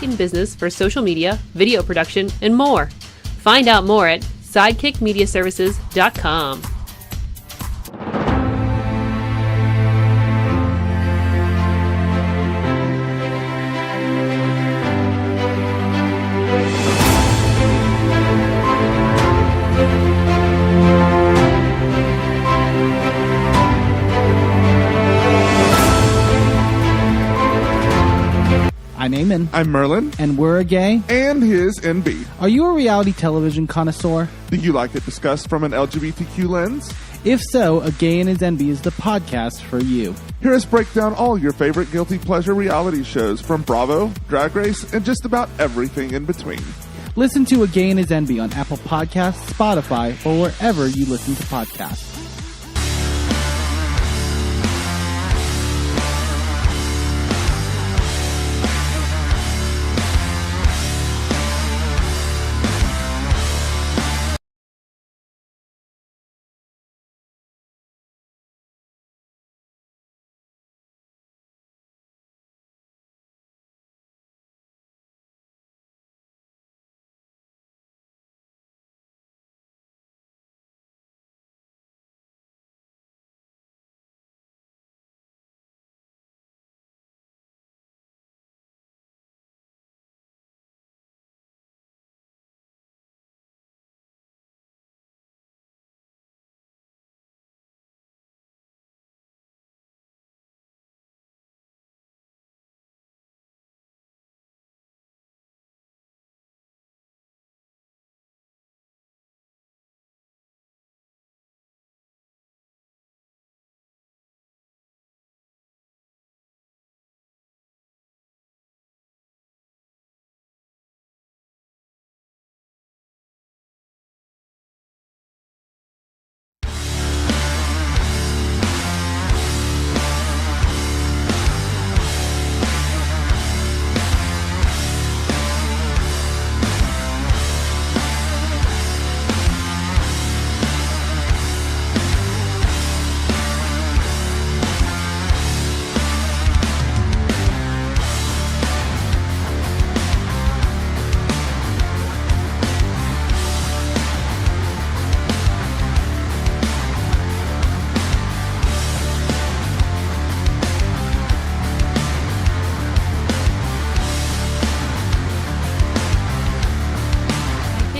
in business for social media, video production, and more. Find out more at sidekickmediaservices.com. I'm Eamon. I'm Merlin. And we're a gay. And his NB. Are you a reality television connoisseur? Do you like it discussed from an LGBTQ lens? If so, A Gay and His NB is the podcast for you. Hear us break down all your favorite guilty pleasure reality shows from Bravo, Drag Race, and just about everything in between. Listen to A Gay and His NB on Apple Podcasts, Spotify, or wherever you listen to podcasts.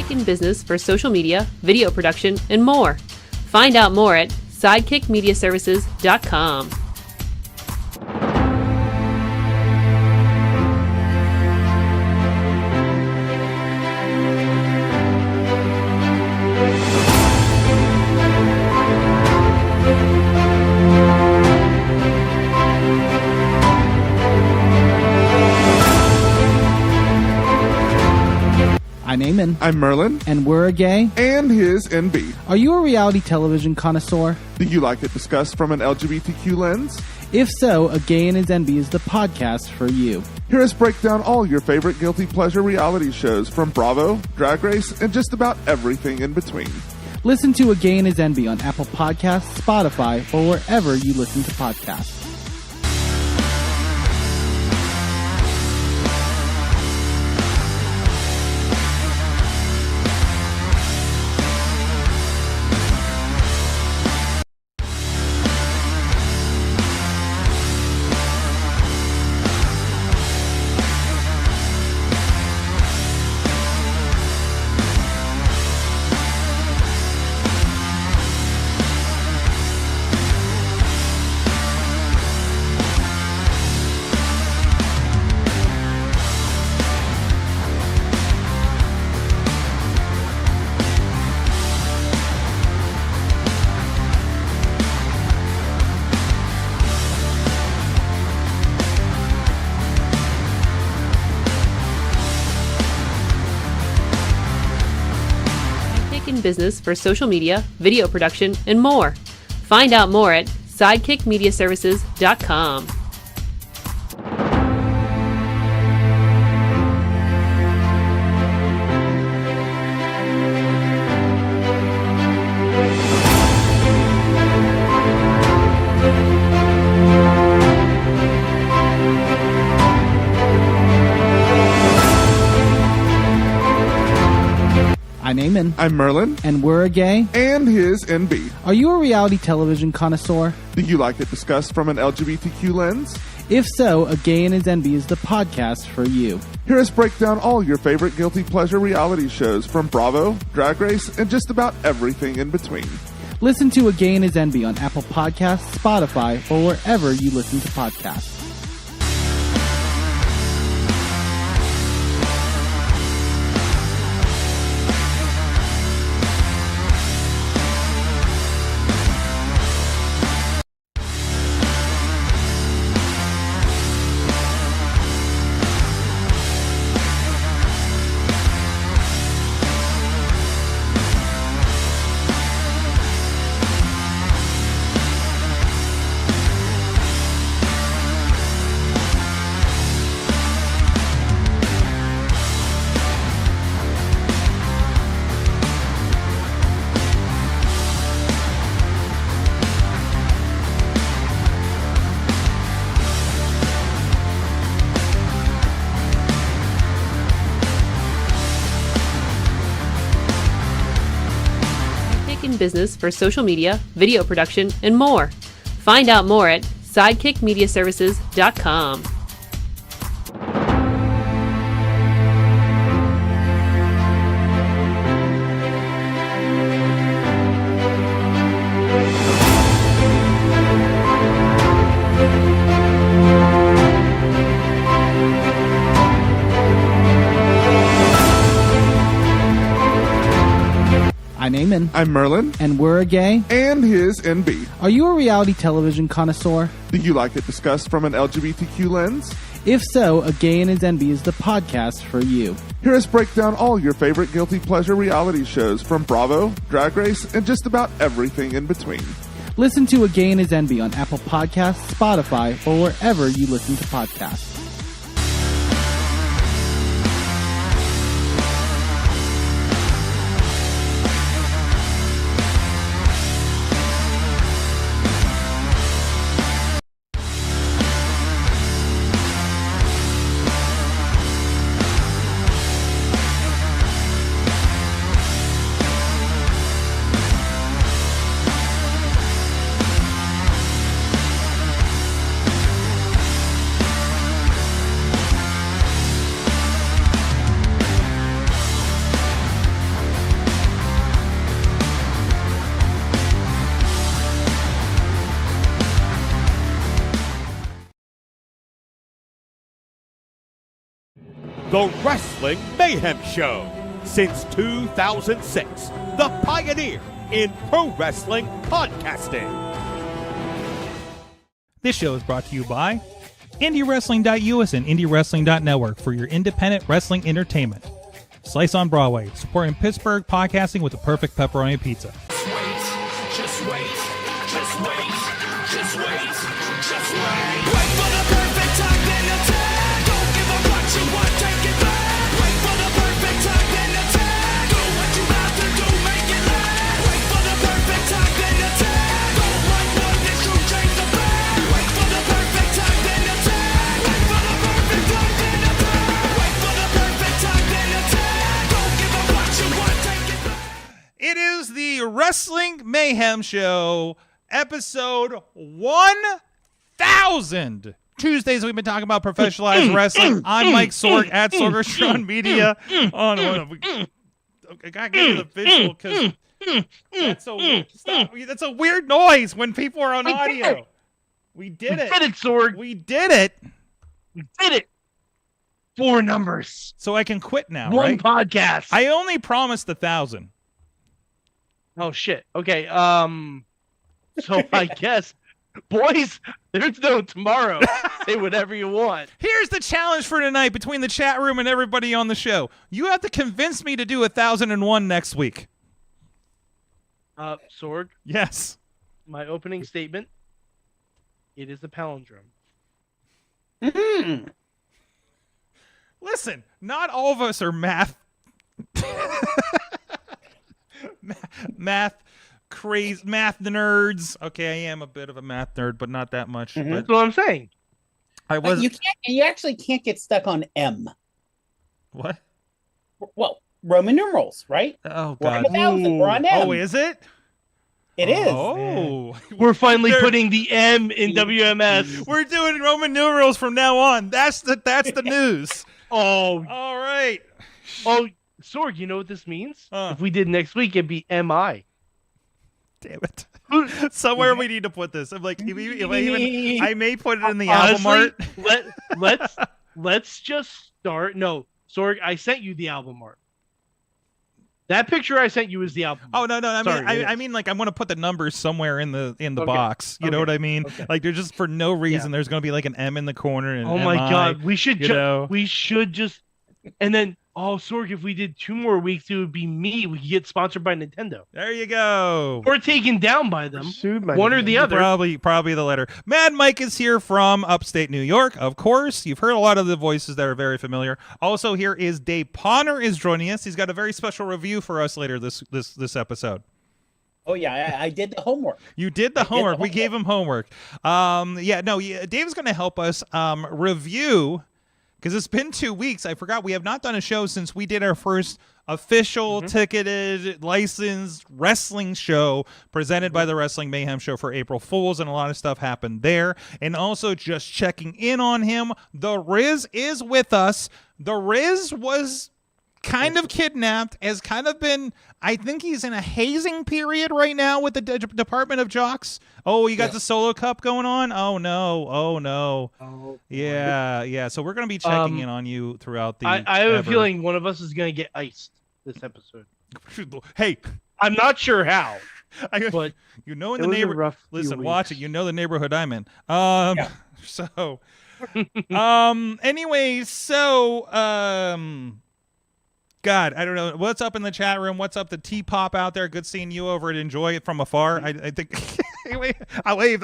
In business for social media, video production, and more. Find out more at sidekickmediaservices.com. I'm Eamon. I'm Merlin. And we're a gay. And his NB. Are you a reality television connoisseur? Do you like it discussed from an LGBTQ lens? If so, A Gay and His NB is the podcast for you. Hear us break down all your favorite guilty pleasure reality shows from Bravo, Drag Race, and just about everything in between. Listen to A Gay and His NB on Apple Podcasts, Spotify, or wherever you listen to podcasts. In business for social media, video production, and more. Find out more at sidekickmediaservices.com. I'm Eamon. I'm Merlin. And we're a gay. And his NB. Are you a reality television connoisseur? Do you like it discussed from an LGBTQ lens? If so, A Gay and His NB is the podcast for you. Hear us break down all your favorite guilty pleasure reality shows from Bravo, Drag Race, and just about everything in between. Listen to A Gay and His NB on Apple Podcasts, Spotify, or wherever you listen to podcasts. Business for social media, video production, and more. Find out more at sidekickmediaservices.com. I'm Eamon. I'm Merlin. And we're a gay. And his NB. Are you a reality television connoisseur? Do you like it discussed from an LGBTQ lens? If so, A Gay and His NB is the podcast for you. Hear us break down all your favorite guilty pleasure reality shows from Bravo, Drag Race, and just about everything in between. Listen to A Gay and His NB on Apple Podcasts, Spotify, or wherever you listen to podcasts. The Wrestling Mayhem Show. Since 2006, the pioneer in pro wrestling podcasting. This show is brought to you by IndyWrestling.us and IndyWrestling.network for your independent wrestling entertainment. Slice on Broadway, supporting Pittsburgh podcasting with the perfect pepperoni pizza. Just wait, just wait, just wait, just wait, just wait. Wait for the perfect time, then attack. Don't give up what you want, take it back. Wait for the perfect time, then attack. Do what you have to do, make it last. Wait for the perfect time, then attack. Don't want one, this true, change the plan. Wait for the perfect time, then attack. Wait for the perfect time, then attack. Wait for the perfect time, then attack. Don't give up what you want, take it back. It is the Wrestling Mayhem Show, episode 1000. Tuesdays we've been talking about professionalized wrestling. I'm Mike Sorg at Sorgatron Media. Oh no, I gotta give you the visual because that's a weird noise when people are on audio. We did it. We did it, Sorg. We did it. We did it. 4 numbers. So I can quit now, 1 right? podcast. I only promised 1,000. Oh shit. Okay. So I guess, boys, there's no tomorrow. Say whatever you want. Here's the challenge for tonight between the chat room and everybody on the show. You have to convince me to do 1,001 next week. Sorg, Yes. my opening statement. It is a palindrome. Listen, not all of us are math nerds. Okay, I am a bit of a math nerd, but not that much. That's But what I'm saying. I was You actually can't get stuck on M. what? Well, Roman numerals, right? Oh We're on God. 1,000. We're on M. Oh, is it? It is. Oh, We're finally They're- putting the M in WMS. We're doing Roman numerals from now on. That's the news. Oh, All right. Sorg, you know what this means? Huh. If we did next week, it'd be MI. Damn it. Somewhere we need to put this. I'm like, I may put it in the album Honestly, art. let's just start. No, Sorg, I sent you the album art. That picture I sent you is the album. Oh no! I Sorry, mean, I mean, like I'm gonna put the numbers somewhere in the Okay. box. You know what I mean? Okay. Like there's just for no reason. There's gonna be like an M in the corner. And Oh my MI, God, we should know? just, and then Sorg, if we did 2 more weeks, it would be me. We could get sponsored by Nintendo There you go. or taken down by them. Sued by One or the other. Probably the letter. Mad Mike is here from upstate New York. Of course, you've heard a lot of the voices that are very familiar. Also, here is Dave Ponner is joining us. He's got a very special review for us later this episode. Oh yeah, I did the homework. You did the homework. We gave him homework. Dave's going to help us review, because it's been 2 weeks. I forgot we have not done a show since we did our first official ticketed licensed wrestling show presented by the Wrestling Mayhem show for April Fools, and a lot of stuff happened there. And also just checking in on him, the Riz is with us. The Riz was kind of kidnapped, has kind of been, I think he's in a hazing period right now with the Department of Jocks. Oh, you got the solo cup going on? Oh no. Oh Yeah. So we're going to be checking in on you throughout the I have a feeling one of us is going to get iced this episode. Hey, I'm not sure how, but you know, in It the was a neighborhood. rough few Listen, watch it. weeks. You know the neighborhood I'm in. So, anyway, God, I don't know. What's up in the chat room? What's up, the T-Pop out there? Good seeing you over at Enjoy It from afar. I think I waved.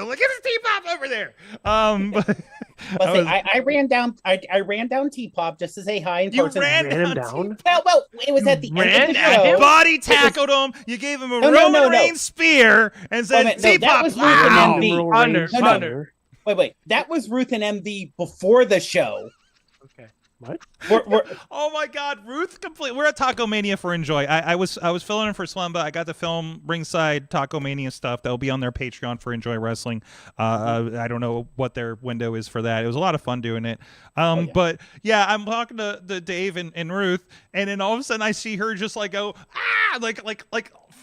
I'm like, it's T-Pop over there. I ran down. I ran down T-Pop just to say hi in You person. ran Ran him down. down. Well, it was at the end ran of the at show. him? Body tackled him. You gave him a No, Roman no. Reigns spear and said, Wait a minute, no, that T-Pop. was Ruth Wow. and MD. Hunter, No, no. Hunter. Wait. That was Ruth and MD before the show. Okay. What? We're Oh my God, Ruth! We're at Taco Mania for Enjoy. I was filling in for Slumba. I got to film ringside Taco Mania stuff. That'll be on their Patreon for Enjoy Wrestling. I don't know what their window is for that. It was a lot of fun doing it. But yeah, I'm talking to Dave and Ruth, and then all of a sudden I see her just like go like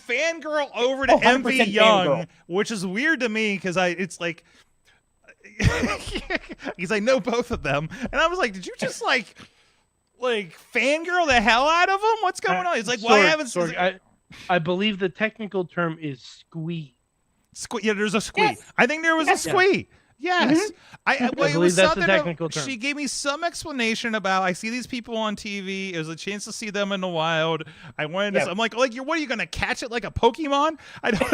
fangirl over to 100% MV Young, fangirl. which is weird to me because it's like. Because I know both of them, and I was like, "Did you just like fangirl the hell out of him? What's going on?" He's like, "Well, I haven't." I believe the technical term is squee. Yeah, there's a squee. Yes. I think there was Yes. a squee. Yes, it believe was that's the something. technical term. She gave me some explanation about. I see these people on TV. It was a chance to see them in the wild. I wanted to. Yeah. I'm like, what are you gonna catch it like a Pokemon? I don't.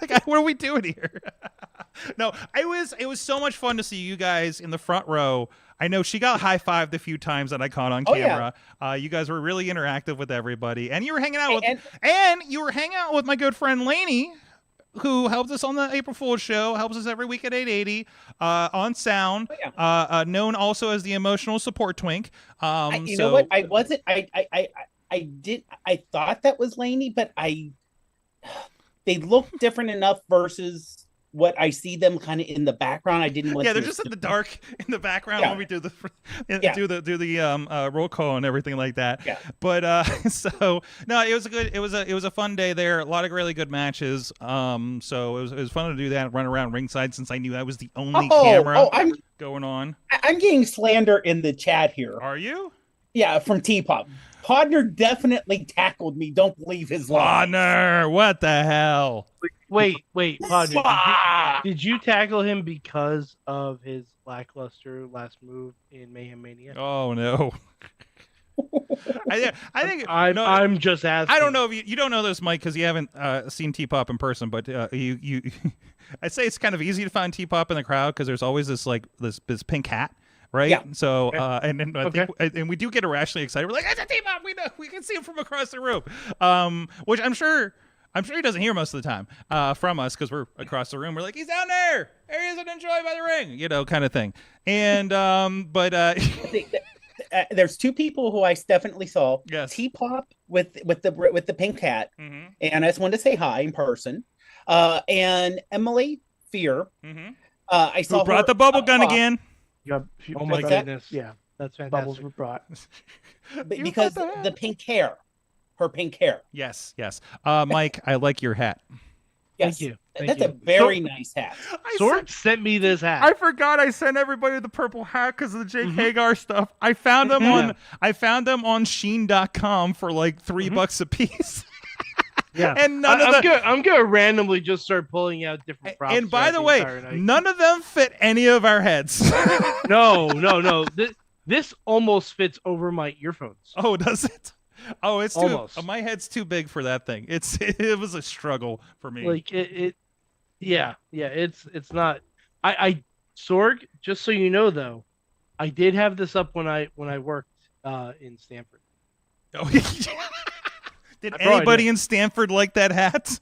Like, what are we doing here? No, it was so much fun to see you guys in the front row. I know she got high-fived a few times that I caught on camera. You guys were really interactive with everybody, and you were hanging out with my good friend Lainey, who helps us on the April Fool's show, helps us every week at 880 on sound, known also as the emotional support twink. you know what? I wasn't. I thought that was Lainey, but they look different enough versus what I see them kind of in the background. I didn't want. Yeah, they're just in the dark in the background when we do the roll call and everything like that. Yeah. But so no, it was a fun day there. A lot of really good matches. So it was fun to do that, run around ringside since I knew I was the only camera going on. I'm getting slander in the chat here. Are you? Yeah, from T-Pop. Podner definitely tackled me. Don't believe his lies. Honor, what the hell? Wait, Podner, did you tackle him because of his lackluster last move in Mayhem Mania? Oh no. I think I'm just asking. I don't know if you don't know this, Mike, because you haven't seen T-Pop in person, but you I'd say it's kind of easy to find T-Pop in the crowd because there's always this pink hat. Right. Yeah. So, and then I think, and we do get irrationally excited. We're like, "It's a T-Pop. We know. We can see him from across the room." Which I'm sure he doesn't hear most of the time from us because we're across the room. We're like, "He's down there. There he is, and Enjoy by the ring," kind of thing. And there's two people who I definitely saw. Yes. T-Pop with the pink hat, Mm-hmm. and I just wanted to say hi in person. And Emily Fear. Mm-hmm. I saw Who brought her the bubble gun up again? Oh my that? goodness. Yeah, That's fantastic. bubbles were brought. because the pink hair, her pink hair. Yes. Mike, I like your hat. Yes, Thank you. Thank that's you. a very nice hat. Sword sent me this hat. I forgot I sent everybody the purple hat because of the Jake Hagar stuff. I found them on Sheen.com for like $3 a piece. Yeah, and none of them. I'm gonna randomly just start pulling out different props. And by the way, entire night. none of them fit any of our heads. No. This almost fits over my earphones. Oh, does it? Oh, it's too. Almost. My head's too big for that thing. It was a struggle for me. Like yeah. It's not. I Sorg. Just so you know, though, I did have this up when I worked in Stanford. Oh, did anybody in Stanford like that hat?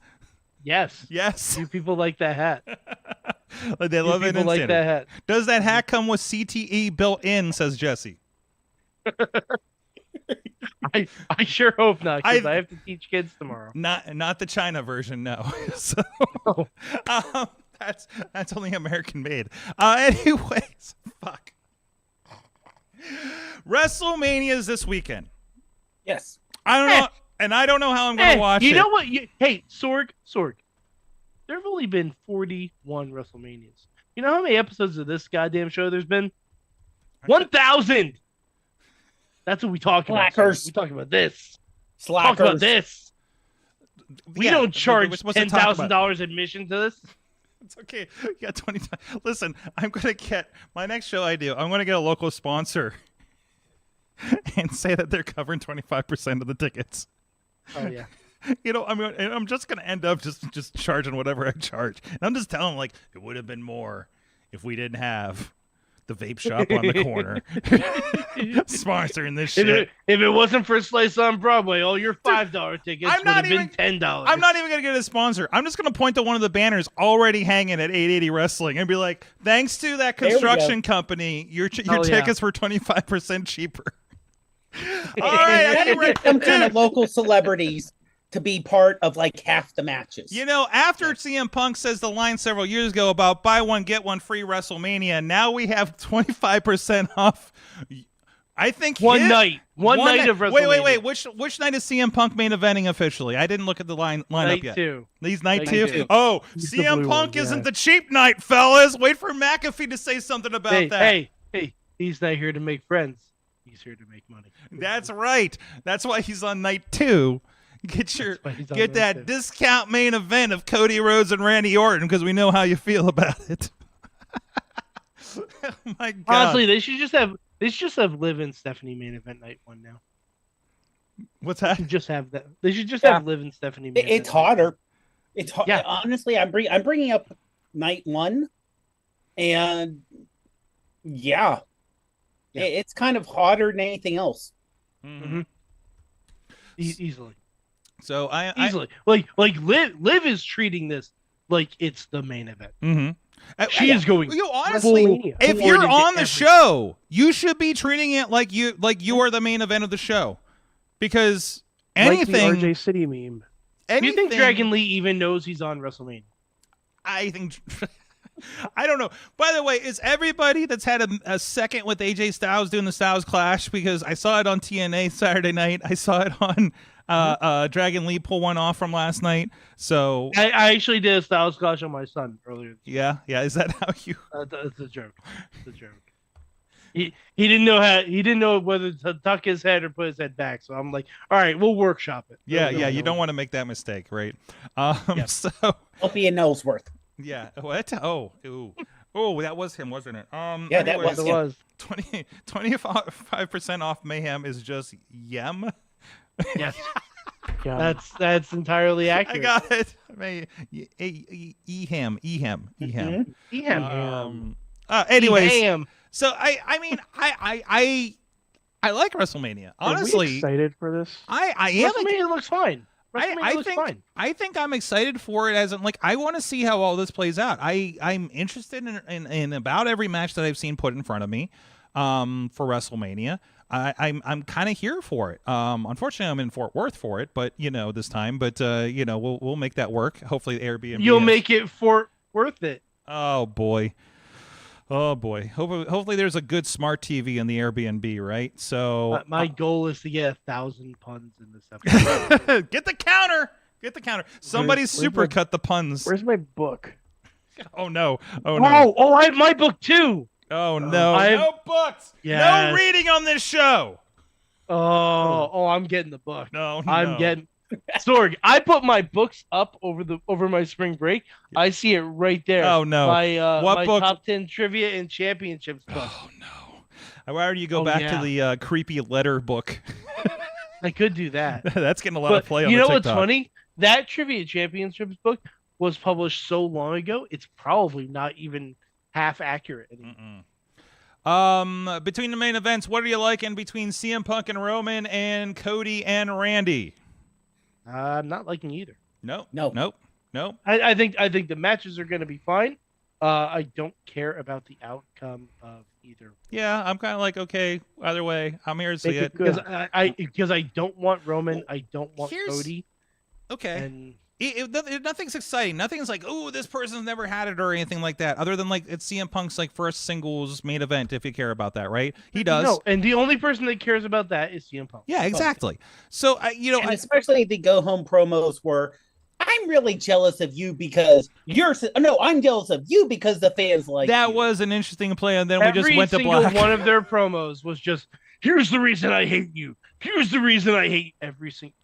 Yes. Yes. You people like that hat. They love it. People like that hat. Does that hat come with CTE built in? Says Jesse. I sure hope not, because I have to teach kids tomorrow. Not the China version, no. So that's only American made. Anyways, fuck. WrestleMania is this weekend. Yes. I don't know, and I don't know how I'm going to watch it. You know what? Hey, Sorg. There have only been 41 WrestleManias. You know how many episodes of this goddamn show there's been? 1,000. That's what we talk about. Slackers. We talk about this. Slackers. Talk about this. We don't charge we're supposed to talk about $10,000 admission to this. It's okay. You got 20 times. Listen, I'm going to get my next show I do. I'm going to get a local sponsor and say that they're covering 25% of the tickets. Oh yeah. You know, I'm just going to end up just charging whatever I charge. And I'm just telling them, like, it would have been more if we didn't have the vape shop on the corner sponsoring this shit. If it wasn't for Slice on Broadway, all your $5 tickets would have been $10. I'm not even going to get a sponsor. I'm just going to point to one of the banners already hanging at 880 Wrestling and be like, thanks to that construction company, your tickets were 25% cheaper. All right. Get some kind of local celebrities to be part of like half the matches. You know, after CM Punk says the line several years ago about buy one, get one free WrestleMania, now we have 25% off. I think one night of WrestleMania. Wait. Which night is CM Punk main eventing officially? I didn't look at the lineup night yet. Two. These night Night two? two. Oh, He's the CM blue Punk one, isn't yeah. the cheap night, fellas. Wait for McAfee to say something about that. Hey, he's not here to make friends. He's here to make money. That's right. That's why he's on night 2. Get that discount main event of Cody Rhodes and Randy Orton because we know how you feel about it. Oh my God. Honestly, they should just have Liv and Stephanie main event night 1 now. What's that? They should just have that. They should just have Liv and Stephanie. Main It's event harder. It's hard. Yeah. Honestly, I'm bringing up night 1, and yeah. It's kind of harder than anything else. Mm-hmm. Easily. So easily like Liv is treating this like it's the main event. Mm-hmm. She is going. You honestly, if you're on the show, you should be treating it like you are the main event of the show, because anything. Like the RJ City meme. Do you think Dragon Lee even knows he's on WrestleMania? I think. I don't know. By the way, is everybody that's had a second with AJ Styles doing the Styles Clash? Because I saw it on TNA Saturday night. I saw it on Dragon Lee pull one off from last night. So I actually did a Styles Clash on my son earlier. Yeah. Is that how you? It's a joke. It's a joke. He didn't know whether to tuck his head or put his head back. So I'm like, all right, we'll workshop it. Yeah. You don't want to make that mistake, right? Yep. So Opie and Ellsworth. Yeah. What? Oh, that was him, wasn't it? Yeah, anyways, that was 25% off Mayhem is just yem. Yes. Yeah. That's entirely I accurate. got it. Eham. Anyways, Eham. so I mean I like WrestleMania. Honestly, Are we excited for this? I am. WrestleMania looks fine. I think I'm excited for it, as in, like, I want to see how all this plays out. I'm interested in about every match that I've seen put in front of me for WrestleMania. I'm kind of here for it. Unfortunately, I'm in Fort Worth for it, but this time. But we'll make that work. Hopefully, Airbnb. You'll make it worth it. Oh boy. Hopefully, there's a good smart TV in the Airbnb, right? So my goal is to get 1,000 puns in this episode. Get the counter. Somebody supercut the puns. Where's my book? Oh no! Oh no! Oh, I have my book too. Oh no! No books. Yes. No reading on this show. Oh! I'm getting the book. No. I'm getting. Sorg, I put my books up over my spring break. I see it right there. Oh no! My book? Top 10 trivia and championships book. Oh no! Why don't you go back to the creepy letter book? I could do that. That's getting a lot of play on you the know TikTok. What's funny? That trivia championships book was published so long ago, it's probably not even half accurate anymore. Between the main events, what are you liking between CM Punk and Roman and Cody and Randy? I'm not liking either. No. I think the matches are going to be fine. I don't care about the outcome of either. Yeah, I'm kind of like, okay, either way, I'm here to see it. Because I don't want Roman, I don't want Cody. Okay. And nothing's exciting. Nothing's like, oh, this person's never had it or anything like that. Other than like it's CM Punk's like first singles main event, if you care about that, right? He does. No, and the only person that cares about that is CM Punk. Yeah, exactly. So and especially the go home promos were, I'm really jealous of you because I'm jealous of you because the fans like that you. was an interesting play, and then we just went to black. Every single one of their promos was just, here's the reason I hate you. Here's the reason I hate every single.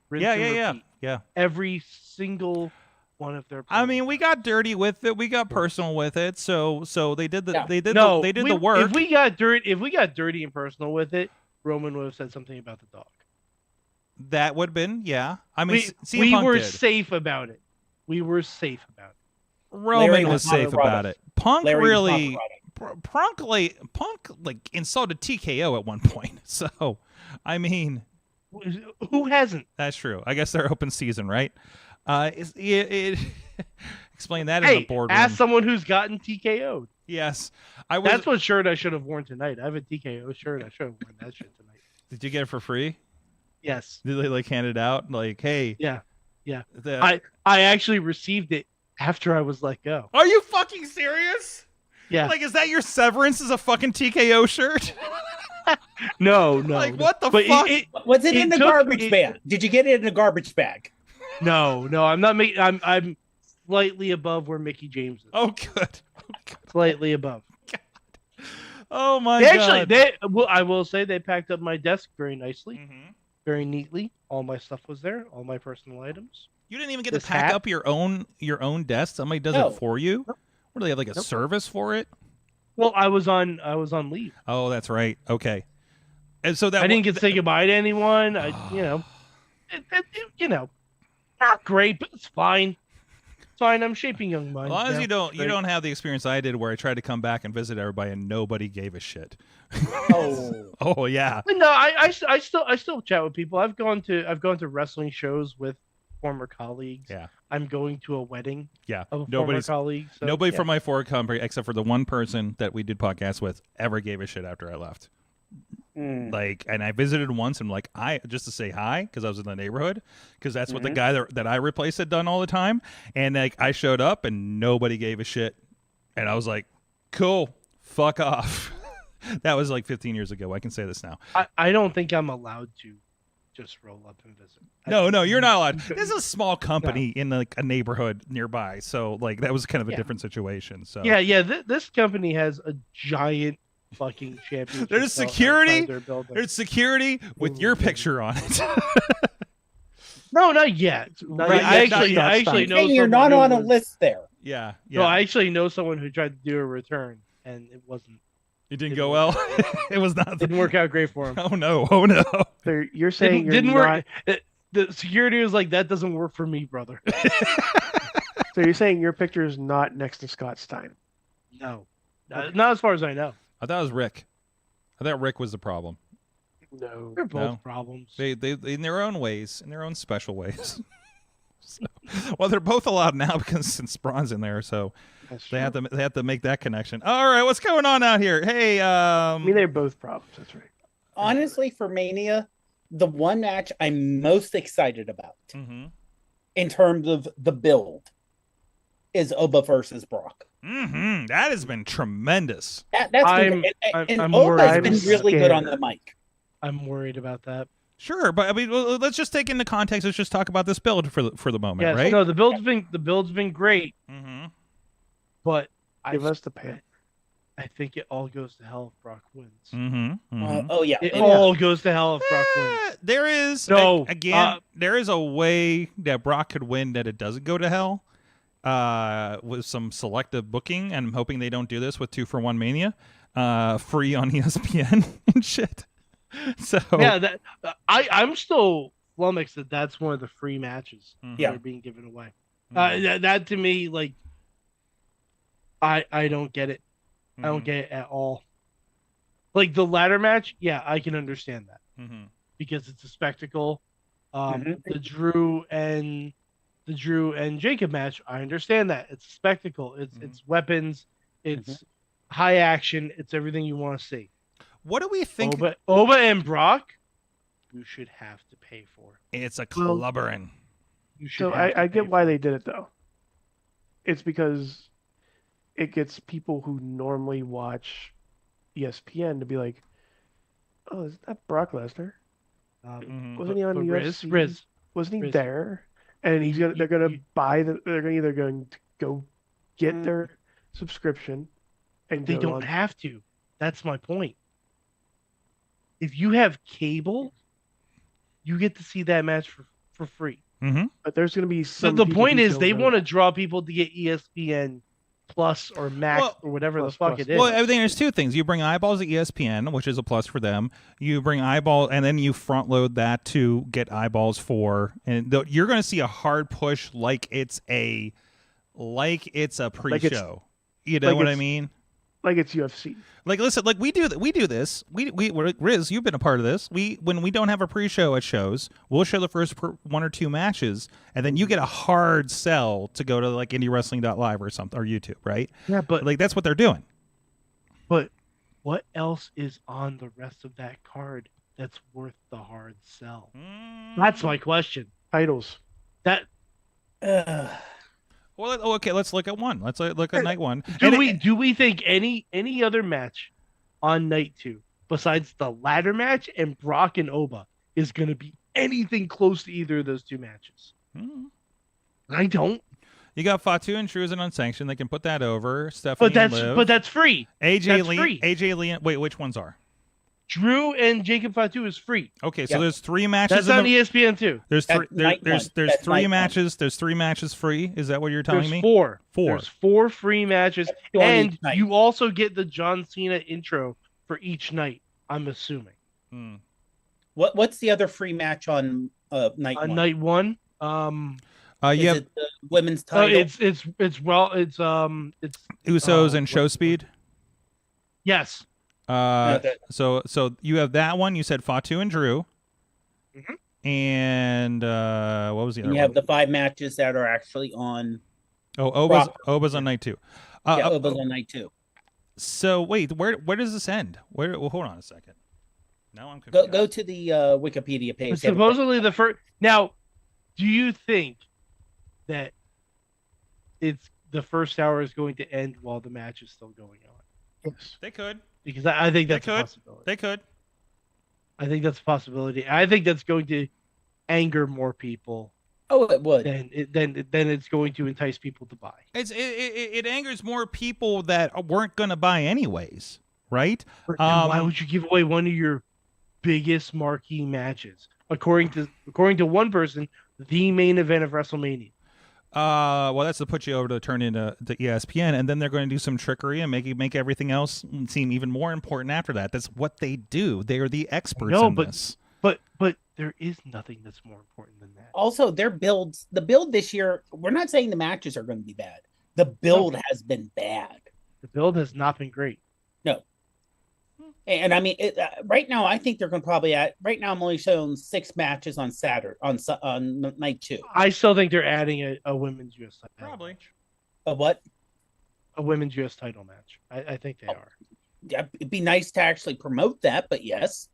Yeah. Every single one of their. I mean, we got dirty with it. We got personal with it. So they did the the work. If we got dirty and personal with it, Roman would have said something about the dog. That would have been, yeah. I mean, we Punk were did. safe about it. We were safe about it. Roman was safe about it. Punk Larry Punk insulted TKO at one point. So, I mean, who hasn't? That's true. I guess they're open season, right? Explain that in the boardroom. Ask someone who's gotten TKO'd. Yes, That's what shirt I should have worn tonight. I have a TKO shirt. I should have worn that shit tonight. Did you get it for free? Yes. Did they like hand it out? Like, hey. Yeah. I actually received it after I was let go. Are you fucking serious? Yeah. Like, is that your severance as a fucking TKO shirt? No. Like, what the fuck? Was it in the garbage bag? Did you get it in a garbage bag? No. I'm not making. I'm slightly above where Mickey James is. Oh, good. Slightly above. God. Oh my God. I will say they packed up my desk very nicely, Mm-hmm. very neatly. All my stuff was there. All my personal items. You didn't even get to pack up your own desk. Somebody does it for you. What do they have, like a service for it? Well, I was on leave. Oh, that's right. Okay. And so that I didn't get to say goodbye to anyone. Not great, but it's fine. It's fine. I'm shaping young minds. As long as now. you don't have the experience I did, where I tried to come back and visit everybody and nobody gave a shit. Oh yeah. But no, I still chat with people. I've gone to wrestling shows with former colleagues. Yeah. I'm going to a wedding. Yeah. Of a former colleague. So, nobody from my former company, except for the one person that we did podcasts with, ever gave a shit after I left. Like, and I visited once, and like, just to say hi because I was in the neighborhood, because that's what the guy that I replaced had done all the time. And like, I showed up, and nobody gave a shit, and I was like, "Cool, fuck off." That was like 15 years ago. I can say this now. I don't think I'm allowed to just roll up and visit. No, you're not allowed. This is a small company in like a neighborhood nearby, so like that was kind of a different situation. So yeah. This company has a giant fucking championship. There's security. There's security with your picture on it. No, not yet. I actually know you're not on a list there. Yeah. No, I actually know someone who tried to do a return and it wasn't. It didn't go well. It was not. Didn't work out great for him. Oh no. So you're saying didn't work. The security was like, that doesn't work for me, brother. So you're saying your picture is not next to Scott Stein? No, not as far as I know. I thought it was Rick. I thought Rick was the problem. No, they're both problems. They in their own ways, in their own special ways. Well, they're both allowed now because since Braun's in there, so they have to make that connection. All right, what's going on out here? Hey, I mean, they're both problems. That's right. honestly, for Mania, the one match I'm most excited about in terms of the build is Oba versus Brock. That has been tremendous. That's I'm Oba's been really good on the mic. I'm worried about that. Sure, but I mean, let's just take into context. Let's just talk about this build for the moment, Yes, right? no, the build's been great, but Give us the pan. I think it all goes to hell if Brock wins. Oh yeah, It all goes to hell if Brock wins. There is there is a way that Brock could win that it doesn't go to hell, with some selective booking, and I'm hoping they don't do this with 2-for-1 Mania, free on ESPN and shit. So yeah, I'm still flummoxed that that's one of the free matches that are being given away. That to me, like, I don't get it. I don't get it at all. Like the ladder match, yeah, I can understand that because it's a spectacle. The Drew and Jacob match, I understand that it's a spectacle. It's weapons, it's high action, it's everything you want to see. What do we think? Oba and Brock, you should have to pay for. It's a clubbering. So I get why they did it though. It's because it gets people who normally watch ESPN to be like, "Oh, is that Brock Lesnar? Wasn't he on UFC? Riz. Wasn't he there?" And they're gonna either going to go get their subscription, and they don't have to. That's my point. If you have cable, you get to see that match for free. But there's going to be some. The point is, they want to draw people to get ESPN Plus or Max or whatever the fuck it is. Well, I think there's two things. You bring eyeballs to ESPN, which is a plus for them. You bring eyeball, and then you front load that to get eyeballs for, and you're going to see a hard push like it's a pre-show. You know what I mean? Like it's UFC. Like, listen, like we do this. Riz, you've been a part of this. When we don't have a pre-show at shows, we'll show the first 1 or 2 matches, and then you get a hard sell to go to like IndyWrestling.live or something, or YouTube, right? Yeah, but like that's what they're doing. But what else is on the rest of that card that's worth the hard sell? That's my question. Titles. That. Well, okay, let's look at one. Let's look at night one. Do we think any other match on night 2 besides the ladder match and Brock and Oba is going to be anything close to either of those 2 matches? I don't. You got Fatu and Drew as an unsanctioned. They can put that over. Stephanie but that's free. AJ Lee. Wait, which ones are? Drew and Jacob Fatu is free. Okay, so there's 3 matches. That's on ESPN too. There's 3 matches. There's 3 matches free. Is that what you're telling me? 4. 4. There's 4 free matches, and you also get the John Cena intro for each night. I'm assuming. What's the other free match on night 1? On night 1, you have it the women's title. It's Usos and Show Speed. Yes. So you have that one. You said Fatu and Drew, and what was the other one? You have the 5 matches that are actually on. Oh, Oba's on night 2. Oba's on night 2. So wait, where does this end? Hold on a second. Now I'm confused. Go to the Wikipedia page. Supposedly the first. Now, do you think that the first hour is going to end while the match is still going on? Yes, they could. Because I think that's a possibility. They could. I think that's a possibility. I think that's going to anger more people. Oh, it would. Then it's going to entice people to buy. It angers more people that weren't going to buy anyways, right? Why would you give away one of your biggest marquee matches? According to one person, the main event of WrestleMania. Well, that's to put you over to turn into the ESPN, and then they're going to do some trickery and make everything else seem even more important after that. That's what they do. They are the experts in this. But there is nothing that's more important than that. Also, the build this year, we're not saying the matches are going to be bad. The build has been bad. The build has not been great. No. And I mean, right now, I think they're going to probably right now I'm only showing 6 matches on Saturday, on night 2. I still think they're adding a women's U.S. title. Probably. Match. A what? A women's U.S. title match. I think they are. Yeah, it'd be nice to actually promote that, but yes.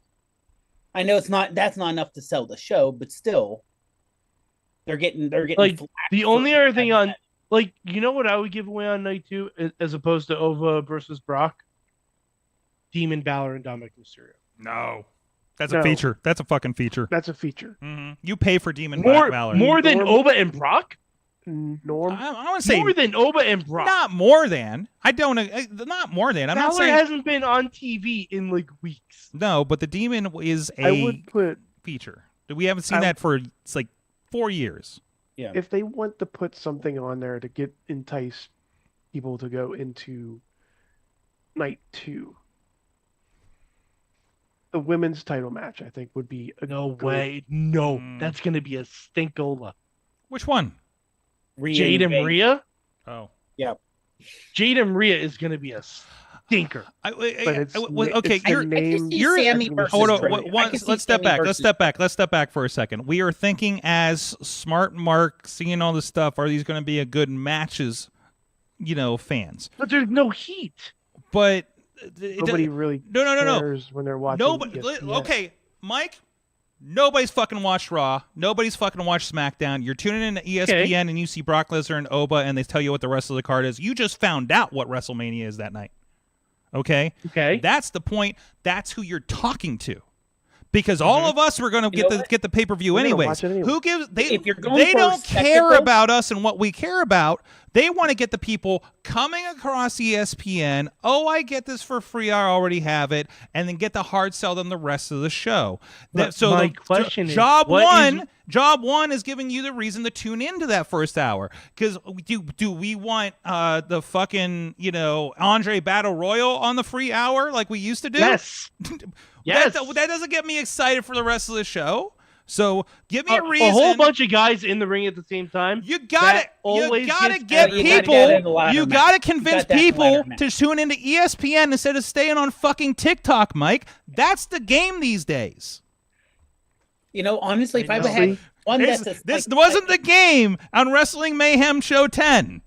I know that's not enough to sell the show, but still, they're getting Like flack the for only other thing that. on, like, you know what I would give away on night 2 as opposed to Ova versus Brock? Demon Balor and Dominic Mysterio. No. That's No. a feature. That's a fucking feature. That's a feature. You pay for Demon More Balor. than Ova and Brock? Norm. I want to say More than Ova and Brock. not more than. I don't. Not more than. I'm not Balor saying hasn't been on TV in like weeks. no, but the Demon is I a would put feature. We haven't seen that for it's like 4 years. Yeah. if they want to put something on there to entice people to go into night 2. The women's title match, I think, would be a No good- way. No. That's going to be a stinkola. Which one? Jade and Rhea? Oh. Yeah. Jade and Rhea is going to be a stinker. But it's okay, it's you're the name. you're Sammy versus hold on. Trish. I can see Let's step Sammy back. versus- Let's step back for a second. We are thinking as Smart Mark seeing all this stuff. Are these going to be a good matches? Fans. But there's no heat. But Nobody really No. cares when they're watching. Nobody. ESPN. Okay, Mike. Nobody's fucking watched Raw. Nobody's fucking watched SmackDown. You're tuning in to ESPN and you see Brock Lesnar and Oba, and they tell you what the rest of the card is. You just found out what WrestleMania is that night. Okay. Okay. That's the point. That's who you're talking to. Because all of us were going to get the pay-per-view We're gonna anyways. watch it anyway. Who gives If you're going they for don't care spectacle- about us and what we care about. They want to get the people coming across ESPN. Oh, I get this for free. I already have it, and then get the hard sell them the rest of the show. But my question is, job what one. is- Job one is giving you the reason to tune into that first hour. Because do we want the fucking Andre Battle Royal on the free hour like we used to do? Yes. Yes. That doesn't get me excited for the rest of the show. So give me a reason. A whole bunch of guys in the ring at the same time. You gotta always get gets people. You gotta get in the ladder You match. gotta You convince got that people ladder match. to tune into ESPN instead of staying on fucking TikTok, Mike. That's the game these days. Honestly, if I would Honestly, have one This wasn't the game on Wrestling Mayhem Show 10.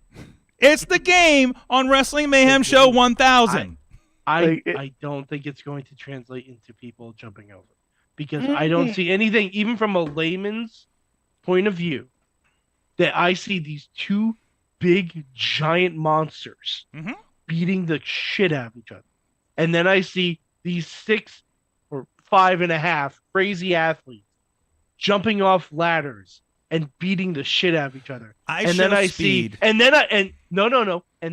It's the game on Wrestling Mayhem Show 1000. I don't think it's going to translate into people jumping over because I don't see anything, even from a layman's point of view, that I see these two big giant monsters beating the shit out of each other. And then I see these 6 or 5.5 crazy athletes jumping off ladders and beating the shit out of each other. And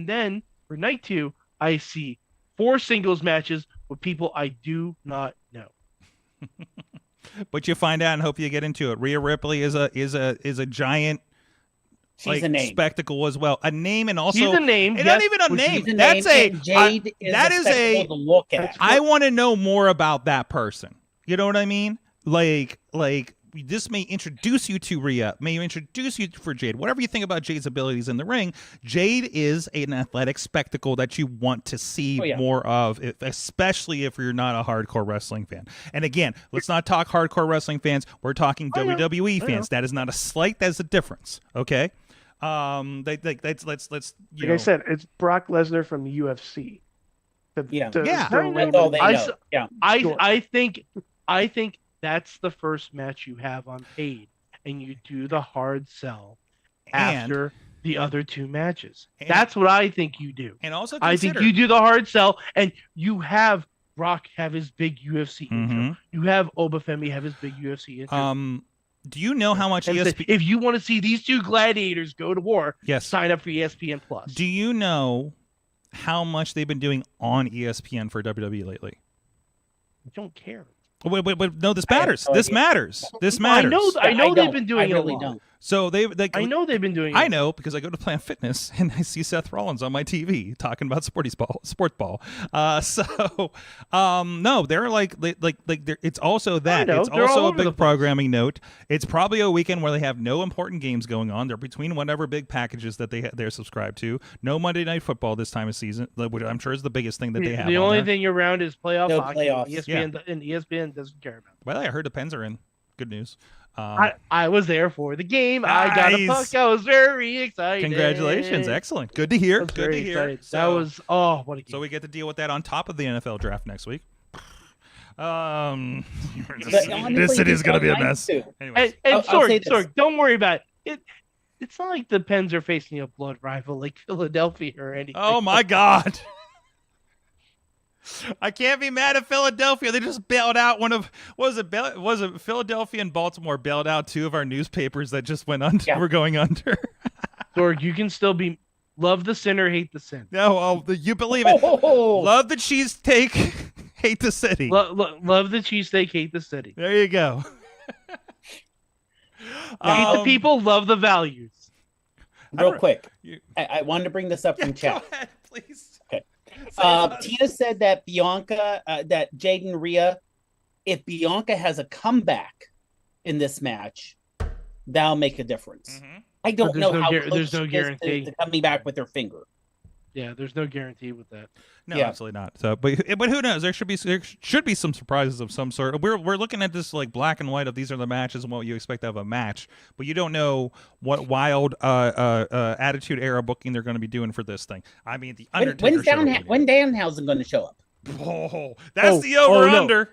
then for night 2, I see 4 singles matches with people I do not know. But you find out and hope you get into it. Rhea Ripley is a giant She's a name. spectacle as well. A name and also She's a name. and yes, not even a which name. She's a That's name, a and Jade is that a is spectacle to look at. I want to know more about that person. You know what I mean? Like this may introduce you to Rhea, may introduce you for Jade. Whatever you think about Jade's abilities in the ring, Jade is an athletic spectacle that you want to see more of, especially if you're not a hardcore wrestling fan. And again, let's not talk hardcore wrestling fans. We're talking WWE fans. That is not a slight. That's a difference. Okay. Let's Like I said, it's Brock Lesnar from the UFC. That's all they know. I think that's the first match you have on paid, and you do the hard sell after the other 2 matches. That's what I think you do. And also, I think you do the hard sell, and you have Brock have his big UFC intro. You have Obafemi have his big UFC intro. Do you know how much ESPN? If you want to see these 2 gladiators go to war, Yes. sign up for ESPN Plus. Do you know how much they've been doing on ESPN for WWE lately? I don't care. Wait, no, this matters. no This idea. matters. This matters. I know they've been I doing it really a lot. don't. So I know they've been doing it. I know because I go to Planet Fitness and I see Seth Rollins on my TV talking about sports ball. No, they're like it's also that. know. It's They're all also a over the big place. programming note. It's probably a weekend where they have no important games going on. They're between whatever big packages that they're subscribed to. No Monday Night Football this time of season, which I'm sure is the biggest thing that they have. The on only there. thing around is playoff No hockey. playoffs. ESPN doesn't care about. Well, I heard the Pens are in. Good news. I was there for the game. I got a Nice. puck. I was very excited. Congratulations. Excellent. Good to hear. I was Good very to hear. excited. So- That was what a game. So we get to deal with that on top of the NFL draft next week. This city is gonna be a mess. Anyways. And I'll say this. Sorg, don't worry about it. It's not like the Pens are facing a blood rival like Philadelphia or anything. Oh my God. I can't be mad at Philadelphia. They just bailed out was it Philadelphia and Baltimore bailed out 2 of our newspapers that just went under. Yeah. Were going under. Sorg, you can still be love the sinner, hate the sin. No, you believe it. Love the cheesesteak, hate the city. Love the cheesesteak, hate the city. There you go. Hate the people, love the values. Real quick, I wanted to bring this up from chat. Go ahead, please. Okay. Tina said that Bianca, that Jaden Rhea, if Bianca has a comeback in this match, that'll make a difference. Mm-hmm. I don't know how there's close no she is guarantee to coming back with her finger. Yeah, there's no guarantee with that. No, Yeah. absolutely not. So, but who knows? There should be some surprises of some sort. We're looking at this like black and white of these are the matches and what you expect out of a match, but you don't know what wild Attitude Era booking they're going to be doing for this thing. I mean, the Undertaker. When Danhausen going to show up? Oh, that's the over under.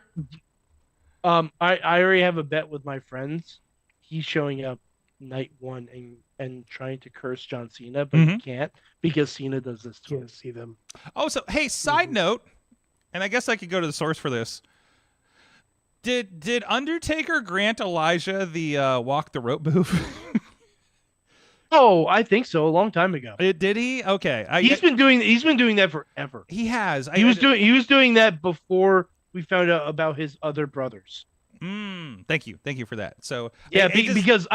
I already have a bet with my friends. He's showing up night 1 and trying to curse John Cena, but he can't because Cena does this to him. Can't see them. Oh, so hey, side note, and I guess I could go to the source for this. Did Undertaker grant Elijah the walk the rope move? Oh, I think so. A long time ago. Did he? Okay, He's been doing that forever. He has. He was doing that before we found out about his other brothers. Thank you for that. So yeah, because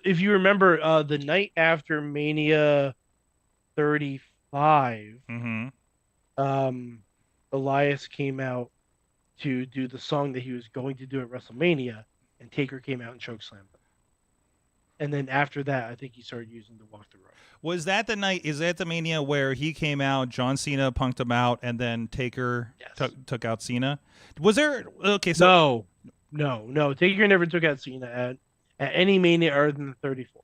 if you remember, the night after Mania 35, Elias came out to do the song that he was going to do at WrestleMania, and Taker came out and chokeslammed him. And then after that, I think he started using the walk the rope. Was that the night? Is that the Mania where he came out, John Cena punked him out, and then Taker took out Cena? Was there? Okay, so no. Taker never took out Cena at any Mania other than 34.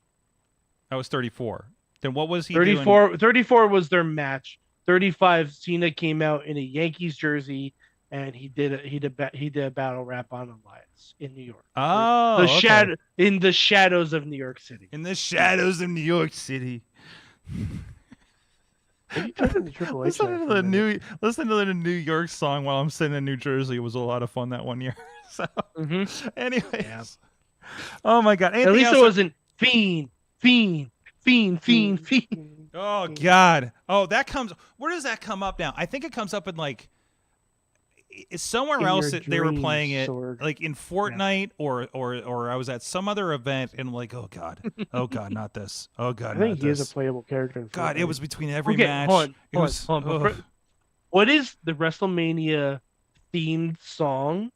That was 34. Then what was he 34, doing? 34 was their match. 35, Cena came out in a Yankees jersey, and he did a battle rap on Elias in New York. Oh, in the shadows of New York City. In the shadows of New York City. Listen to the New York song while I'm sitting in New Jersey. It was a lot of fun that one year. So, anyways, oh my God! At least it wasn't fiend. Oh God! Oh, that comes. Where does that come up now? I think it comes up in like somewhere In else. your They were dreams, playing it Sorg. like in Fortnite or I was at some other event and like, oh God, not this. Oh God, I think not he this. is a playable character. In God, Fortnite. it was between every Okay, match. hold It on, was. hold on. What is the WrestleMania themed song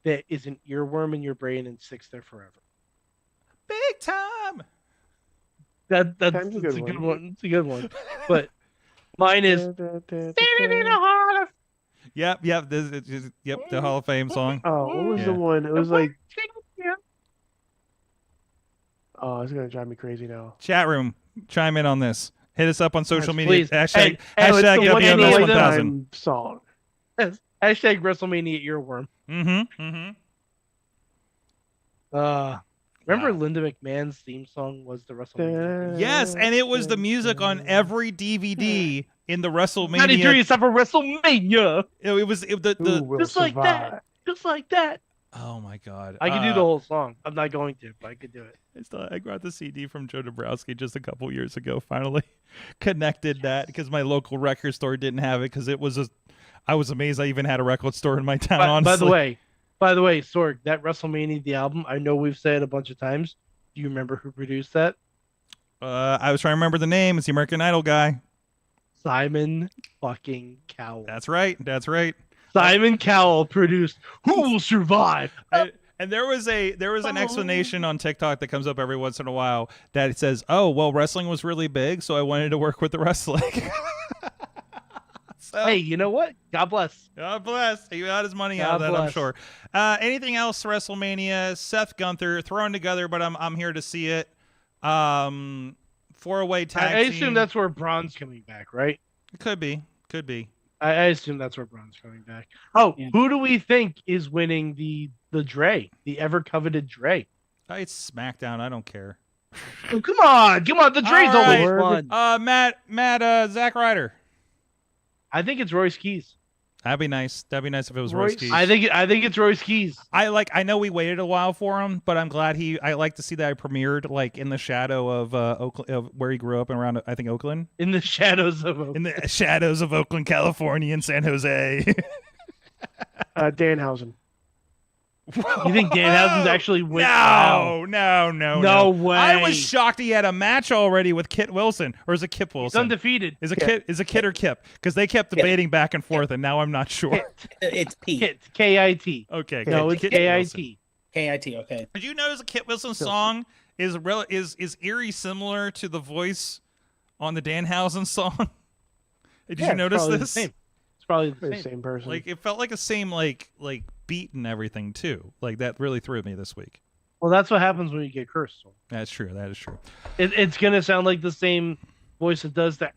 that is an earworm in your brain and sticks there forever? Big time. That's Time's a a good good one. one. It's a good one. But mine is Yep. The Hall of Fame song. Oh, what was the one? It was like. Oh, it's gonna drive me crazy now. Chat room, chime in on this. Hit us up on social media. Please. Hashtag And it's the one WMS that 1000. Song. hashtag WrestleMania earworm. Remember Linda McMahon's theme song was the WrestleMania? Yes, and it was the music on every DVD in the WrestleMania. How did you yourself for WrestleMania? It was the Who will Just like survive? that. Just like that. oh my God! I could do the whole song. I'm not going to, but I could do it. I got the CD from Joe Dabrowski just a couple years ago. Finally connected that because my local record store didn't have it because it was I was amazed I even had a record store in my town. Honestly. By the way, Sorg, that WrestleMania the album. I know we've said it a bunch of times. Do you remember who produced that? I was trying to remember the name. It's the American Idol guy. Simon fucking Cowell. That's right. Simon Cowell produced Who Will Survive? And there was an explanation on TikTok that comes up every once in a while that it says, "Oh, well, wrestling was really big, so I wanted to work with the wrestling." So, Hey, you know what? God bless. God bless. He got his money out of that, I'm sure. Anything else? WrestleMania, Seth Gunther thrown together, but I'm here to see it. 4-way tag I team. assume that's where Braun's coming back, right? Could be. I assume that's where Braun's coming back. Oh, Yeah. who do we think is winning the Dre, the ever coveted Dre? It's SmackDown. I don't care. Oh, come on, the Dre's All always right. fun. Matt, Zack Ryder. I think it's Royce Keys. That'd be nice. That'd be nice if it was Royce Keys. I think it's Royce Keys. I know we waited a while for him, but I'm glad I like to see that I premiered like in the shadow of Oakland, of where he grew up around, I think, Oakland. In the shadows of Oakland. In the shadows of Oakland, California, and San Jose. Danhausen. You think Danhausen's actually went? No way. I was shocked he had a match already with Kit Wilson, or is it Kip Wilson? He's undefeated. Is it Kit or Kip? Because they kept debating back and forth, and now I'm not sure. It's P. Kit, K-I-T. Okay, No, it's Kit K-I-T. K-I-T. Okay. Did you notice the Kit Wilson song is eerie similar to the voice on the Danhausen song? Did you notice probably this? The same. It's probably The same person. Like it felt like the same like beat and everything too. Like that really threw me this week. Well, that's what happens when you get cursed. So. That's true. That is true. It's gonna sound like the same voice that does the.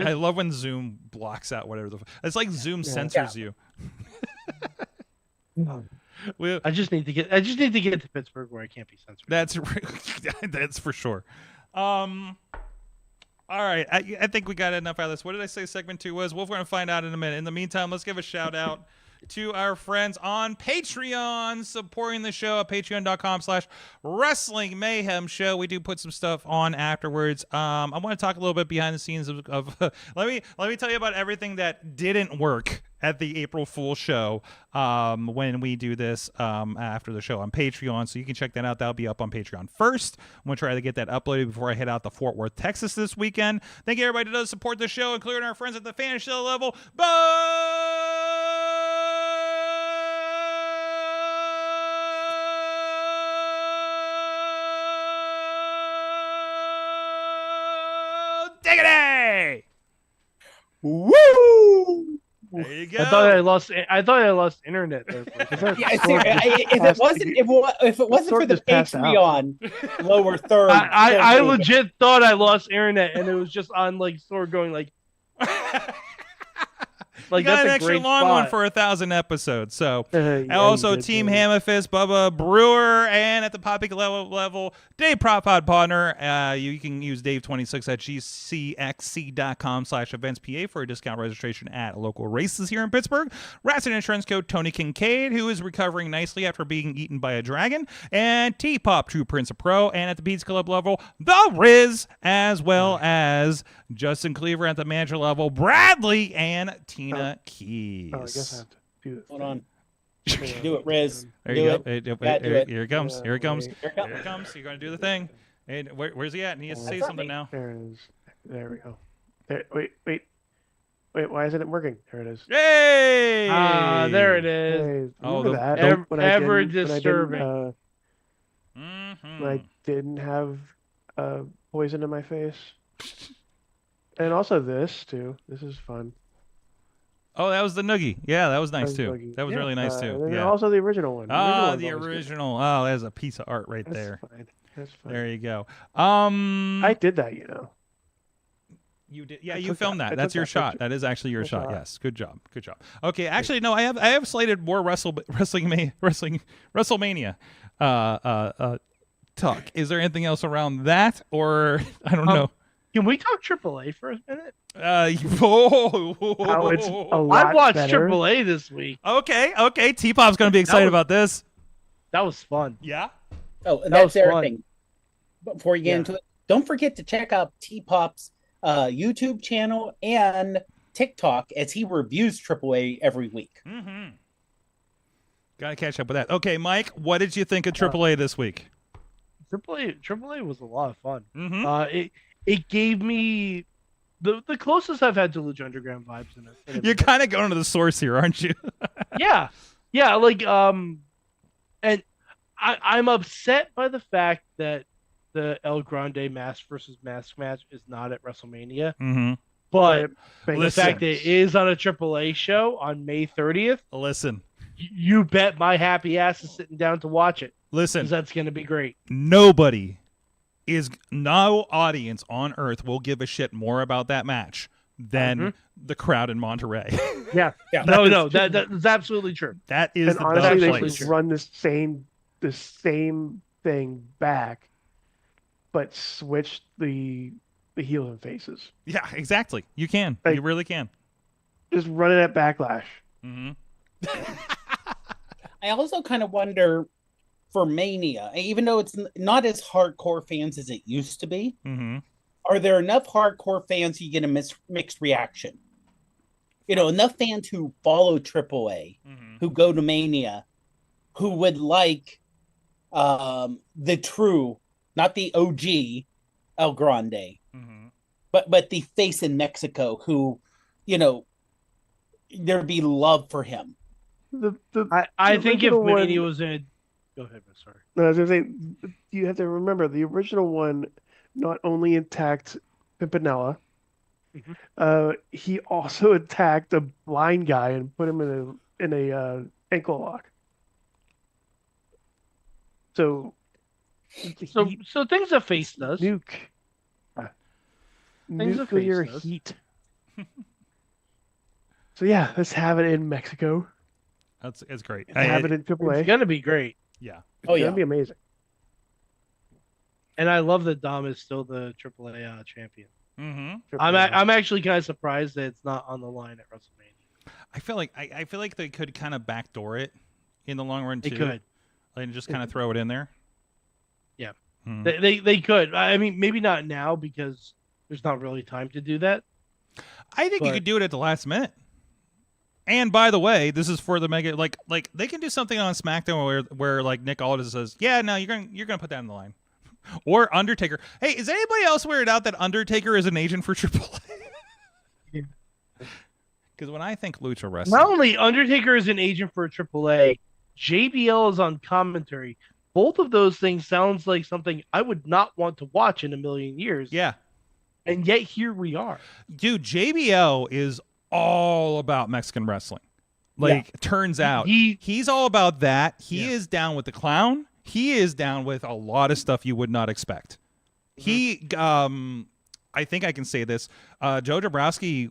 I love when Zoom blocks out whatever it's like. Zoom censors you. I just need to get to Pittsburgh where I can't be censored. That's for sure. All right, I think we got enough out of this. What did I say segment 2 was? We're going to find out in a minute. In the meantime, let's give a shout out to our friends on Patreon supporting the show at patreon.com/Wrestling Mayhem Show. We do put some stuff on afterwards. I want to talk a little bit behind the scenes of let me tell you about everything that didn't work at the April Fool show when we do this after the show on Patreon. So you can check that out. That'll be up on Patreon first. I'm going to try to get that uploaded before I head out to Fort Worth, Texas this weekend. Thank you, everybody, that does support the show, including our friends at the fan show level. Diggity! Woo! There you go. I thought I lost internet there. If it wasn't for the Patreon lower third, I legit thought I lost internet, and it was just on like Sword going like. Like got that's an a extra great long spot. one for 1,000 episodes. So, and Yeah, also you did, Team yeah. Hammerfist, Bubba Brewer, and at the Poppy level, Dave Propod Partner. You can use Dave26 at gcxc.com/eventspa for a discount registration at local races here in Pittsburgh. Ratson Insurance Code Tony Kincaid, who is recovering nicely after being eaten by a dragon, and T-Pop True Prince of Pro, and at the Pizza Club level, The Riz, as well as Justin Cleaver at the manager level, Bradley, and Tina Keys. Oh, I guess I have to do this. Hold on. Do it, Riz. There Do you it. go. Here it comes. Yeah, Here it comes. wait. Here it comes. You're going to do the thing. And where's he at? And he has to say something now. There it is. There we go. There, wait. Why isn't it working? There it is. Hey! There it is. Hey, Oh, remember that? When I ever didn't- disturbing. Mhm. When I didn't have poison in my face. And also this, too. This is fun. Oh, that was the noogie. Yeah, that was nice, That too. was noogie. That was really nice, And too. then Yeah. also the original one. Ah, one's the always good. original. Oh, there's a piece of art right That's there. fine. That's fine. There you go. I did that, You did, yeah. I You took filmed that. that. I That's took your that shot. picture. That is actually your Good shot. shot. Yes. Good job. Good job. Okay. Actually, no. I have slated more WrestleMania talk. Is there anything else around that, or I don't know? Can we talk AAA for a minute? How it's a lot I watched better. AAA this week. Okay. T-Pop's going to be excited about this. That was fun. Yeah. Oh, and That that's was fun. everything. Before you get into it, don't forget to check out T-Pop's YouTube channel and TikTok as he reviews AAA every week. Mm-hmm. Got to catch up with that. Okay, Mike, what did you think of AAA this week? AAA was a lot of fun. Mm-hmm. It gave me the closest I've had to Lucha Underground vibes in it. You're kind of going to the source here, aren't you? Yeah, like and I'm upset by the fact that the El Grande mask versus mask match is not at WrestleMania, Mm-hmm. but the Listen. fact that it is on a AAA show on May 30th, Listen. you bet my happy ass is sitting down to watch it Listen. because that's going to be great. No audience on earth will give a shit more about that match than the crowd in Monterey. Yeah. That's absolutely true. That is And the honestly, they place. should run the same thing back, but switch the heels and faces. Yeah, exactly. You can. Like, you really can. Just run it at Backlash. Mm-hmm. I also kind of wonder for Mania, even though it's not as hardcore fans as it used to be, Mm-hmm. are there enough hardcore fans you get a mixed reaction? You know, enough fans who follow AAA, who go to Mania, who would like the true, not the OG El Grande, but the face in Mexico who, you know, there'd be love for him. I think if original Mania one- was in, go ahead, I'm sorry. No, I was gonna say, you have to remember the original one not only attacked Pimpinella, he also attacked a blind guy and put him in a ankle lock. So things have faced us. Things have Nuclear faced us. heat. So yeah, let's have it in Mexico. It's great. Let's have it in AAA. It's gonna be great. Yeah. It's gonna be amazing. And I love that Dom is still the AAA champion. Mm-hmm. I'm actually kind of surprised that it's not on the line at WrestleMania. I feel like they could kind of backdoor it in the long run too. They could. And just kind of throw it in there. Yeah. Mhm. They could. I mean, maybe not now because there's not really time to do that. I think you could do it at the last minute. And by the way, this is for the mega like they can do something on SmackDown where like Nick Aldis says, "Yeah, no, you're gonna put that in the line." Or Undertaker. Hey, is anybody else weirded out that Undertaker is an agent for AAA? Because when I think lucha wrestling, Not only Undertaker is an agent for AAA, JBL is on commentary. Both of those things sounds like something I would not want to watch in a million years. Yeah. And yet here we are. Dude, JBL is all about Mexican wrestling. Like, turns out he's all about that. He is down with the clown. He is down with a lot of stuff you would not expect. He, I think I can say this. Joe Dabrowski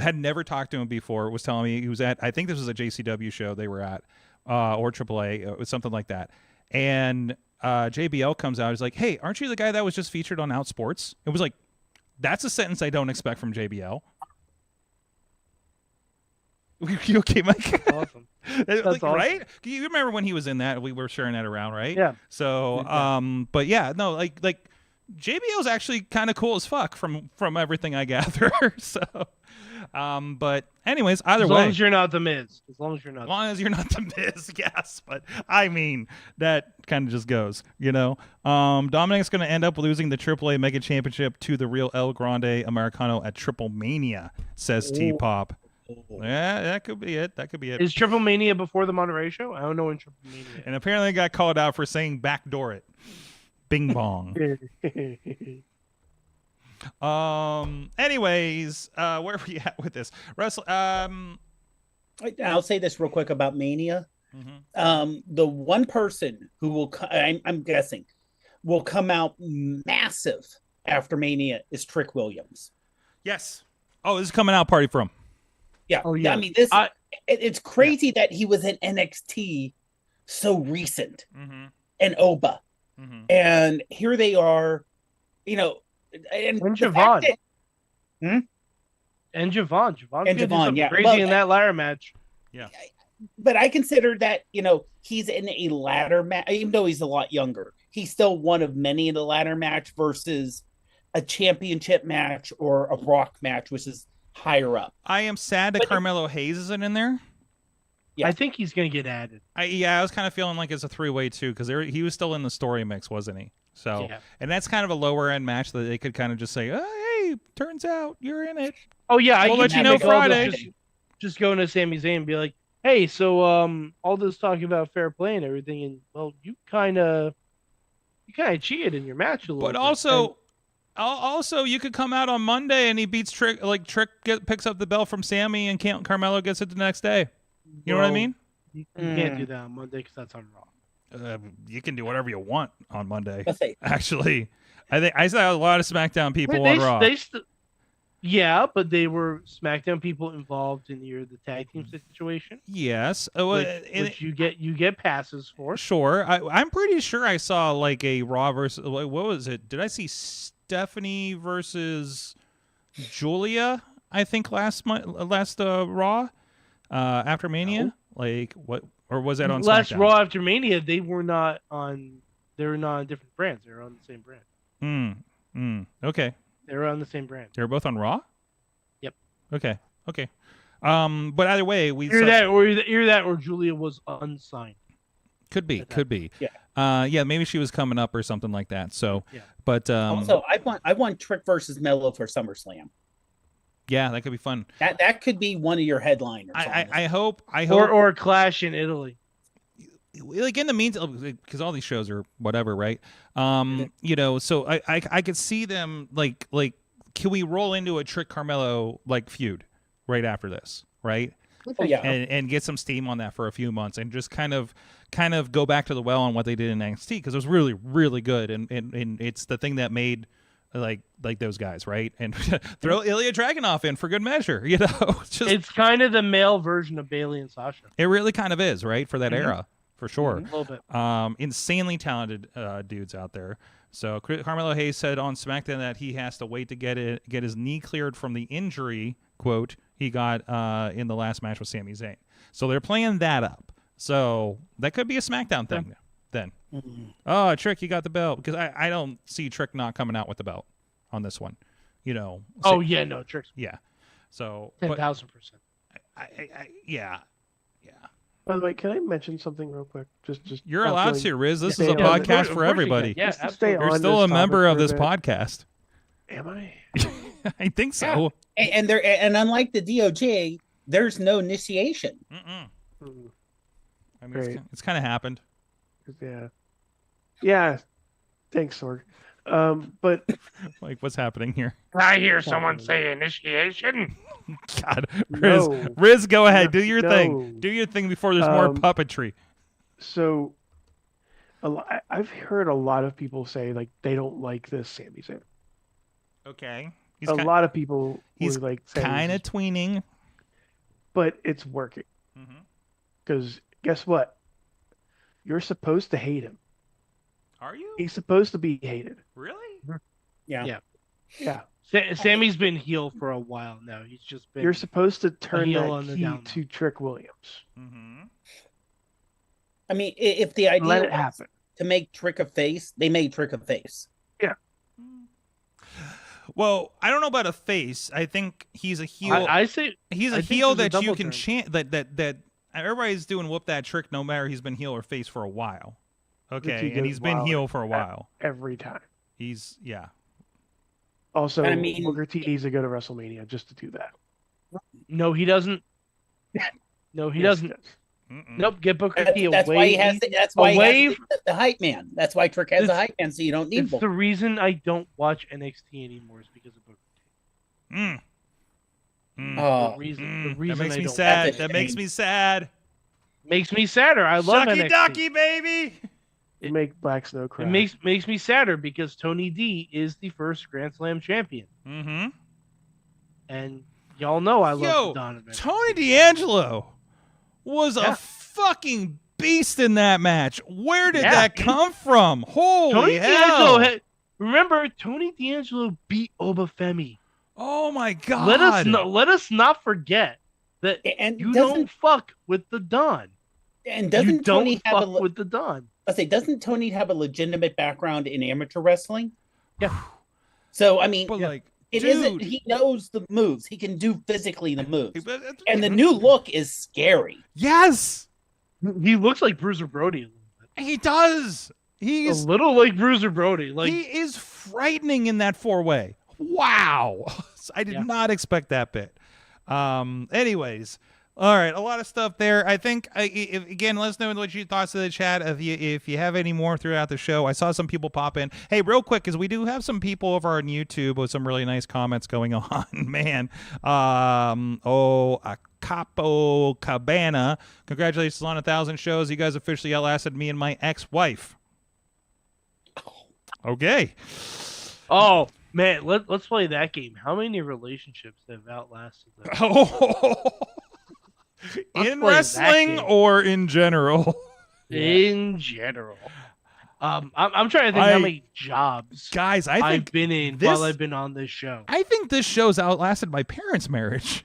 had never talked to him before. Was telling me he was at, I think this was a JCW show they were at, or AAA, it was something like that. And JBL comes out. He's like, "Hey, aren't you the guy that was just featured on Outsports?" It was like, that's a sentence I don't expect from JBL. You okay, Mike? Awesome. That's awesome. Right? You remember when he was in that? We were sharing that around, right? Yeah. So, but yeah, no, like JBL's actually kind of cool as fuck from everything I gather. So, but anyways, either way, as long as you're not the Miz. As long as you're not. As long as you're not the Miz, yes. But I mean, that kind of just goes, you know. Dominic's going to end up losing the AAA Mega Championship to the real El Grande Americano at Triple Mania, says T-Pop. Yeah, that could be it. That could be it. Is Triple Mania before the Monterey show? I don't know when Triple Mania is. And apparently got called out for saying backdoor it. Bing bong. Anyways, where are we at with this? I'll say this real quick about Mania. The one person who will, I'm guessing, will come out massive after Mania is Trick Williams. Yes. Oh, this is coming out party for him. Yeah. Oh, yeah. I mean, it's crazy that he was in NXT so recent and Oba. And here they are, you know, and Javon. And Javon. Javon, yeah. Crazy in that ladder match. Yeah. But I consider that, you know, he's in a ladder match, even though he's a lot younger. He's still one of many in the ladder match versus a championship match or a Brock match, which is higher up. I am sad that Carmelo Hayes isn't in there. Yeah. I think he's going to get added. I was kind of feeling like it's a three-way too, because he was still in the story mix, wasn't he? So, and that's kind of a lower end match that they could kind of just say, "Oh, hey, turns out you're in it." Oh yeah, we'll let you know Friday. Just go into Sami Zayn and be like, "Hey, so all this talking about fair play and everything, and well, you kind of cheated in your match a little bit." But also, you could come out on Monday and he beats Trick. Like Trick picks up the belt from Sammy, and Carmelo gets it the next day. You know what I mean? You can't do that on Monday because that's on Raw. You can do whatever you want on Monday. Okay. Actually, I think I saw a lot of SmackDown people on Raw. Yeah, but they were SmackDown people involved in the tag team situation. Yes, Which you get passes for. Sure, I'm pretty sure I saw like a Raw versus what was it? Did I see Stephanie versus Julia? I think last Raw after Mania. No. Like what, or was that on last SmackDown? Raw after Mania? They were not on. They were not on different brands. They were on the same brand. Okay. They were on the same brand. They were both on Raw? Yep. Okay. But either way, we either that or Julia was unsigned. Could be. Yeah. Maybe she was coming up or something like that. So, yeah. But also, I want Trick versus Mello for SummerSlam. Yeah, that could be fun. That could be one of your headliners. I hope. Or Clash in Italy. Like in the meantime, because all these shows are whatever, right? So I could see them like can we roll into a Trick Carmelo like feud right after this, right? Oh, yeah. And get some steam on that for a few months and just kind of go back to the well on what they did in NXT because it was really, really good and it's the thing that made like those guys, right? And throw Ilya Dragunov in for good measure, it's kind of the male version of Bayley and Sasha. It really kind of is, right? For that era. For sure. A little bit. Insanely talented dudes out there. So Carmelo Hayes said on SmackDown that he has to wait to get his knee cleared from the injury, quote, he got in the last match with Sami Zayn. So they're playing that up. So that could be a SmackDown thing then. Mm-hmm. Oh, Trick, you got the belt. Because I don't see Trick not coming out with the belt on this one. Oh, yeah, no, Trick's. Yeah. So 10,000%. Yeah. By the way, can I mention something real quick? Just you're allowed to, Riz. This is a podcast for everybody. Yeah, you're still a member of this podcast. Am I? I think so. Yeah. And unlike the DOJ, there's no initiation. I mean, it's kind of happened. Yeah. Thanks, Sorg. But like, what's happening here? I hear someone say initiation. God, No. Riz, go ahead. Do your thing. Do your thing before there's more puppetry. So, I've heard a lot of people say like they don't like this Sami Zayn. Okay. A lot of people he's were like kind of tweening, but it's working. Because guess what? You're supposed to hate him. Are you? He's supposed to be hated. Really? Yeah. Sammy's been heel for a while now. He's just been. You're supposed to turn on that the key down to Trick Williams. I mean, if the idea Let it happen. To make Trick a face, they made Trick a face. Yeah. Well, I don't know about a face. I think he's a heel. I say he's a heel that you can chant that everybody's doing whoop that trick no matter he's been heel or face for a while. Okay, and he's been heel for a while. Every time. Also, I mean, Booker T needs to go to WrestleMania just to do that. No, he doesn't. No, he doesn't. Nope, get Booker T away. That's why he has. That's why he has the hype man. That's why Trick has the hype man, so you don't need. It's the reason I don't watch NXT anymore is because of Booker T. The reason that makes me sad. That makes me sad. Makes me sadder. I love Shucky NXT. ducky, baby. It make Black Snow cry. It makes me sadder because Tony D is the first Grand Slam champion. And y'all know I love the Donovan. Tony D'Angelo was a fucking beast in that match. Where did that come from? Holy hell! Remember, Tony D'Angelo beat Obafemi. Oh my God! Let us not forget that you don't fuck with the Don. And doesn't Tony have with the Don? I say, doesn't Tony have a legitimate background in amateur wrestling? Yeah. So I mean, it isn't. He knows the moves. He can do physically the moves, and the new look is scary. Yes, he looks like Bruiser Brody. He does. He's a little like Bruiser Brody. Like he is frightening in that 4-way. Wow, I did not expect that bit. Anyways. All right, a lot of stuff there. I think, again, let us know what your thoughts in the chat. If you have any more throughout the show, I saw some people pop in. Hey, real quick, because we do have some people over on YouTube with some really nice comments going on. Man, Capo Cabana, congratulations on 1,000 shows. You guys officially outlasted me and my ex-wife. Okay. Oh, Man, let's play that game. How many relationships have outlasted that? Oh, Let's in play that wrestling game. or in general? In general. I'm trying to think how many jobs Guys, I I've think been in this, while I've been on this show. I think this show's outlasted my parents' marriage.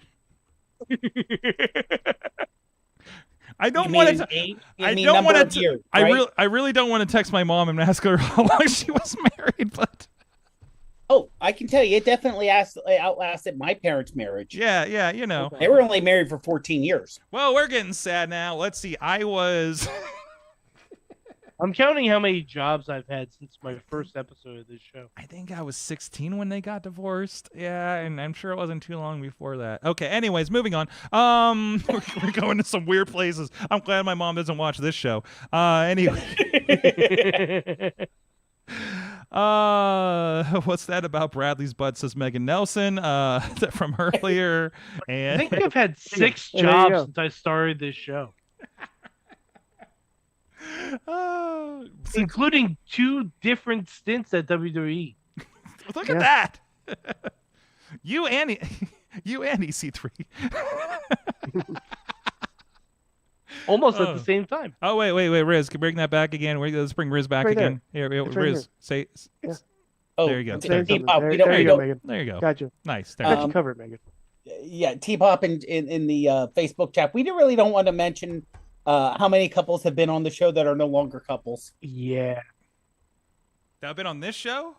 I don't want to. I don't want to. I really don't want to text my mom and ask her how long she was married, but. Oh, I can tell you, it definitely outlasted my parents' marriage. Yeah, you know. They were only married for 14 years. Well, we're getting sad now. Let's see. I'm counting how many jobs I've had since my first episode of this show. I think I was 16 when they got divorced. Yeah, and I'm sure it wasn't too long before that. Okay, anyways, moving on. We're going to some weird places. I'm glad my mom doesn't watch this show. Anyway. What's that about Bradley's butt, says Megan Nelson from earlier. And I think I've had 6 jobs since I started this show. Including 2 different stints at WWE. Look at that. You and EC3. Almost at the same time. Oh, wait, Riz, can you bring that back again? Let's bring Riz back again. Here, Riz, say. Yeah. Oh, there you go. There you go, Megan. There you go. Gotcha. Nice. Got you covered, Megan. Yeah, T-Pop in the Facebook chat. We really don't want to mention how many couples have been on the show that are no longer couples. Yeah. That have been on this show?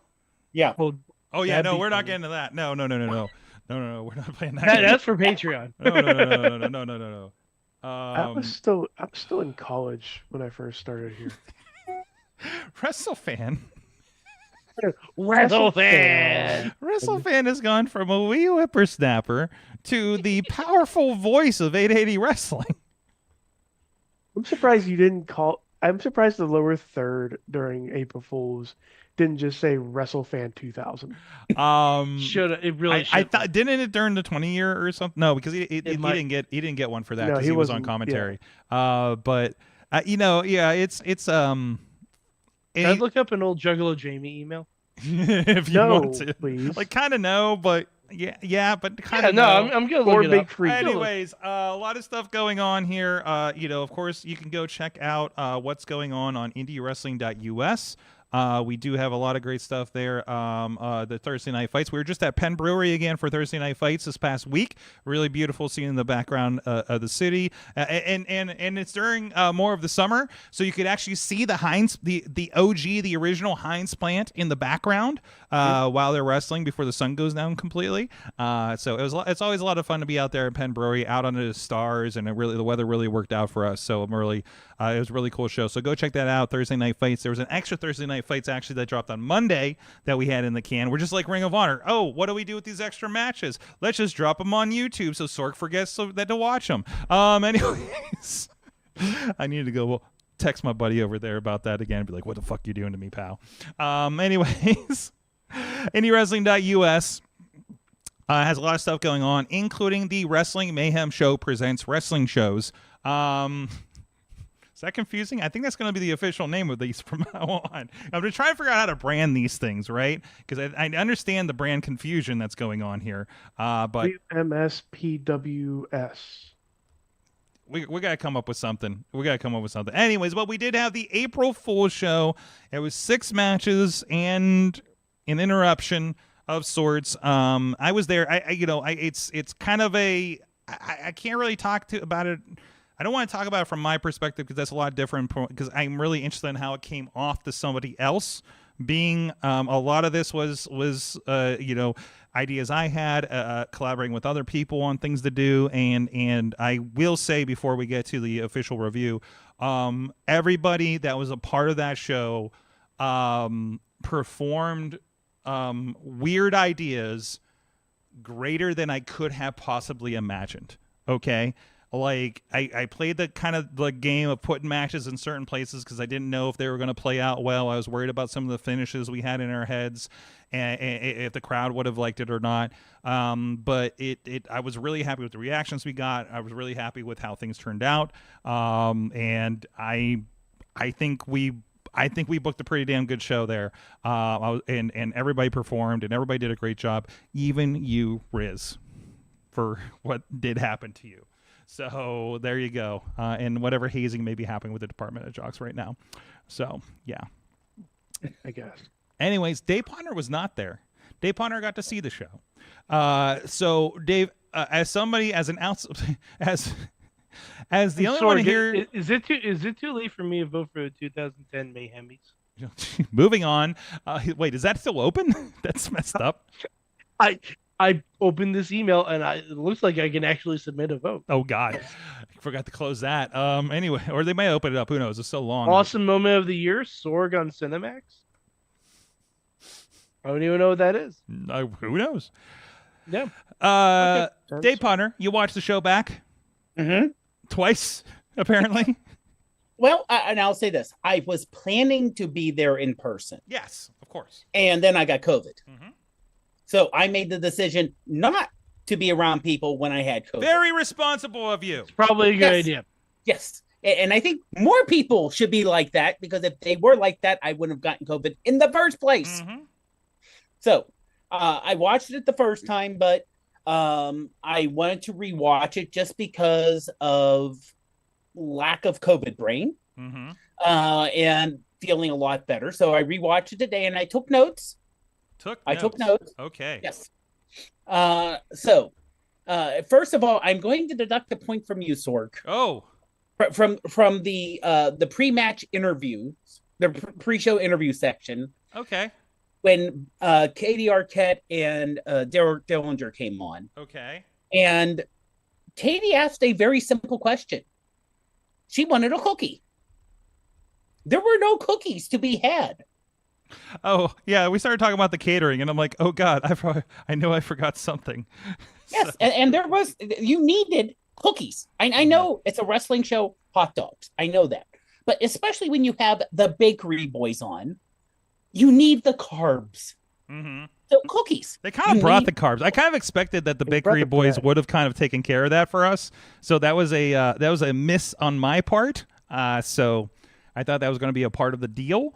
Yeah. Well, oh yeah, no, we're not getting to that. No, we're not playing that. That's for Patreon. No. I'm still in college when I first started here. WrestleFan. WrestleFan has gone from a wee whippersnapper to the powerful voice of 880 Wrestling. I'm surprised you didn't call. I'm surprised the lower third during April Fools didn't just say WrestleFan 2000. Should it really? I thought didn't it during the 20 year or something? No, because he didn't get one for that because he was on commentary. Yeah. But it's I'd look up an old Juggalo Jamie email. If you want to, please. Like kind of no, but but kind of no. no. I'm gonna look it big up. freak. Anyways, a lot of stuff going on here. Of course, you can go check out what's going on IndyWrestling.us. We do have a lot of great stuff there. The Thursday night fights. We were just at Penn Brewery again for Thursday night fights this past week. Really beautiful scene in the background of the city, and it's during more of the summer, so you could actually see the Heinz, the OG, the original Heinz plant in the background while they're wrestling before the sun goes down completely. So it's always a lot of fun to be out there at Penn Brewery, out under the stars, and the weather really worked out for us. So it was a really cool show. So go check that out. Thursday night fights. There was an extra Thursday night fights actually that dropped on Monday that we had in the can. We're just like Ring of Honor. Oh, what do we do with these extra matches? Let's just drop them on YouTube so Sork forgets to watch them. Anyways, I need to go text my buddy over there about that again and be like, what the fuck you doing to me, pal? Anyways, IndyWrestling.us has a lot of stuff going on, including the Wrestling Mayhem Show presents wrestling shows. Is that confusing? I think that's going to be the official name of these from now on. I'm just trying to figure out how to brand these things, right? Because I understand the brand confusion that's going on here. But MSPWS. We got to come up with something. Anyways, but we did have the April Fool's show. It was 6 matches and an interruption of sorts. I was there. It's kind of a. I can't really talk about it. I don't want to talk about it from my perspective because that's a lot different, because I'm really interested in how it came off to somebody else. Being a lot of this was ideas I had, collaborating with other people on things to do, and I will say before we get to the official review, everybody that was a part of that show performed weird ideas greater than I could have possibly imagined. Okay. Like I played the kind of the game of putting matches in certain places because I didn't know if they were going to play out well. I was worried about some of the finishes we had in our heads and if the crowd would have liked it or not. But I was really happy with the reactions we got. I was really happy with how things turned out. And I think I think we booked a pretty damn good show there. And everybody performed, and everybody did a great job. Even you, Riz, for what did happen to you. So there you go. And whatever hazing may be happening with the Department of Jocks right now. So, yeah. I guess. Anyways, Dave Ponder was not there. Dave Ponder got to see the show. So, Dave, as somebody, as an as the only one here, is it too late for me to vote for the 2010 Mayhemies? Moving on. Wait, is that still open? That's messed up. I opened this email and it looks like I can actually submit a vote. Oh God, I forgot to close that. Anyway, or they may open it up. Who knows? It's so long. Awesome moment of the year: Sorg on Cinemax. I don't even know what that is. Who knows? Yeah. Okay. Dave Ponder, you watched the show back? Mm-hmm. Twice, apparently. Well, and I'll say this: I was planning to be there in person. Yes, of course. And then I got COVID. Mm-hmm. So I made the decision not to be around people when I had COVID. Very responsible of you. It's probably a good idea. Yes. And I think more people should be like that, because if they were like that, I wouldn't have gotten COVID in the first place. Mm-hmm. So I watched it the first time, but I wanted to rewatch it just because of lack of COVID brain, mm-hmm. and feeling a lot better. So I rewatched it today and I took notes. I took notes. Okay. Yes. So first of all, I'm going to deduct a point from you, Sorg. Oh. From the pre-match interviews, the pre-show interview section. Okay. When Katie Arquette and Daryl Dillinger came on. Okay. And Katie asked a very simple question. She wanted a cookie. There were no cookies to be had. Oh, yeah, we started talking about the catering, and I'm like, oh, God, I know I forgot something. Yes, so. and you needed cookies. I know it's a wrestling show, hot dogs. I know that. But especially when you have the bakery boys on, you need the carbs. Mm-hmm. So cookies. They kind of brought the carbs. I kind of expected that the bakery boys would have kind of taken care of that for us. So that was a miss on my part. So I thought that was going to be a part of the deal.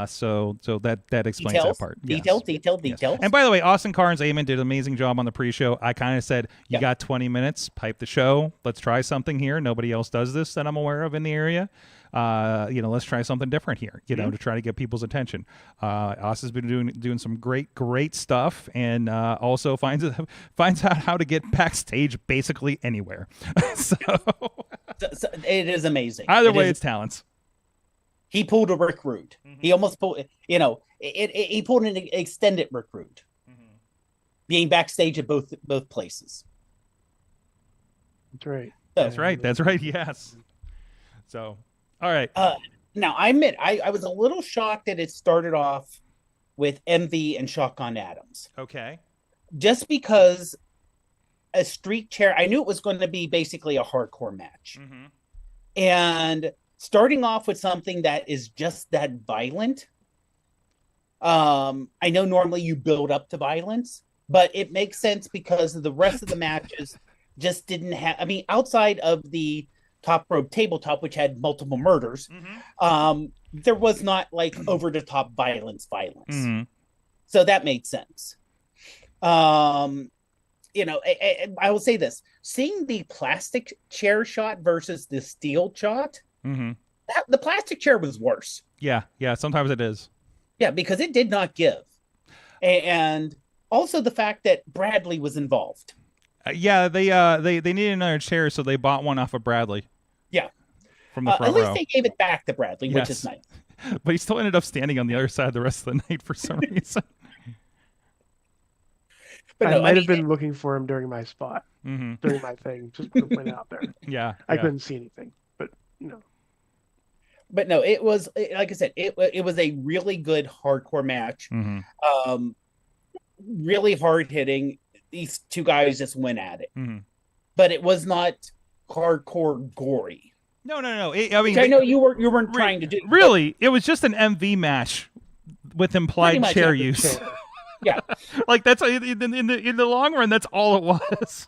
So that explains that part. Details. Yes. And by the way, Austin Carnes Amen did an amazing job on the pre-show. I kind of said, you got 20 minutes, pipe the show. Let's try something here. Nobody else does this that I'm aware of in the area. Let's try something different here, to try to get people's attention. Austin's been doing some great stuff, and also finds out how to get backstage basically anywhere. so it is amazing. Either way, it's talents. He pulled a Rick Rude. Mm-hmm. He almost pulled, he pulled an extended Rick Rude, being backstage at both places. That's right. So, That's right. Yes. So, all right. Now, I admit, I was a little shocked that it started off with MV and Shotgun Adams. Okay. Just because a street chair, I knew it was going to be basically a hardcore match. Mm-hmm. And starting off with something that is just that violent. I know normally you build up to violence, but it makes sense because the rest of the matches just didn't have, outside of the top rope tabletop, which had multiple murders, there was not like over the top violence. Mm-hmm. So that made sense. I will say this, seeing the plastic chair shot versus the steel shot, the plastic chair was worse. Yeah. Sometimes it is. Yeah, because it did not give, and also the fact that Bradley was involved. They needed another chair, so they bought one off of Bradley. Yeah, from the front at least row. they gave it back to Bradley, yes. Which is nice. But he still ended up standing on the other side the rest of the night for some reason. But I might have been looking for him during my spot, during my thing, just to point out there. Yeah, I couldn't see anything, but no. But no, it was, like I said, it was a really good hardcore match. Really hard hitting. These two guys just went at it, but it was not hardcore gory. No. I know you weren't trying to do. Really, it was just an MV match with implied chair use. Yeah, like that's in the long run, that's all it was.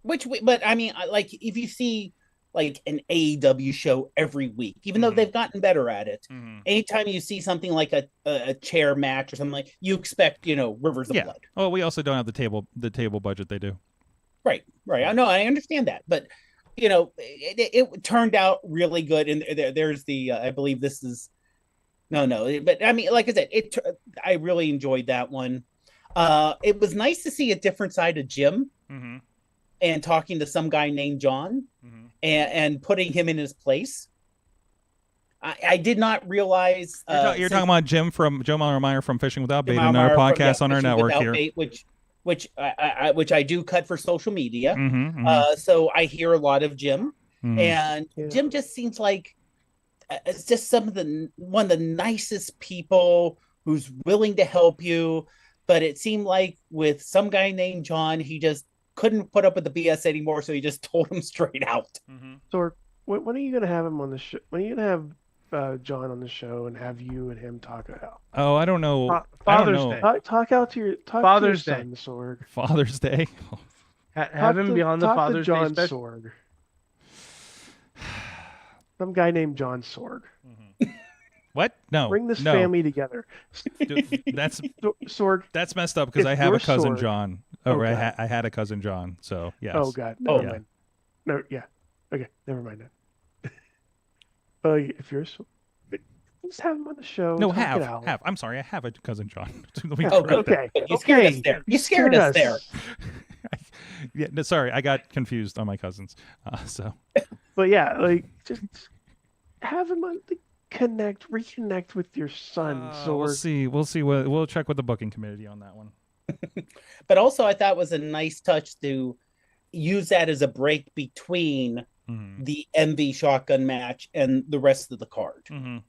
But if you see, like an AEW show every week, even though they've gotten better at it. Anytime you see something like a chair match or something like, you expect, rivers of blood. Well, we also don't have the table budget they do. Right. I know, I understand that, but it turned out really good. And there's the I believe this is but I mean, like I said, I really enjoyed that one. It was nice to see a different side of Jim and talking to some guy named John and putting him in his place. I did not realize you're talking about Joe Meyer from Fishing Without Bait, Jim another Meyer podcast on our Fishing network Without here. Bait, which I do cut for social media. So I hear a lot of Jim, and Jim just seems like it's just one of the nicest people who's willing to help you. But it seemed like with some guy named John, he just couldn't put up with the BS anymore, so he just told him straight out. So when are you going to have him on the show? When are you going to have John on the show and have you and him talk it out? Oh, I don't know. Father's Day. Talk out to your Father's to your Day. son, Sorg. Father's Day. Have him be on the Father's Day John special. Sorg. Some guy named John Sorg. What? No. Bring this family together. Dude, that's Sorg. That's messed up because I have a cousin John. I had a cousin John. So yes. Oh God. Never mind. No. Yeah. Okay. Never mind that. If you're just have him on the show. No, have. I'm sorry. I have a cousin John. Okay. You scared us there. You scared us there. Yeah. No, sorry. I got confused on my cousins. But yeah, just have him on the reconnect with your son. We'll see. We'll check with the booking committee on that one. But also, I thought it was a nice touch to use that as a break between the MV shotgun match and the rest of the card. And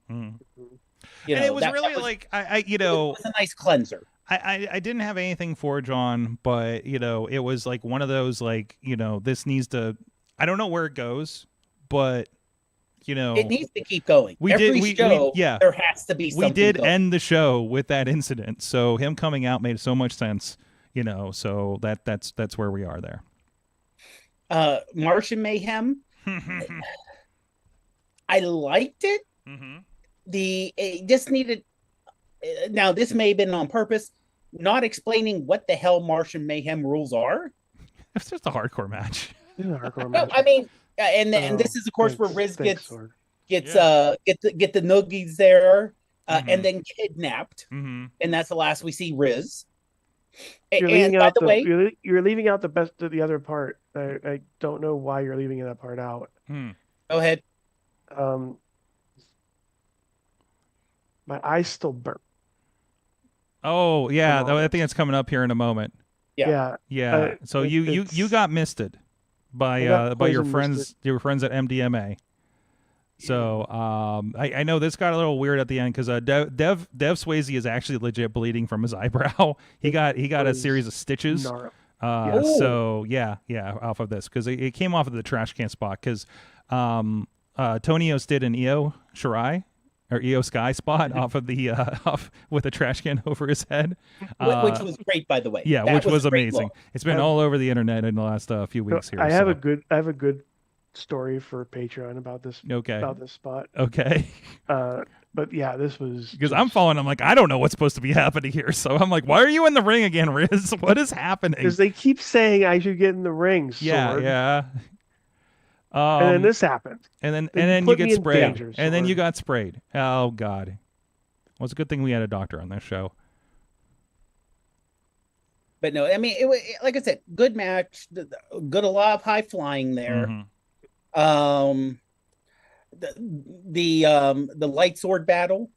it was really it was a nice cleanser. I didn't have anything for John, but it was like one of those this needs to. I don't know where it goes, but it needs to keep going. There has to be something. We did end the show with that incident, so him coming out made so much sense. So that's where we are there. Martian Mayhem. I liked it. It just needed. Now this may have been on purpose, not explaining what the hell Martian Mayhem rules are. It's just a hardcore match. No, I mean, and this is of course where Riz gets get the noogies there, and then kidnapped, and that's the last we see Riz. You're leaving out you're leaving out the other part. I don't know why you're leaving that part out. Go ahead. My eyes still burn. Oh yeah, I think it's coming up here in a moment. Yeah. So you got misted by your friends at MDMA. So I know this got a little weird at the end because Dev Swayze is actually legit bleeding from his eyebrow. He got a series of stitches. So off of this because it came off of the trash can spot because Tonios did an Io Shirai or Io Sky spot off of the with a trash can over his head, which was great, by the way. Yeah, which was amazing. It's been all over the internet in the last few weeks here. I have a good story for Patreon about this. Okay. About this spot. Okay. But yeah, this was because I'm following. I'm like, I don't know what's supposed to be happening here. So I'm like, why are you in the ring again, Riz? What is happening? Because they keep saying I should get in the ring. Yeah. And then this happened. And then you get sprayed. And then you got sprayed. Oh God. Well, it's a good thing we had a doctor on this show. But no, I mean, it was like I said, good match, a lot of high flying there. The light sword battle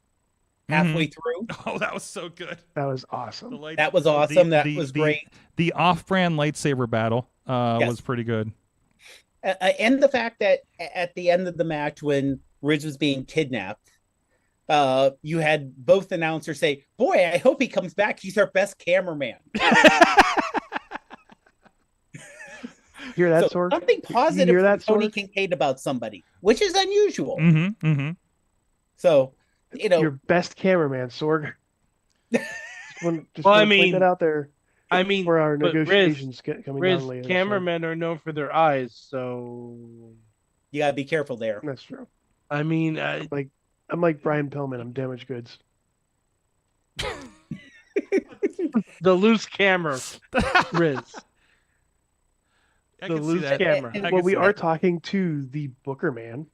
halfway through. Oh, that was so good. That was awesome. That was awesome. That was great. The off-brand lightsaber battle was pretty good. And the fact that at the end of the match, when Ridge was being kidnapped, you had both announcers say, "Boy, I hope he comes back. He's our best cameraman." Hear that, Sorg? Something positive from Tony Kincaid about somebody, which is unusual. So, your best cameraman, Sorg. Just want to point that out there. I mean, for our negotiations coming down later. Cameramen are known for their eyes, so You gotta be careful there. That's true. I mean, I'm like Brian Pillman. I'm damaged goods. the loose camera, Riz. I The can see loose that. camera. I Well, can we see are that. talking to the Booker man.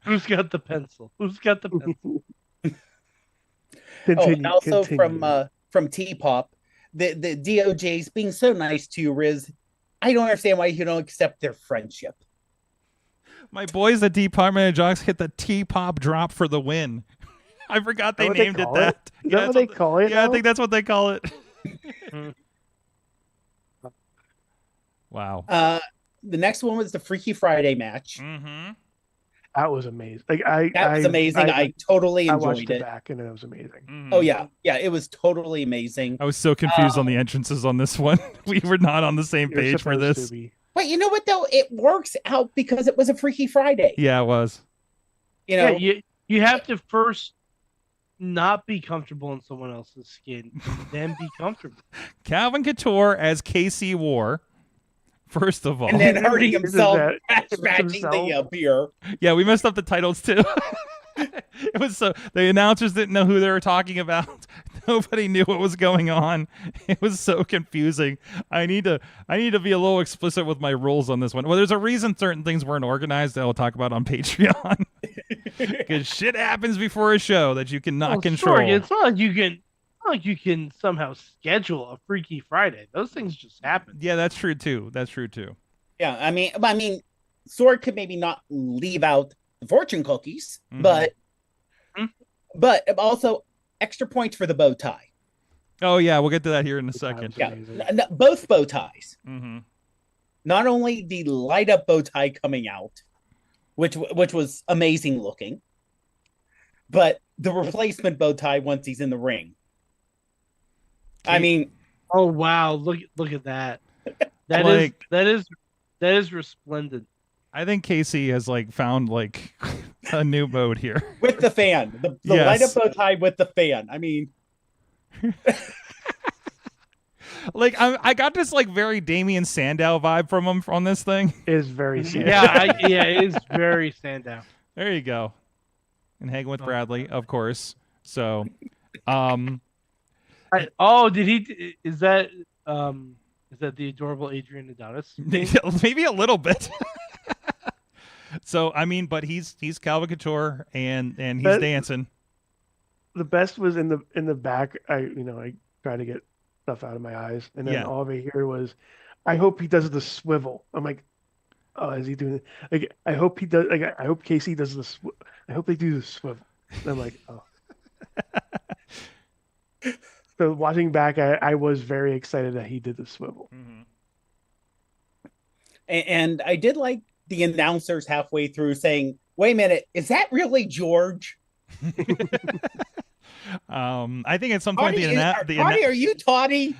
Who's got the pencil? Who's got the pencil? And also from T-Pop, the DOJ's being so nice to you, Riz. I don't understand why you don't accept their friendship. My boys at Department of Jocks hit the T-Pop drop for the win. I forgot they Is that what named they it call that. it? Is that what they call it Yeah, I now? think that's what they call it. Wow. The next one was the Freaky Friday match. Mm-hmm. That was amazing. That was amazing. I totally I enjoyed watched it it. back, and it was amazing. Mm-hmm. Oh yeah, it was totally amazing. I was so confused on the entrances on this one. We were not on the same You're page for supposed this. to be. But you know what though? It works out because it was a Freaky Friday. Yeah, it was. You know, Yeah, you have to first not be comfortable in someone else's skin, and then be comfortable. Calvin Couture as KC War. First of all, and then hurting Isn't himself, that- smashing the himself? beer. yeah, we messed up the titles too. It was so the announcers didn't know who they were talking about. Nobody knew what was going on. It was so confusing. I need to be a little explicit with my rules on this one. Well, there's a reason certain things weren't organized that I'll talk about on Patreon. Because shit happens before a show that you cannot control. Sure, it's not like you can somehow schedule a Freaky Friday. Those things just happen. Yeah, that's true too. Yeah, I mean, Sorg could maybe not leave out the fortune cookies, Mhm. but also extra points for the bow tie. Oh yeah, we'll get to that here in a second. Yeah, Amazing. both bow ties. Mm-hmm. Not only the light up bow tie coming out, which was amazing looking, but the replacement bow tie once he's in the ring. I mean, Oh wow, look at that. That is resplendent. I think Casey has found a new mode here. with the fan, the Yes. light up bow tie with the fan. I mean, I got this very Damian Sandow vibe from him on this thing. It is very sad. Yeah, it is very standout. There you go. And hanging with Bradley, of course. So, Did he? Is that the adorable Adrian Adonis? maybe a little bit. So, I mean, but he's Calvin Couture and he's dancing. The best was in the back. I try to get stuff out of my eyes, and then Yeah. all I hear was, "I hope he does the swivel." I'm like, "Oh, is he doing it?" I hope he does. I hope Casey does the. I hope they do the swivel. And I'm like, oh. So watching back, I was very excited that he did the swivel. Mm-hmm. and I did like the announcers halfway through saying, "Wait a minute, is that really George?" I think at some point Toddy, are you Toddy?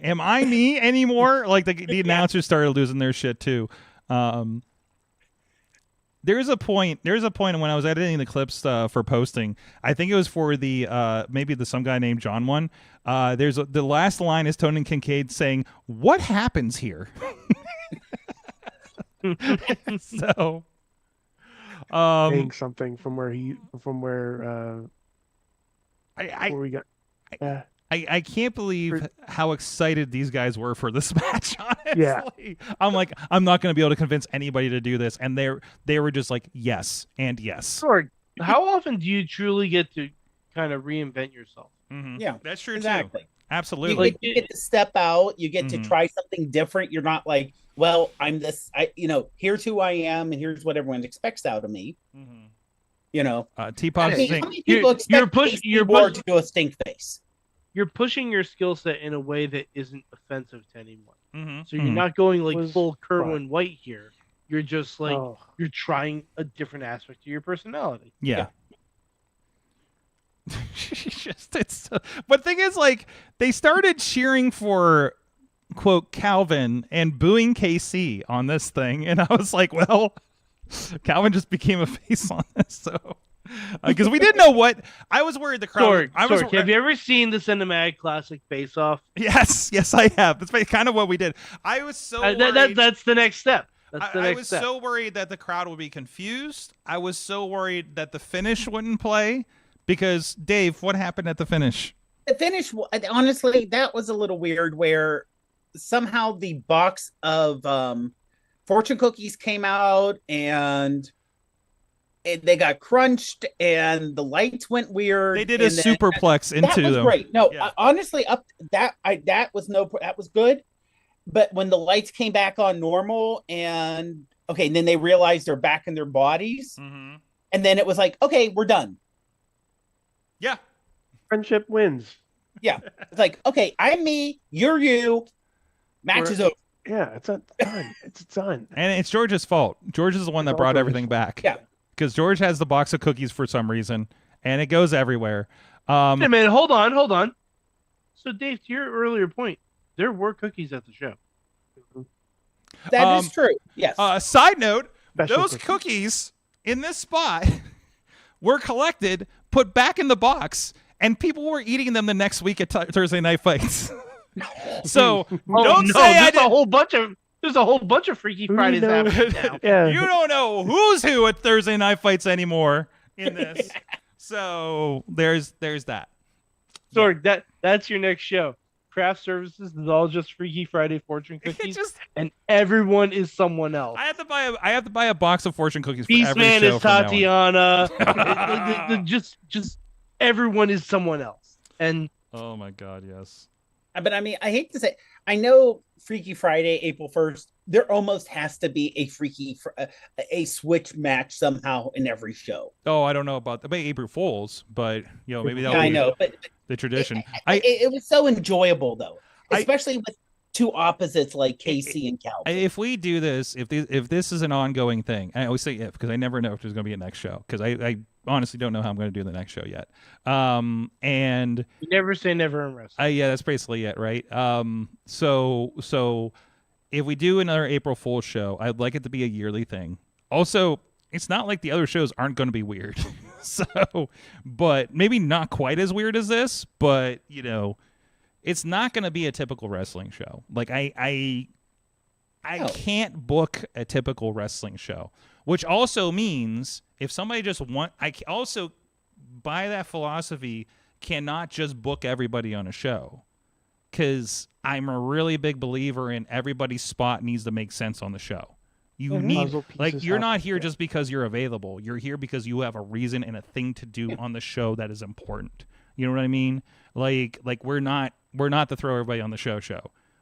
am I me anymore? The announcers started losing their shit too. There's a point when I was editing the clips for posting. I think it was for the maybe some guy named John one. The last line is Tony Kincaid saying, "What happens here?" So, Saying something from where we got. Yeah. I can't believe how excited these guys were for this match, honestly. Yeah. I'm like, I'm not going to be able to convince anybody to do this. And they were just like, yes, and yes. Sorg, how often do you truly get to kind of reinvent yourself? Mm-hmm. Yeah, that's true exactly. too. Absolutely. You get to step out. You get Mhm. to try something different. You're not like, well, I'm this. Here's who I am, and here's what everyone expects out of me. Mhm. I T-Pop mean, saying, how many people expect Casey Ward to do a stink face? You're pushing your skill set in a way that isn't offensive to anyone. Mhm. So you're not going Was full Kerwin fun. White here. You're just you're trying a different aspect of your personality. yeah. But thing is, they started cheering for quote Calvin and booing KC on this thing, and I was like, well, Calvin just became a face on this, so Because we didn't know what. I was worried the crowd. Sorg, have you ever seen the cinematic classic Face Off? Yes, I have. That's kind of what we did. I was so worried. That's the next step. I was so worried that the crowd would be confused. I was so worried that the finish wouldn't play. Because, Dave, what happened at the finish? The finish, honestly, that was a little weird where somehow the box of fortune cookies came out and they got crunched and the lights went weird. They did a superplex into them. That was great. No, honestly, that was good. But when the lights came back on normal and then they realized they're back in their bodies. Mm-hmm. And then it was like, okay, we're done. Yeah. Friendship wins. Yeah. It's like, okay, I'm me, you're you. Match is over. Yeah, it's done. It's done. And it's George's fault. George is the one that brought everything back. Yeah. Because George has the box of cookies for some reason, and it goes everywhere. Wait a minute, hold on. So, Dave, to your earlier point, there were cookies at the show. That is true. Yes. Side note, Special those cookies in this spot were collected, put back in the box, and people were eating them the next week at Thursday Night Fights. So don't say there's a whole bunch of Freaky Fridays happening now. Yeah. You don't know who's who at Thursday Night Fights anymore in this. So there's that. Sorry, that's your next show. Craft services is all just Freaky Friday fortune cookies, and everyone is someone else. I have to buy a box of fortune cookies for every Beastman show is from now on. Tatiana. just everyone is someone else. And oh my God, yes. But I mean, I hate to say, I know Freaky Friday, April 1st, there almost has to be a switch match somehow in every show. Oh, I don't know about April Fools, but maybe that'll I be know, but the tradition. It was so enjoyable though, especially with two opposites like Casey and Calvin. If we do this, if this is an ongoing thing, I always say if because I never know if there's going to be a next show because I honestly don't know how I'm going to do the next show yet. And you never say never in wrestling. Yeah, that's basically it, right? So if we do another April Fool's show, I'd like it to be a yearly thing. Also, it's not like the other shows aren't going to be weird. But maybe not quite as weird as this, but it's not going to be a typical wrestling show. Like I can't book a typical wrestling show, which also means if somebody I also by that philosophy cannot just book everybody on a show because I'm a really big believer in everybody's spot needs to make sense on the show. You need you're not here just because you're available. You're here because you have a reason and a thing to do on the show that is important. You know what I mean? Like we're not to throw everybody on the show.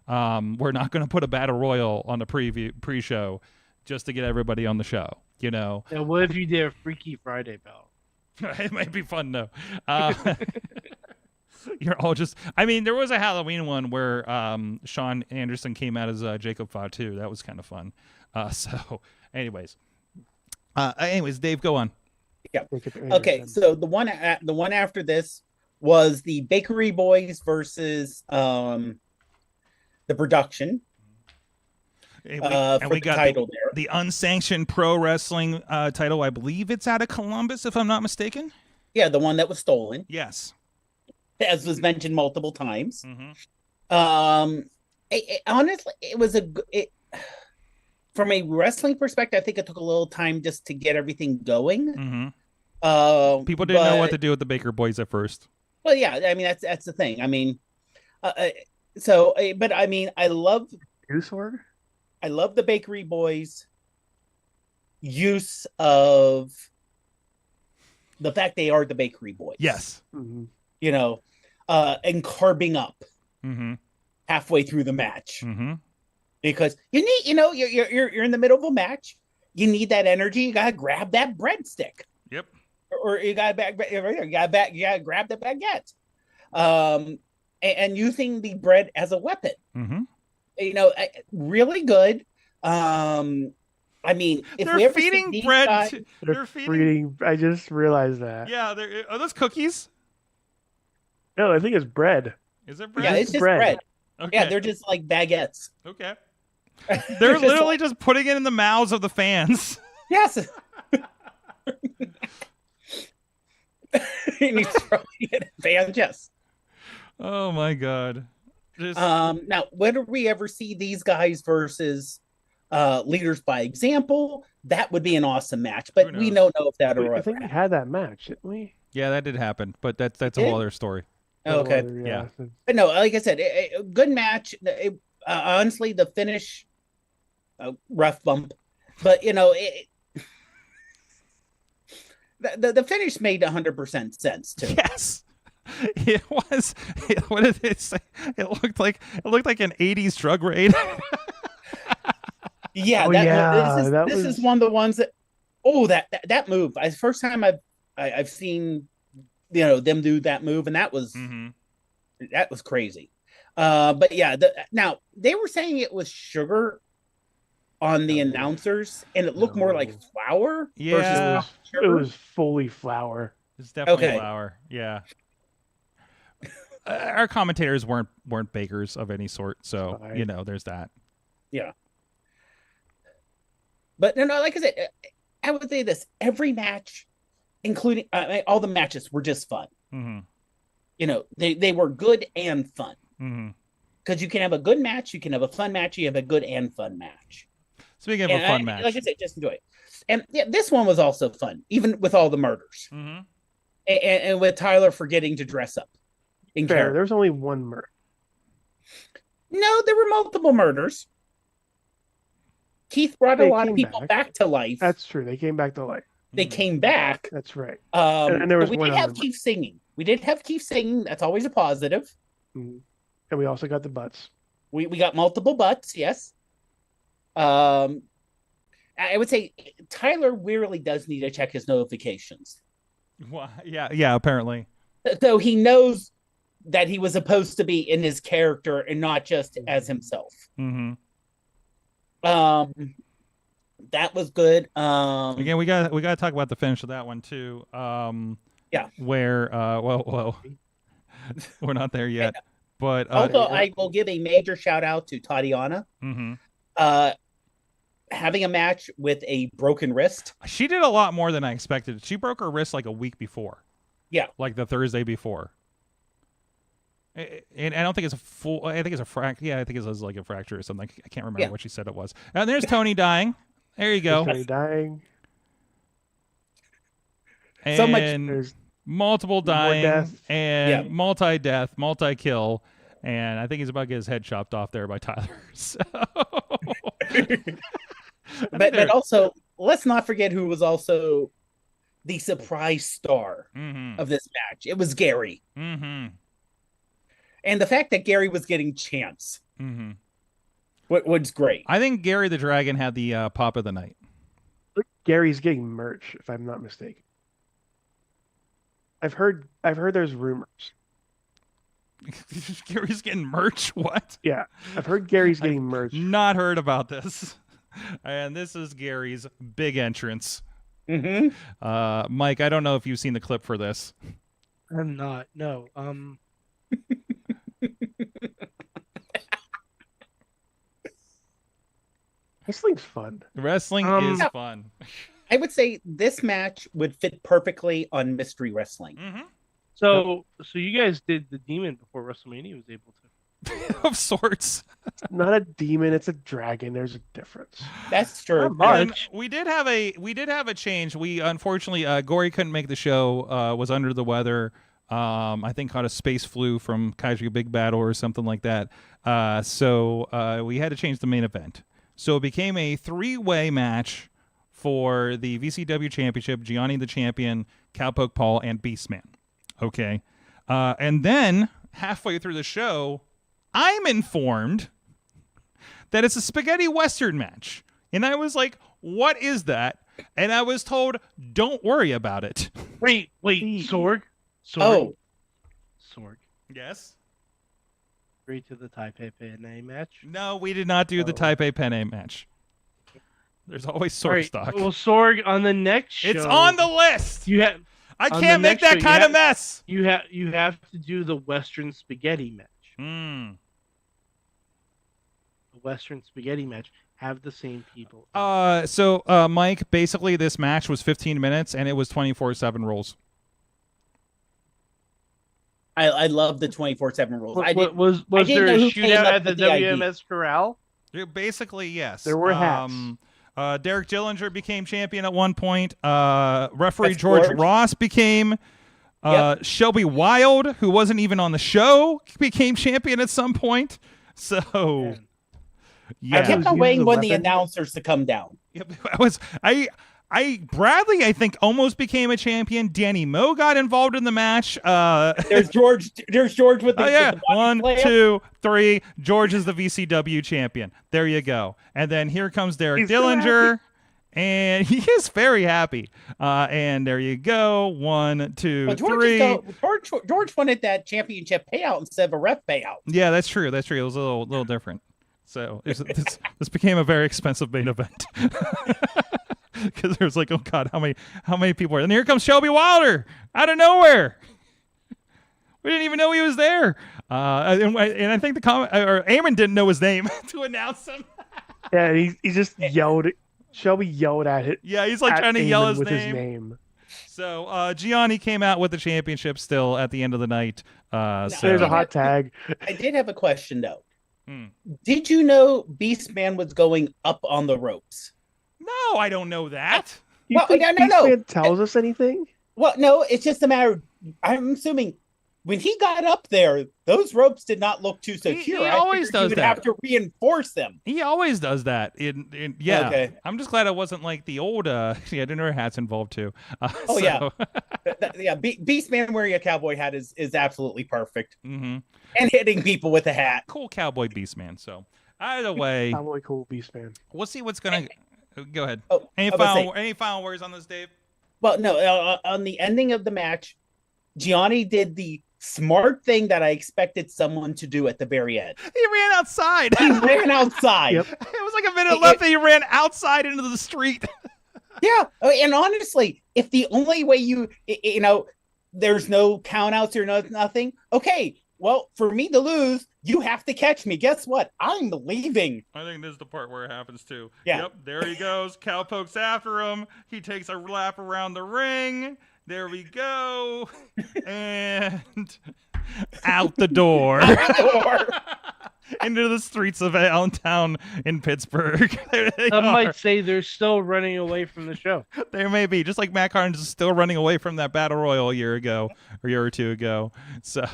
We're not going to put a battle royal on the pre-show just to get everybody on the show. Now, what if you did a Freaky Friday belt? It might be fun though. You're all just. I mean, there was a Halloween one where Sean Anderson came out as Jacob Fatu. That was kind of fun. Anyways, Dave, go on. Yeah. Okay. So the one after this was the Bakery Boys versus the Production. We got title the unsanctioned pro wrestling title. I believe it's out of Columbus, if I'm not mistaken. Yeah, the one that was stolen. Yes, as was mentioned multiple times. Mm-hmm. Honestly, it was from a wrestling perspective. I think it took a little time just to get everything going. Mm-hmm. People didn't know what to do with the Baker Boys at first. Well, yeah, I mean that's the thing. I mean, but I mean, I love the Bakery Boys' use of the fact they are the Bakery Boys. Yes. Mm-hmm. And carving up halfway through the match. Mm-hmm. Because you need, you're in the middle of a match. You need that energy. You gotta grab that breadstick. Yep. Or you gotta you gotta grab the baguette. And using the bread as a weapon. Mm-hmm. Really good. I mean, if they're we ever feeding bread. They're feeding. I just realized that. Yeah, are those cookies? No, I think it's bread. Is it bread? Yeah, it's just bread. Okay. Yeah, they're just like baguettes. Okay. They're literally just putting it in the mouths of the fans. Yes. and he's throwing it at fans. Yes. Oh my God. Now, whether we ever see these guys versus leaders by example, that would be an awesome match. But we don't know if that'll ever I think we had that match, didn't we? Yeah, that did happen, but that's a whole other story. Okay. Yeah. But no, like I said, good match. Honestly, the finish, rough bump, but the finish made 100% sense too. Yes, it was. What did it say? It looked like an '80s drug raid. Yeah, this is one of the ones that. Oh, that move! First time I've seen, them do that move, and that was crazy. But yeah, now they were saying it was sugar on the announcers, and it looked more like flour. Yeah, versus sugar. It was fully flour. It's definitely flour. Yeah. Our commentators weren't bakers of any sort, so there's that. Yeah. But no, like I said, I would say this: every match, including all the matches, were just fun. Mm-hmm. They were good and fun. Mm-hmm. Because you can have a good match, you can have a fun match, you have a good and fun match. Speaking of a fun match, like I said, just enjoy it. And yeah, this one was also fun, even with all the murders, and with Tyler forgetting to dress up. Fair, there was only one murder. No, there were multiple murders. Keith brought a lot of people back to life. That's true. They came back to life. They came back. That's right. And there was we did have Keith singing. We did have Keith singing. That's always a positive. Mm-hmm. And we also got the butts. We got multiple butts. Yes. I would say Tyler really does need to check his notifications. Well, yeah. Apparently, so he knows that he was supposed to be in his character and not just as himself. Mm-hmm. That was good. Again, we got to talk about the finish of that one too. Yeah. Where well, we're not there yet. But also, I will give a major shout out to Tatiana. Having a match with a broken wrist. She did a lot more than I expected. She broke her wrist like a week before. Yeah. Like the Thursday before. And I don't think it's a full. I think it's a fracture. Yeah, I think it was like a fracture or something. I can't remember what she said it was. And there's Tony dying. There you go. Tony dying. And so much. Multiple dying and multi-death, multi-kill, and I think he's about to get his head chopped off there by Tyler. So. but also, let's not forget who was also the surprise star of this match. It was Gary. Mm-hmm. And the fact that Gary was getting chants was great. I think Gary the Dragon had the pop of the night. Gary's getting merch, if I'm not mistaken. I've heard there's rumors. Gary's getting merch? What? Yeah, I've heard Gary's getting merch. Not heard about this. And this is Gary's big entrance. Mm-hmm. Mike, I don't know if you've seen the clip for this. I'm not. No. Wrestling's fun. Wrestling is fun. I would say this match would fit perfectly on Mystery Wrestling. So you guys did the demon before WrestleMania was able to. Of sorts. It's not a demon, it's a dragon. There's a difference. That's true. We did have a change. We unfortunately Gory couldn't make the show, was under the weather. I think caught a space flu from Kaiju Big Battle or something like that. So we had to change the main event. So it became a 3-way match for the VCW Championship, Gianni the Champion, Cowpoke Paul, and Beastman. Okay. And then, halfway through the show, I'm informed that it's a spaghetti western match. And I was like, what is that? And I was told, don't worry about it. Wait, Sorg? Oh. Sorg. Yes? Agree to the Taipei Penne match? No, we did not do the Taipei Penne match. There's always Sorg stock. Well, Sorg, on the next show... It's on the list! I can't make that kind of mess! You have to do the Western Spaghetti match. The Western Spaghetti match. Have the same people. So, Mike, basically this match was 15 minutes, and it was 24/7 rolls. I love the 24/7 rules. Was I didn't there a know who came shootout up at the with the idea. WMS Corral? Basically, yes. There were hats. Derek Dillinger became champion at one point. Referee That's George George. Ross became. Shelby Wild, who wasn't even on the show, became champion at some point. So, yeah. I kept on Use waiting the on the weapon. announcers to come down. Bradley, I think, almost became a champion. Danny Moe got involved in the match. There's George. There's George with the. Oh, yeah. With the body 1, slam. 2, 3. George is the VCW champion. There you go. And then here comes Derek He's so Dillinger. And he is very happy. And there you go. 1, 2, But 3. George wanted that championship payout instead of a ref payout. Yeah, that's true. That's true. It was a little different. So this became a very expensive main event. Because there's like, oh God, how many people are? And here comes Shelby Wilder out of nowhere. We didn't even know he was there. And I think Eamon didn't know his name to announce him. Yeah, he just yelled. Shelby yelled at it. Yeah, he's like at trying to yell Eamon with his his name. name. So Gianni came out with the championship still at the end of the night. So There's a hot tag. I did have a question though. Hmm. Did you know Beastman was going up on the ropes? No, I don't know that. You Well, think no. Beastman tells us anything? Well, no, it's just a matter. I'm assuming when he got up there, those ropes did not look too secure. he I always figured does you would that. have to reinforce them. He always does that. Yeah. Okay. I'm just glad it wasn't like the old. Dinner hats involved too. Oh, yeah. Yeah, Beastman wearing a cowboy hat is absolutely perfect, Mm-hmm. and hitting people with a hat. Cool cowboy beast man. So either way, I'm really cool, Beastman. we'll see what's gonna. Go ahead. Oh, Any I was gonna final words on this, Dave? Well, no, on the ending of the match, Gianni did the smart thing that I expected someone to do at the very end. He ran outside. He ran outside. Yep. It was like a minute left, and he ran outside into the street. Yeah, and honestly, if the only way there's no countouts or nothing, okay, well, for me to lose, you have to catch me. Guess what? I'm leaving. I think this is the part where it happens too. Yeah. Yep, there he goes. Cowpoke's after him. He takes a lap around the ring. There we go. And out the door. Into the streets of Allentown in Pittsburgh. There they Some are. might say they're still running away from the show. There may be. Just like Matt Carnes is still running away from that Battle Royal a year or two ago. So,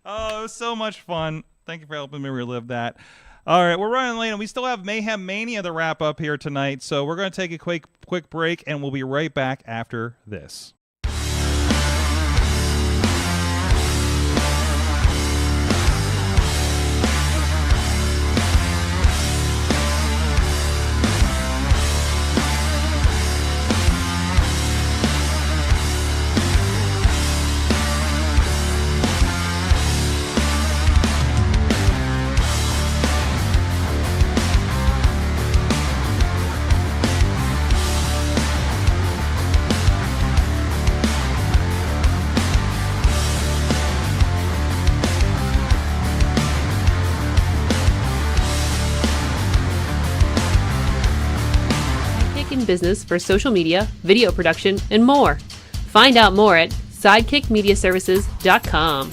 it was so much fun. Thank you for helping me relive that. All right, we're running late, and we still have Mayhem Mania to wrap up here tonight. So we're going to take a quick break, and we'll be right back after this. In business for social media, video production, and more. Find out more at sidekickmediaservices.com.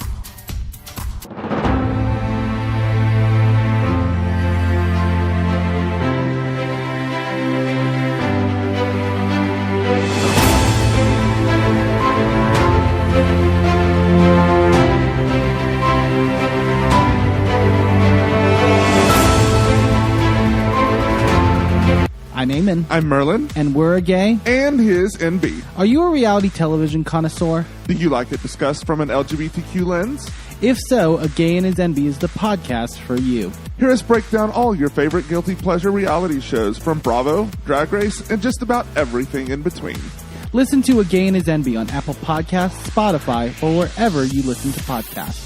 I'm Eamon, I'm Merlin, and we're a gay. and his NB. Are you a reality television connoisseur? Do you like it discussed from an LGBTQ lens? If so, A Gay and His NB is the podcast for you. Hear us break down all your favorite guilty pleasure reality shows from Bravo, Drag Race, and just about everything in between. Listen to A Gay and His NB on Apple Podcasts, Spotify, or wherever you listen to podcasts.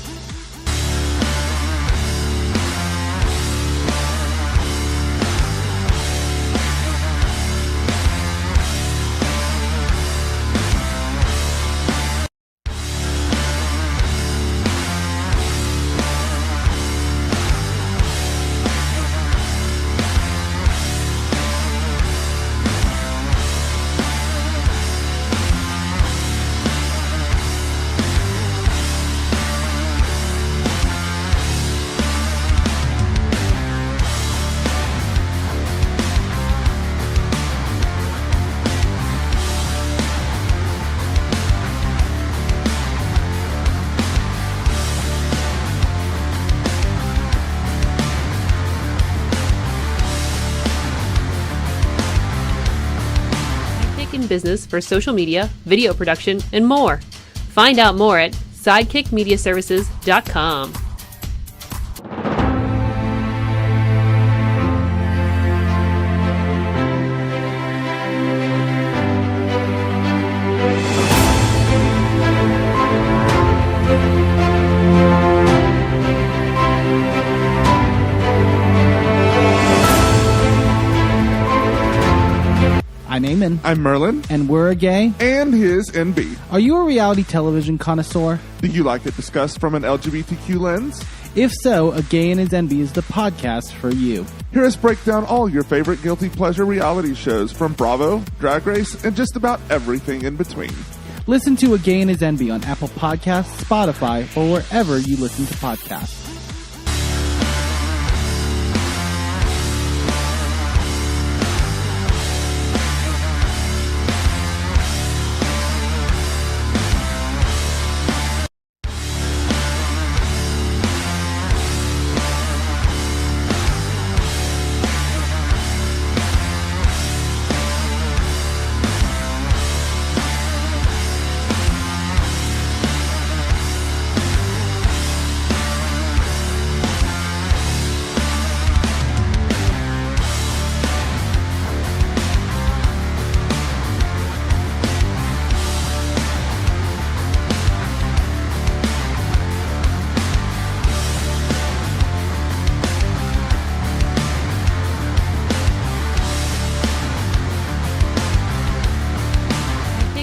in business for social media, video production, and more. Find out more at sidekickmediaservices.com. I'm Eamon. I'm Merlin. And we're a gay. And his NB. Are you a reality television connoisseur? Do you like it discussed from an LGBTQ lens? If so, A Gay and His NB is the podcast for you. Hear us break down all your favorite guilty pleasure reality shows from Bravo, Drag Race, and just about everything in between. Listen to A Gay and His NB on Apple Podcasts, Spotify, or wherever you listen to podcasts.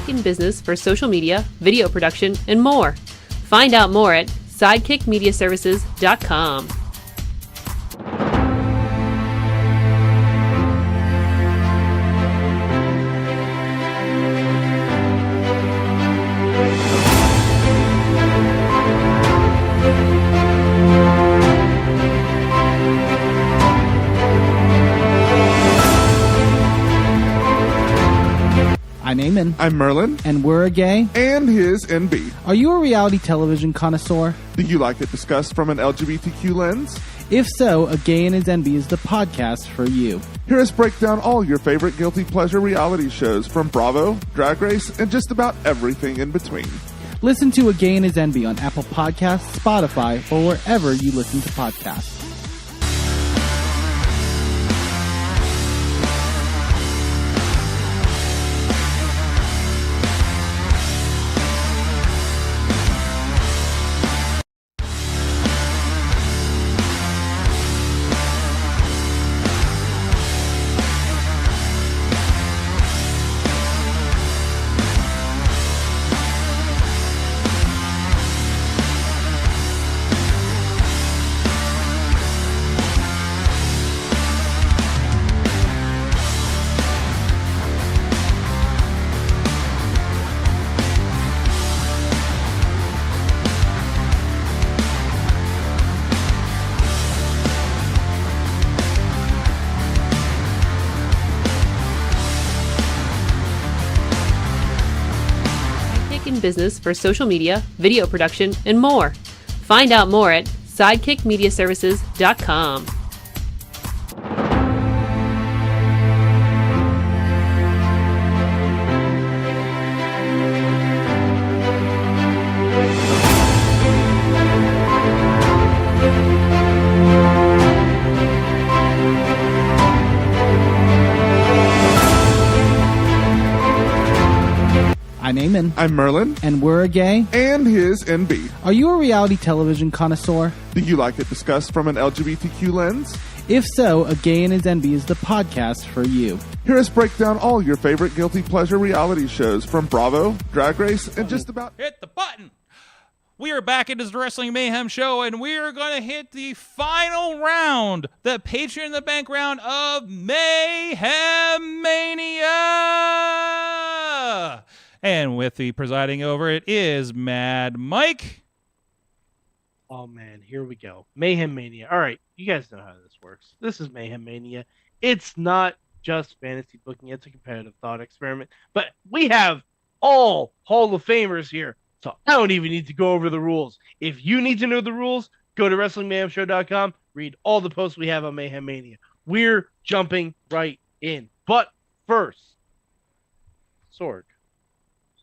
In business for social media, video production, and more. Find out more at sidekickmediaservices.com. I'm Eamon. I'm Merlin. And we're a gay. And his NB. Are you a reality television connoisseur? Do you like it discussed from an LGBTQ lens? If so, A Gay and His NB is the podcast for you. Hear us break down all your favorite guilty pleasure reality shows from Bravo, Drag Race, and just about everything in between. Listen to A Gay and His NB on Apple Podcasts, Spotify, or wherever you listen to podcasts. In business for social media, video production, and more. Find out more at sidekickmediaservices.com. I'm Eamon. I'm Merlin. And we're a gay. And his NB. Are you a reality television connoisseur? Do you like it discussed from an LGBTQ lens? If so, A Gay and His NB is the podcast for you. Hear us break down all your favorite guilty pleasure reality shows from Bravo, Drag Race, and just about... Hit the button! We are back into the Wrestling Mayhem show, and we are going to hit the final round, the Patreon in the Bank round of Mayhem Mania! And with the presiding over it is Mad Mike. Oh man, here we go. Mayhem Mania. All right, you guys know how this works. This is Mayhem Mania. It's not just fantasy booking, it's a competitive thought experiment. But we have all Hall of Famers here, so I don't even need to go over the rules. If you need to know the rules, go to WrestlingMayhemShow.com, read all the posts we have on Mayhem Mania. We're jumping right in. But first, Sorg,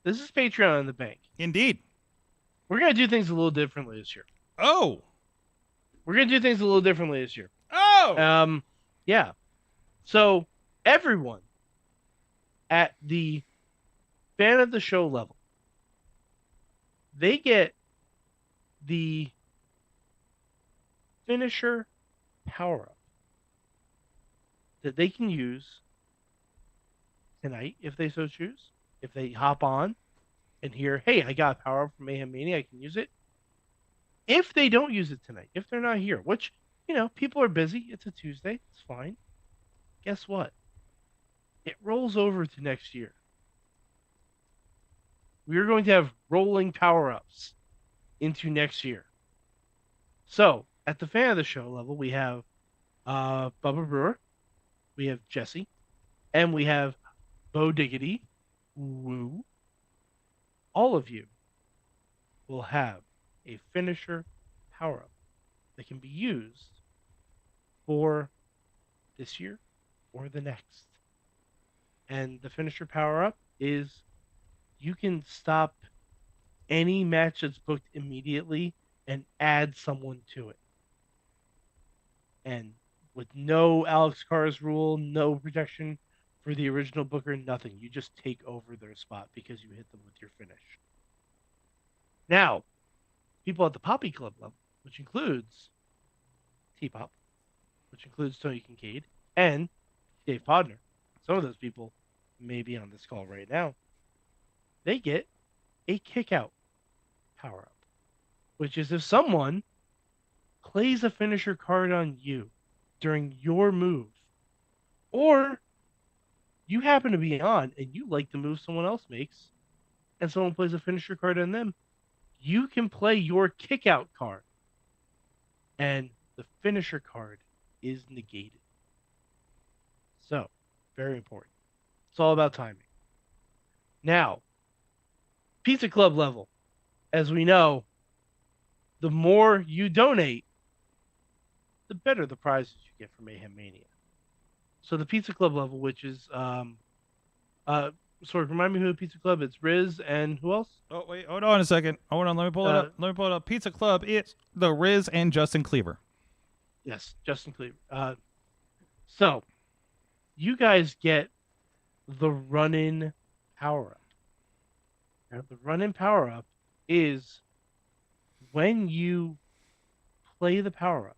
this is Patreon in the bank. Indeed. We're going to do things a little differently this year. Oh. We're going to do things a little differently this year. Oh. Yeah. So everyone at the fan of the show level, they get the finisher power-up that they can use tonight if they so choose. If they hop on and hear, hey, I got a power-up from Mayhem Mania, I can use it. If they don't use it tonight, if they're not here, which, people are busy. It's a Tuesday. It's fine. Guess what? It rolls over to next year. We are going to have rolling power-ups into next year. So, at the fan of the show level, we have Bubba Brewer, we have Jesse, and we have Bo Diggity. Woo. All of you will have a finisher power-up that can be used for this year or the next. And the finisher power-up is you can stop any match that's booked immediately and add someone to it. And with no Alex Carr's rule, no protection for the original booker, nothing. You just take over their spot because you hit them with your finish. Now, people at the Poppy Club level, which includes T-Pop, which includes Tony Kincaid, and Dave Podner. Some of those people may be on this call right now. They get a kick-out power-up, which is if someone plays a finisher card on you during your move, or you happen to be on and you like the move someone else makes, and someone plays a finisher card on them, you can play your kick-out card, and the finisher card is negated. So, very important. It's all about timing. Now, Pizza Club level, as we know, the more you donate, the better the prizes you get for Mayhem Mania. So the Pizza Club level, which is, sorry, remind me who the Pizza Club is. It's Riz and who else? Oh, wait, hold on a second. Hold on, let me pull it up. Let me pull it up. Pizza Club, it's the Riz and Justin Cleaver. Yes, Justin Cleaver. So, you guys get the run-in power-up. Now, the run-in power-up is when you play the power-up,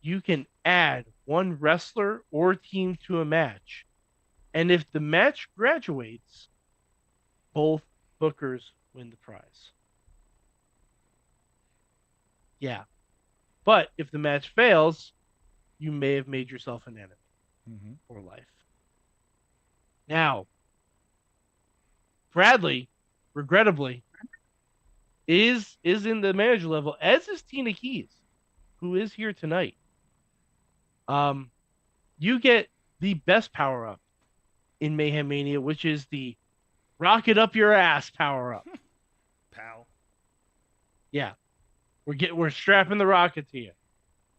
you can add one wrestler or team to a match. And if the match graduates, both bookers win the prize. Yeah. But if the match fails, you may have made yourself an enemy for life. Now, Bradley, regrettably, is in the manager level, as is Tina Keys, who is here tonight. You get the best power-up in Mayhem Mania, which is the rocket up your ass power-up. Pal. Yeah. We're strapping the rocket to you.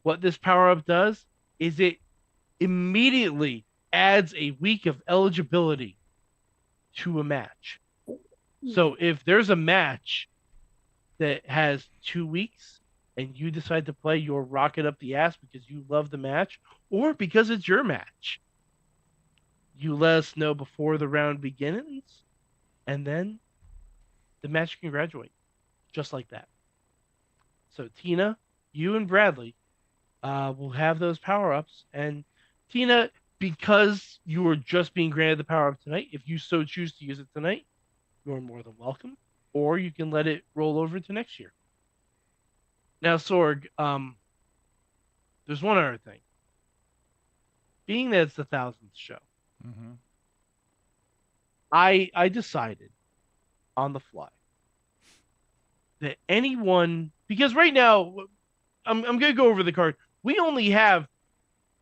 What this power-up does is it immediately adds a week of eligibility to a match. So if there's a match that has 2 weeks and you decide to play your rocket up the ass because you love the match or because it's your match, you let us know before the round begins, and then the match can graduate just like that. So Tina, you and Bradley will have those power-ups. And Tina, because you are just being granted the power-up tonight, if you so choose to use it tonight, you're more than welcome. Or you can let it roll over to next year. Now, Sorg, there's one other thing. Being that it's the 1000th show, I decided on the fly that anyone, because right now, I'm going to go over the card. We only have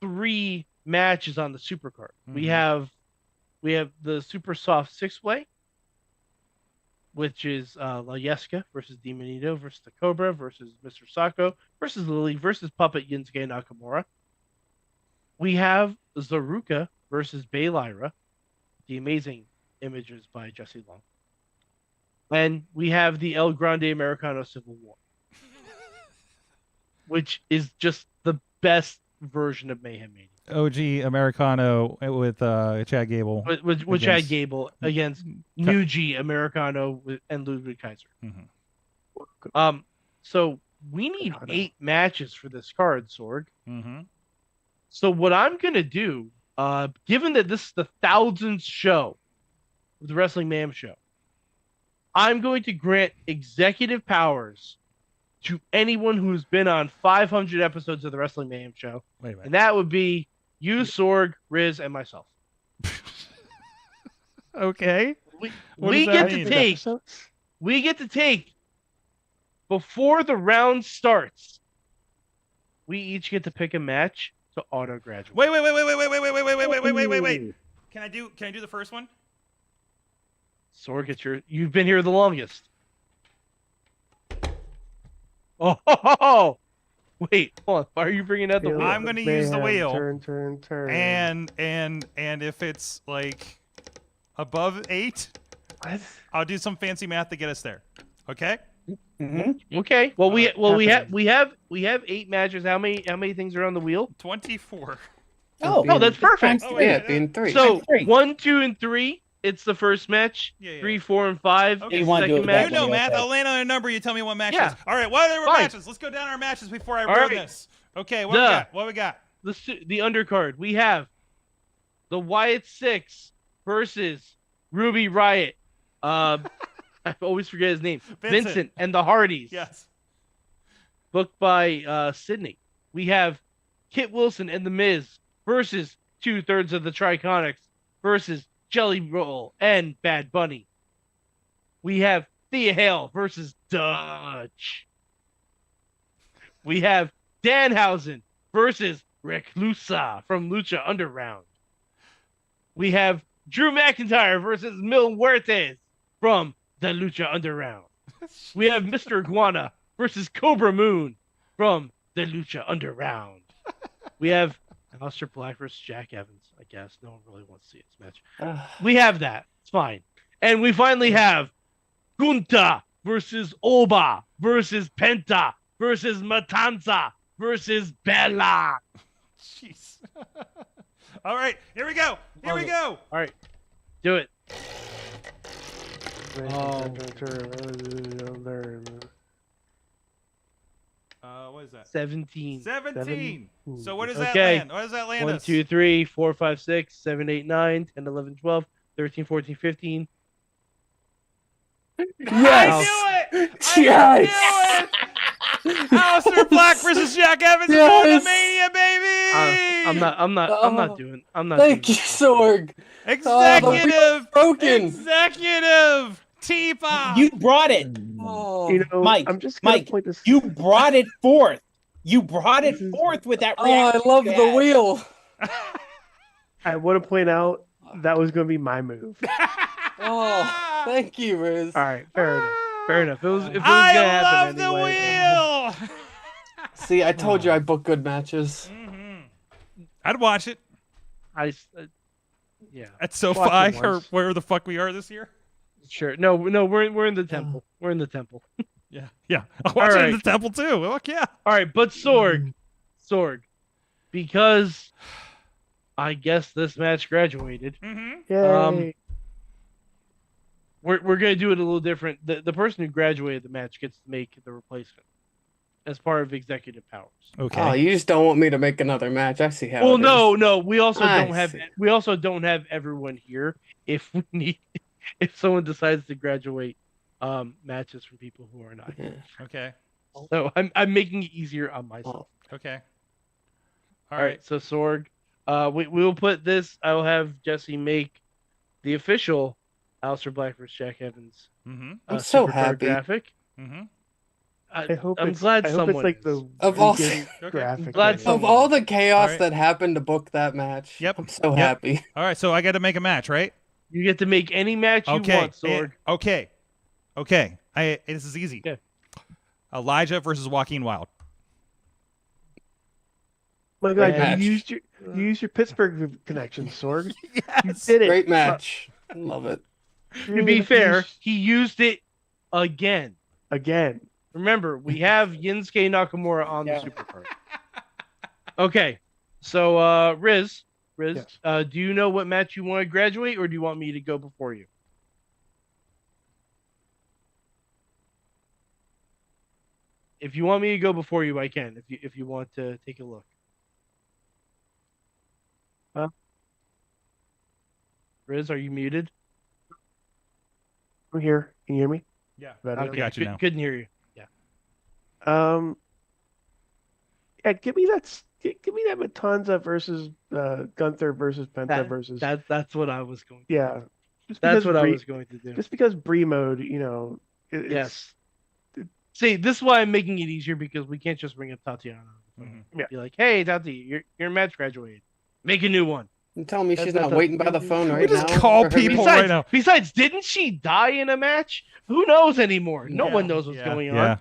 3 matches on the super card. We have the super soft 6-way, which is La Yeska versus Demonito versus the Cobra versus Mr. Sacco versus Lily versus Puppet Yinsuke Nakamura. We have Zaruka versus Bay Lyra, the amazing images by Jesse Long. And we have the El Grande Americano Civil War, which is just the best version of Mayhem Mania. OG Americano with Chad Gable. With Chad Gable against New G Americano and Ludwig Kaiser. Mm-hmm. So we need 8 matches for this card, Sorg. Mm-hmm. So what I'm gonna do, given that this is the 1000th show of the Wrestling Mayhem Show, I'm going to grant executive powers to anyone who's been on 500 episodes of the Wrestling Mayhem Show. Wait a minute. And that would be you, Sorg, Riz, and myself. Okay. We get to take before the round starts. We each get to pick a match to auto graduate. Wait. Can I do the first one? Sorg, you've been here the longest. Oh, wait, hold on. Why are you bringing out the wheel? I'm going to use the wheel. Turn. And if it's like above 8, I'll do some fancy math to get us there. Okay? Mm-hmm. Okay. Well, we have 8 matches. How many things are on the wheel? 24. Oh, that's perfect. being 3. So 1, 2, and 3. It's the first match. Yeah. 3, 4, and 5. Okay. Is the second match. You know math. I'll land on a number. You tell me what match Yeah. is. All right. What are our Fine. matches? Let's go down our matches before I All ruin right. this. Okay. What we got? The undercard. We have the Wyatt 6 versus Ruby Riot. I always forget his name. Vincent and the Hardys. Yes. Booked by Sydney. We have Kit Wilson and The Miz versus 2/3 of the Triconics versus Jelly Roll and Bad Bunny. We have Thea Hale versus Dutch. We have Danhausen versus Reclusa from Lucha Underground. We have Drew McIntyre versus Mil Huertes from the Lucha Underground. We have Mr. Iguana versus Cobra Moon from the Lucha Underground. We have Aleister Black versus Jack Evans, I guess. No one really wants to see this match. We have that. It's fine. And we finally have Gunta versus Oba versus Penta versus Matanza versus Bella. Jeez. All right. Here we go. All right. Do it. What is that? 17. 17. So what does that Okay. land? What does that land 1, us? 2, 3, 4, 5, 6, 7, 8, 9, 10, 11, 12, 13, 14, 15. Yes! I knew it! I knew it! Aleister Black versus Jack Evans in Mania, baby! I'm not doing. Thank you, Sorg. Executive. Broken. Executive. T-Pop. You brought it, Mike. I'm just gonna Mike. point this. You brought it forth. You brought it forth with that Oh, reaction. I love you the had. wheel. I want to point out that was going to be my move. Oh, thank you, Riz. All right, fair enough. Fair enough. If it was gonna I happen love anyway. the wheel. See, I told you I book good matches. I'd watch it. Yeah. At SoFi Watch it or once. where the fuck we are this year. Sure. No, we're in the temple. We're in the temple. Yeah. I'll watch it All in right. the temple too. Fuck yeah. All right, but Sorg, because I guess this match graduated. Yay. We're gonna do it a little different. The person who graduated the match gets to make the replacement as part of executive powers. Okay. Oh, you just don't want me to make another match. I see how. Well, it is. no. We also I don't have. see. We also don't have everyone here. If we need, if someone decides to graduate, matches from people who are not here. Okay. So I'm making it easier on myself. Okay. All right. So Sorg, we will put this. I will have Jesse make the official Aleister Black vs. Jack Evans. Mhm. I'm so Supercard happy. graphic. Mhm. I hope I'm it's, glad I hope someone it's like is. the Of all- weekend Okay. graphic. Glad right? someone- Of all the chaos All right. that happened to book that match, Yep. I'm so Yep. happy. All right. So I got to make a match, right? You get to make any match you Okay. want, Sorg. Okay. This is easy. Okay. Elijah versus Joaquin Wild. My God, Match. you used your Pittsburgh connection, Sorg. You Yes. did it. Great match. Love it. To be fair, he used it again. Again. Remember, we have Yinsuke Nakamura on the supercard. Okay, so Riz, Yes. do you know what match you want to graduate, or do you want me to go before you? If you want me to go before you, I can. If you want to take a look. Riz, are you muted? I'm here. Can you hear me? Yeah. Better? I got you now. Couldn't hear you. Yeah. Yeah, give me that Matanza versus Gunther versus Penta versus. That's what I was going to Yeah. That's what I was going to do. Just because Brie mode, Yes. See, this is why I'm making it easier, because we can't just bring up Tatiana. Yeah. Be like, hey, Tati, your match graduated. Make a new one. You tell me she's That's not waiting by the phone right now. just call for her people to- right now. Besides, didn't she die in a match? Who knows anymore? No one knows what's going on. Yeah.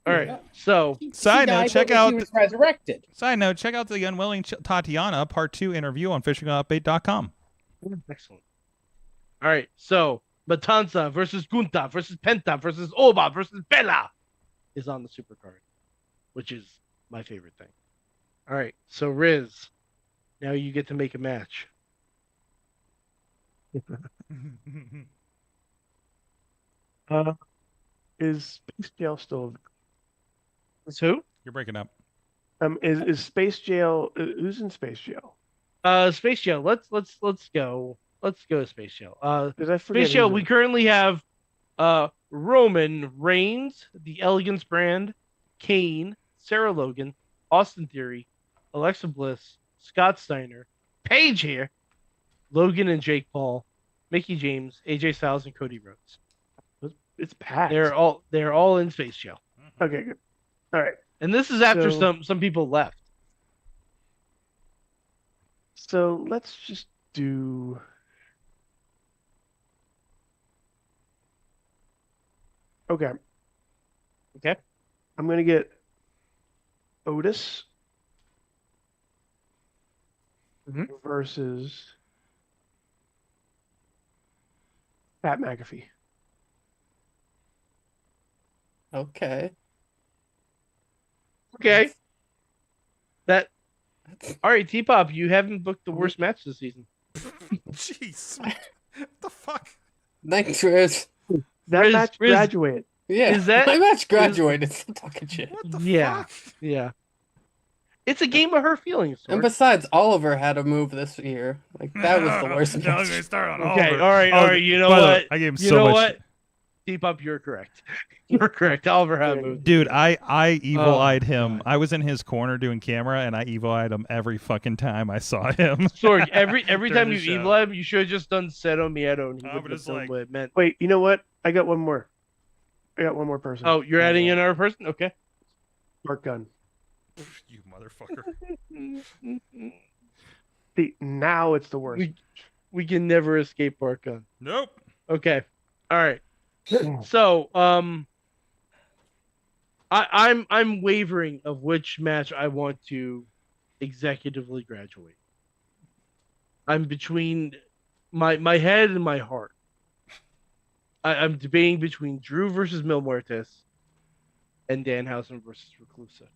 All right. So, Side note, check out. He was resurrected. Side note, check out the Unwilling Tatiana Part 2 interview on fishingoutbait.com. excellent. All right. So, Matanza versus Gunta versus Penta versus Oba versus Bella is on the supercard, which is my favorite thing. All right. So, Riz, now you get to make a match. Is Space Jail still? It's who? You're breaking up. Is Space Jail? Who's in Space Jail? Space Jail. Let's go. Let's go to Space Jail. 'Cause I forget Space Jail. who's We in- currently have Roman Reigns, the Elegance brand, Kane, Sarah Logan, Austin Theory, Alexa Bliss, Scott Steiner, Paige here, Logan and Jake Paul, Mickey James, AJ Styles, and Cody Rhodes. It's packed. They're all in Space Jail. Okay, good. All right. And this is after So- some people left. So let's just do. Okay. Okay. I'm gonna get Otis versus Pat McAfee. Okay. Okay. All right, T-Pop, you haven't booked the worst match this season. Jeez. What the fuck? Thanks, Riz. That match graduated. Yeah. Is that- my match graduated? Stop talking shit. What the Yeah. fuck? Yeah. It's a game of her feelings. And Sorg. besides, Oliver had a move this year. Like that was the worst No, match. they start on Okay, Oliver. all right. You know By the way, what? I gave him You so know much. what? T-Pop, you're correct. You're correct. Oliver had a move. Dude, I evil-eyed Oh, him. I was in his corner doing camera, and I evil-eyed him every fucking time I saw him. Sorg, every During time the you show. evil him, you should have just done Seto Miedo, and he I would would have just done like- what it meant. Wait, you know what? I got one more. I got one more person. Oh, you're adding another person? Okay. Mark Gunn. You motherfucker. See, now it's the worst. We can never escape Mark Gunn. Nope. Okay. All right. So, I'm wavering of which match I want to executively graduate. I'm between my head and my heart. I'm debating between Drew versus Mil Muertes and Danhausen versus Reclusa.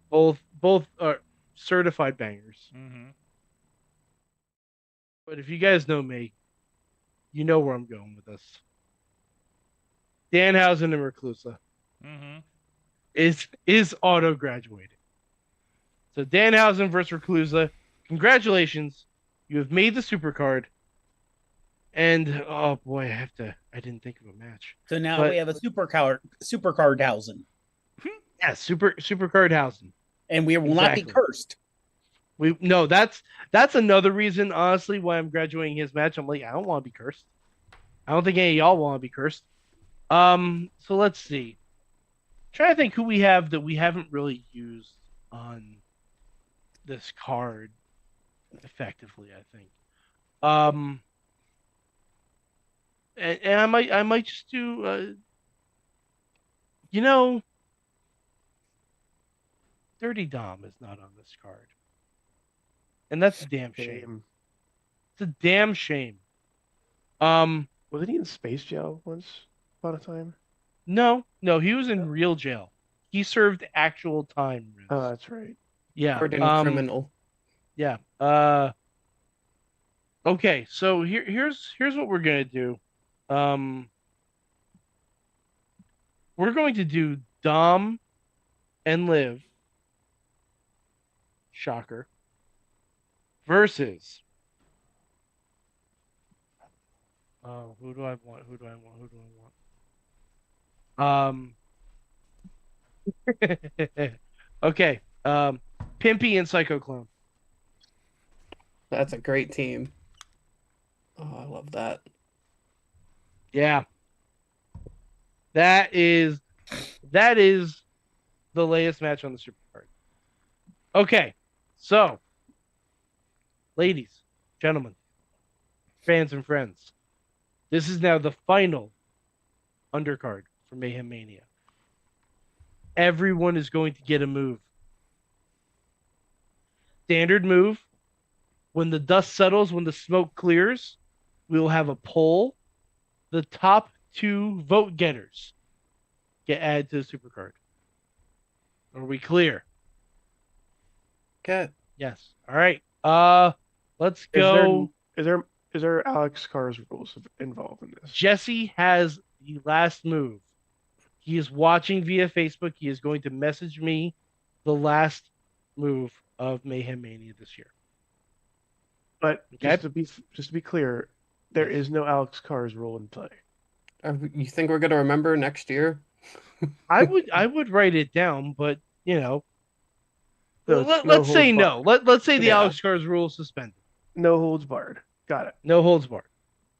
Both are certified bangers. Mm-hmm. But if you guys know me, you know where I'm going with this. Danhausen and Reclusa Mm-hmm. is auto graduated. So Danhausen versus Reclusa, congratulations, you have made the supercard. And oh boy, I didn't think of a match. So now But- we have a supercard housing, Yeah, supercard Hausen. and we will not be Exactly. cursed. That's another reason, honestly, why I'm graduating his match. I'm like, I don't want to be cursed. I don't think any of y'all want to be cursed. So let's see. Trying to think who we have that we haven't really used on this card effectively, I think. And I might just do Dirty Dom is not on this card. And that's a damn shame. It's a damn shame. Wasn't he in space jail once upon a time? No, he was in real jail. He served actual time. Riz. Oh, that's right. Yeah. Hardened criminal. Yeah. Okay, so here's what we're gonna do. We're going to do Dom and Liv. Shocker. Versus. Who do I want? Okay. Pimpy and Psycho Clone. That's a great team. Oh, I love that. Yeah. That is the latest match on the Supercard. Okay. So, ladies, gentlemen, fans and friends, this is now the final undercard for Mayhem Mania. Everyone is going to get a move. Standard move. When the dust settles, when the smoke clears, we will have a poll. The top 2 vote getters get added to the Supercard. Are we clear? Okay. Yes. All right. Let's go. Is there Alex Carr's rules involved in this? Jesse has the last move. He is watching via Facebook. He is going to message me the last move of Mayhem Mania this year. But Okay. just to be clear, there is no Alex Carr's rule in play. You think we're gonna remember next year? I would write it down, but So let's say no. Let's say the Yeah. Alex Carr's rule is suspended. No holds barred. Got it. No holds barred.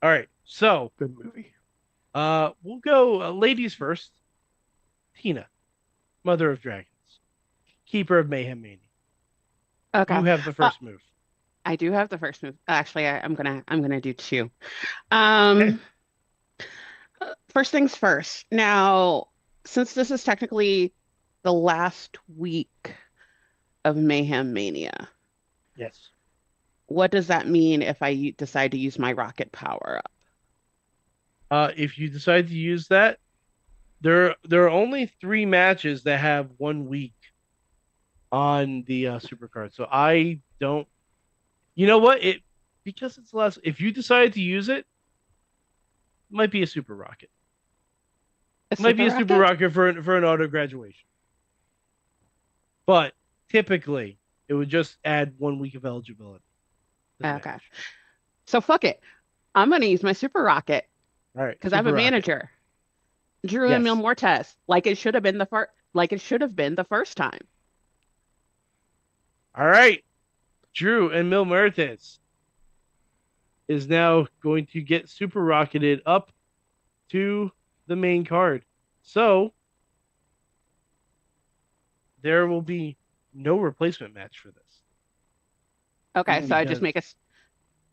All right. So Good movie. we'll go ladies first. Tina, Mother of Dragons, Keeper of Mayhem Mania. Okay. You have the first move. I do have the first move. Actually, I'm gonna do 2. First things first. Now, since this is technically the last week of Mayhem Mania, Yes. what does that mean if I decide to use my rocket power up? If you decide to use that, there are only 3 matches that have 1 week on the Supercard. So I don't. You know what? Because it's less. If you decide to use it, it might be a super rocket. It might be a super rocket for an auto graduation. But typically, it would just add 1 week of eligibility. to the Okay. match. So fuck it. I'm gonna use my super rocket All right. because I'm a super rocket. manager. Drew and Mil Mortes, like it should have been the first time. All right. Drew and Mil Muertes is now going to get super rocketed up to the main card. So there will be no replacement match for this. Okay, so I just make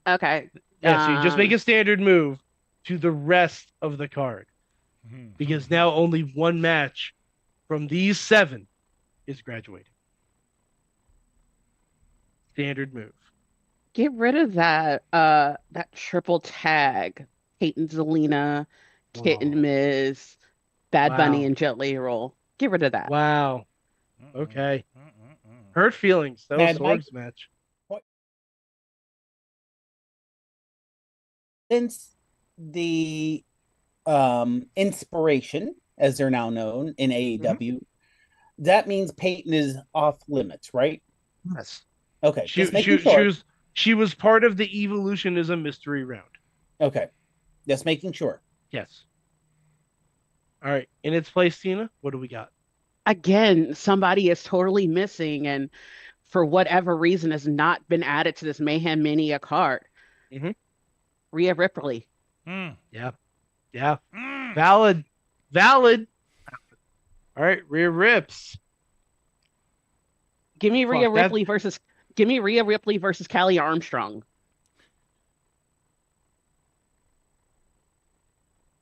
okay. Yeah, so you just make a standard move to the rest of the card. Because now only 1 match from these 7 is graduating. Standard move. Get rid of that triple tag. Peyton Zelina, Kit and Miz, Bad Bunny Wow. and Jelly Roll. Get rid of that. Wow. Okay. Hurt feelings. That was And Sorg's match. Since the inspiration, as they're now known in AEW, that means Peyton is off limits, right? Yes. Okay. just making sure. She was part of the Evolutionism mystery round. Okay. Just making sure. Yes. All right. In its place, Tina, what do we got? Again, somebody is totally missing and for whatever reason has not been added to this Mayhem Mania card. Mhm. Rhea Ripley. Yeah. Yeah. Valid. All right. Rhea Rips. Give me Rhea Fuck, that- Ripley versus Callie Armstrong.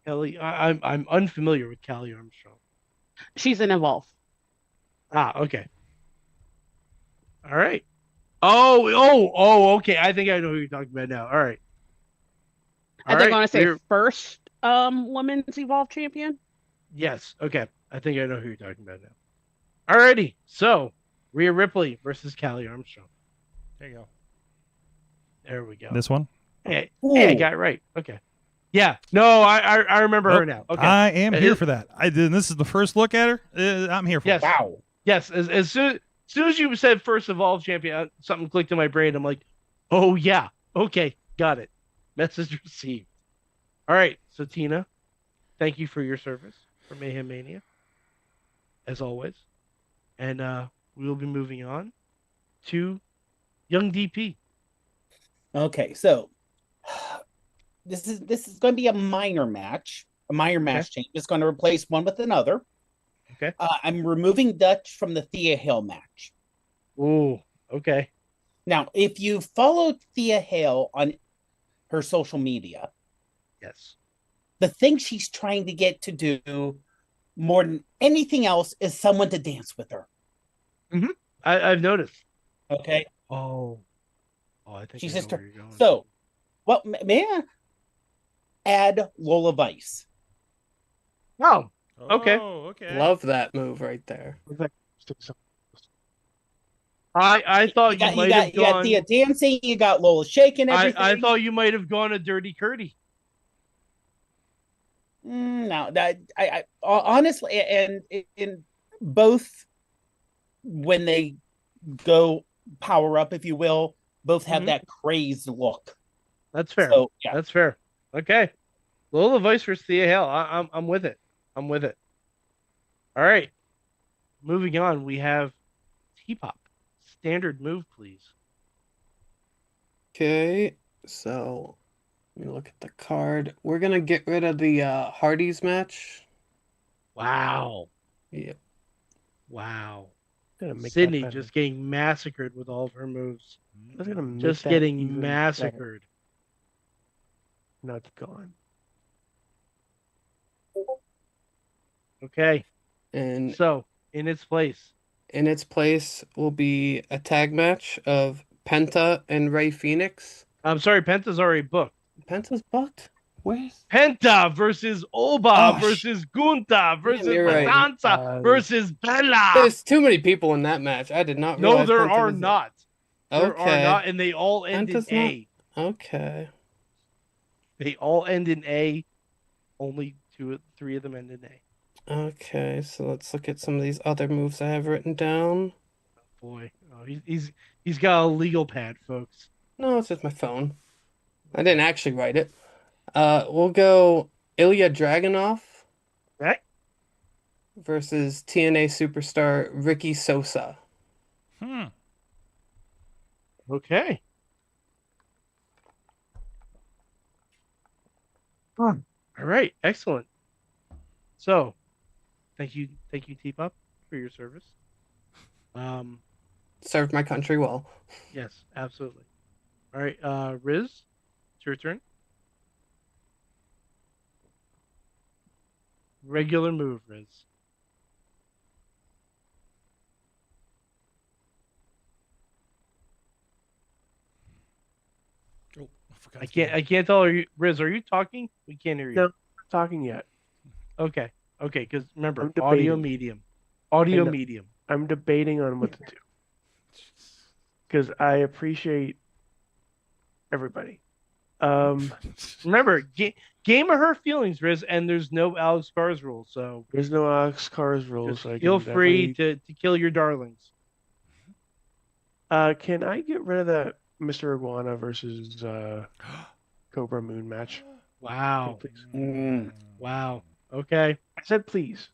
Kelly, I'm unfamiliar with Callie Armstrong. She's in Evolve. Okay. All right. Okay. I think I know who you're talking about now. All right. Are they going to say we're- first women's Evolve champion? Yes. Okay. I think I know who you're talking about now. Alrighty. So, Rhea Ripley versus Callie Armstrong. There you go. There we go. This one? Hey, I got it right. Okay. Yeah. No, I remember her now. Okay. I am here for that. This is the first look at her. I'm here for Yes. it. Wow. Yes. As soon as you said first Evolve champion, something clicked in my brain. I'm like, oh yeah. Okay. Got it. Message received. All right. So Tina, thank you for your service for Mayhem Mania, as always. And we will be moving on to Young DP. Okay, so this is going to be a minor match change. It's going to replace one with another. Okay. I'm removing Dutch from the Thea Hale match. Ooh, okay. Now, if you follow Thea Hale on her social media, yes, the thing she's trying to get to do more than anything else is someone to dance with her. Mm-hmm. I've noticed. Okay. Oh, I think she's I know just where you're going. so. Well, may I add Lola Vice? Oh, okay. Love that move right there. I thought you might have You gone. got Thea dancing. You got Lola shaking everything. I thought you might have gone a Dirty Curdy. No, that I honestly, and in both when they go power up, if you will, both have that crazed look. That's fair. So, yeah. That's fair. Okay, Lola Vice versus Thea Hale. I'm with it. I'm with it. All right, moving on. We have T-Pop. Standard move, please. Okay, so let me look at the card. We're gonna get rid of the Hardys match. Wow. Yep. Wow. Make Sydney that just getting massacred with all of her moves. That's gonna make Just that getting even massacred. No, it's gone. Okay. And so in its place will be a tag match of Penta and Ray Phoenix. I'm sorry, Penta's already booked. Penta's booked? Where's Penta versus Oba versus Gunta versus you're right. Matanza versus Bella. There's too many people in that match. I did not No, realize there Penta are was not. There are Okay. not, and they all end Penta's in A. Okay. They all end in A. Only three of them end in A. Okay, so let's look at some of these other moves I have written down. Boy, he's got a legal pad, folks. No, it's just my phone. I didn't actually write it. We'll go Ilya Dragunov versus TNA superstar Ricky Sosa. Okay. All right, excellent. So, thank you, T-Pop, for your service. Served my country well. Yes, absolutely. All right, Riz, it's your turn. Regular move, Riz. Oh, I can't tell. Riz, are you talking? We can't hear you. No, I'm not talking yet. Okay, because remember, I'm audio debating. medium. I'm debating on what to do because I appreciate everybody. Remember, game of her feelings, Riz, and there's no Alex Cars rule, so there's no Alex Cars rules. just So I feel can free to kill your darlings. Can I get rid of that Mr. Iguana versus Cobra Moon match? Wow. Please. Wow. Okay. I said please.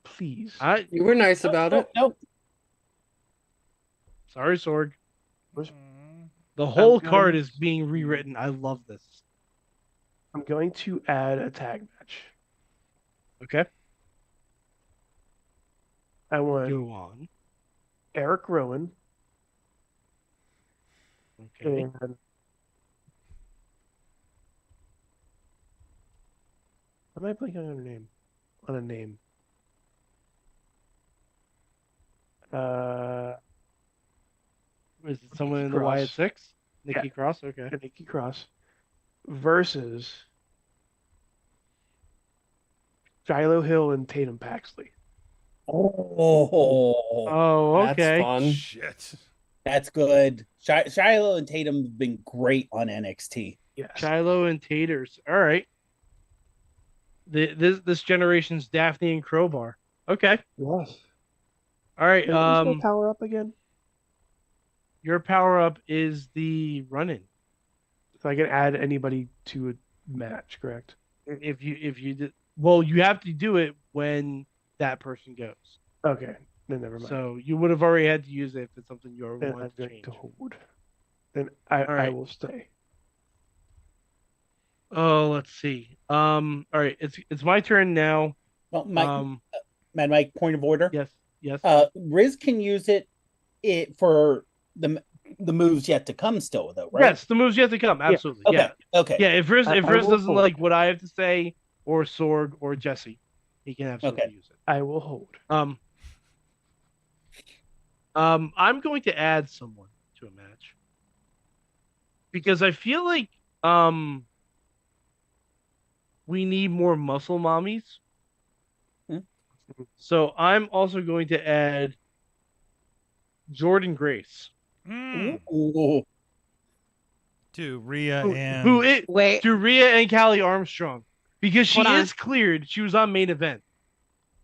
Please. You were nice about it. Nope. Sorry, Sorg. The whole I'm card going- is being rewritten. I love this. I'm going to add a tag match. Okay. I want Go on. Eric Rowan Okay. and am I blanking on a name? Is it someone in the Cross. Wyatt Six? Nikki Yeah. Cross. Okay. And Nikki Cross versus Shiloh Hill and Tatum Paxley. Oh, Oh, That's okay. fun. Shit. that's good. Shiloh and Tatum have been great on NXT. Yes. Shiloh and Taters. All right. This generation's Daphne and Crowbar. Okay. Yes. All right. And what's my power up again? Your power up is the run-in. So I can add anybody to a match, correct? If you did, well, you have to do it when that person goes. Okay. Then never mind. So you would have already had to use it if it's something you already Then I'm want to going change. to hold. Then I right. will stay. Oh, let's see. All right, it's my turn now. Well, Mad Mike, point of order. Yes. Riz can use it for the moves yet to come still, though, right? Yes, the moves yet to come. Absolutely. Okay. Yeah. Okay. Yeah. If Riz I will doesn't hold. like what I have to say, or Sorg or Jesse, he can absolutely Okay. use it. I will hold. I'm going to add someone to a match because I feel like we need more muscle mommies. So I'm also going to add Jordan Grace. Ooh. To Rhea and to Rhea and Callie Armstrong because she Hold on. is cleared. She was on main event.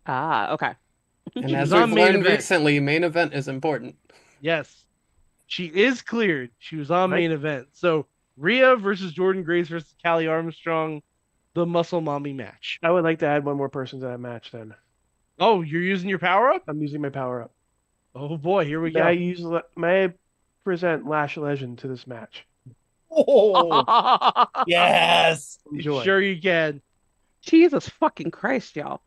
Ah, okay. And She as was on we've main learned event. recently, main event is important. Yes, she is cleared. She was on Right. main event. So Rhea versus Jordan Grace versus Callie Armstrong, the Muscle Mommy match. I would like to add one more person to that match then. Oh, you're using your power up? I'm using my power up. Oh boy, here we May I present Lash Legend to this match? Oh, yes. Enjoy. Sure you can. Jesus fucking Christ, y'all.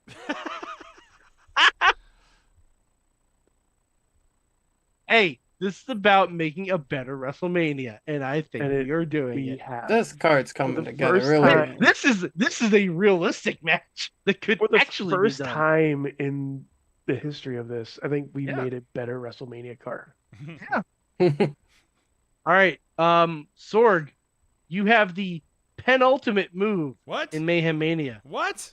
Hey, this is about making a better WrestleMania, and I think you're doing it. This card's coming together first really. time- This is a realistic match that could For the actually first be done. time in the history of this, I think we Yeah. made a better WrestleMania card. All right, Sorg, you have the penultimate move. What? In Mayhem Mania? What?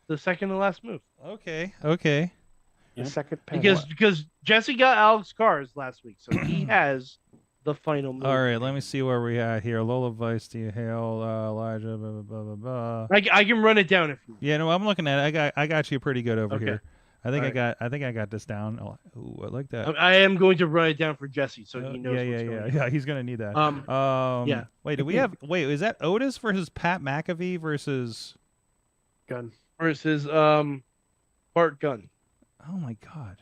The second to last move. Okay. The second Because Jesse got Alex Cars last week, so he has the final move. All right, let me see where we at here. Lola Vice, do you hail Elijah? Blah, blah, blah, blah. I can run it down if you. Yeah, no, I'm looking at it. I got you pretty good over Okay. here. I think All I got this down. Oh, ooh, I like that. I am going to run it down for Jesse, so he knows. what's going on. Yeah. He's gonna need that. Yeah. Wait, do we have? Wait, is that Otis versus Pat McAfee versus Gunn versus Bart Gunn? Oh my God.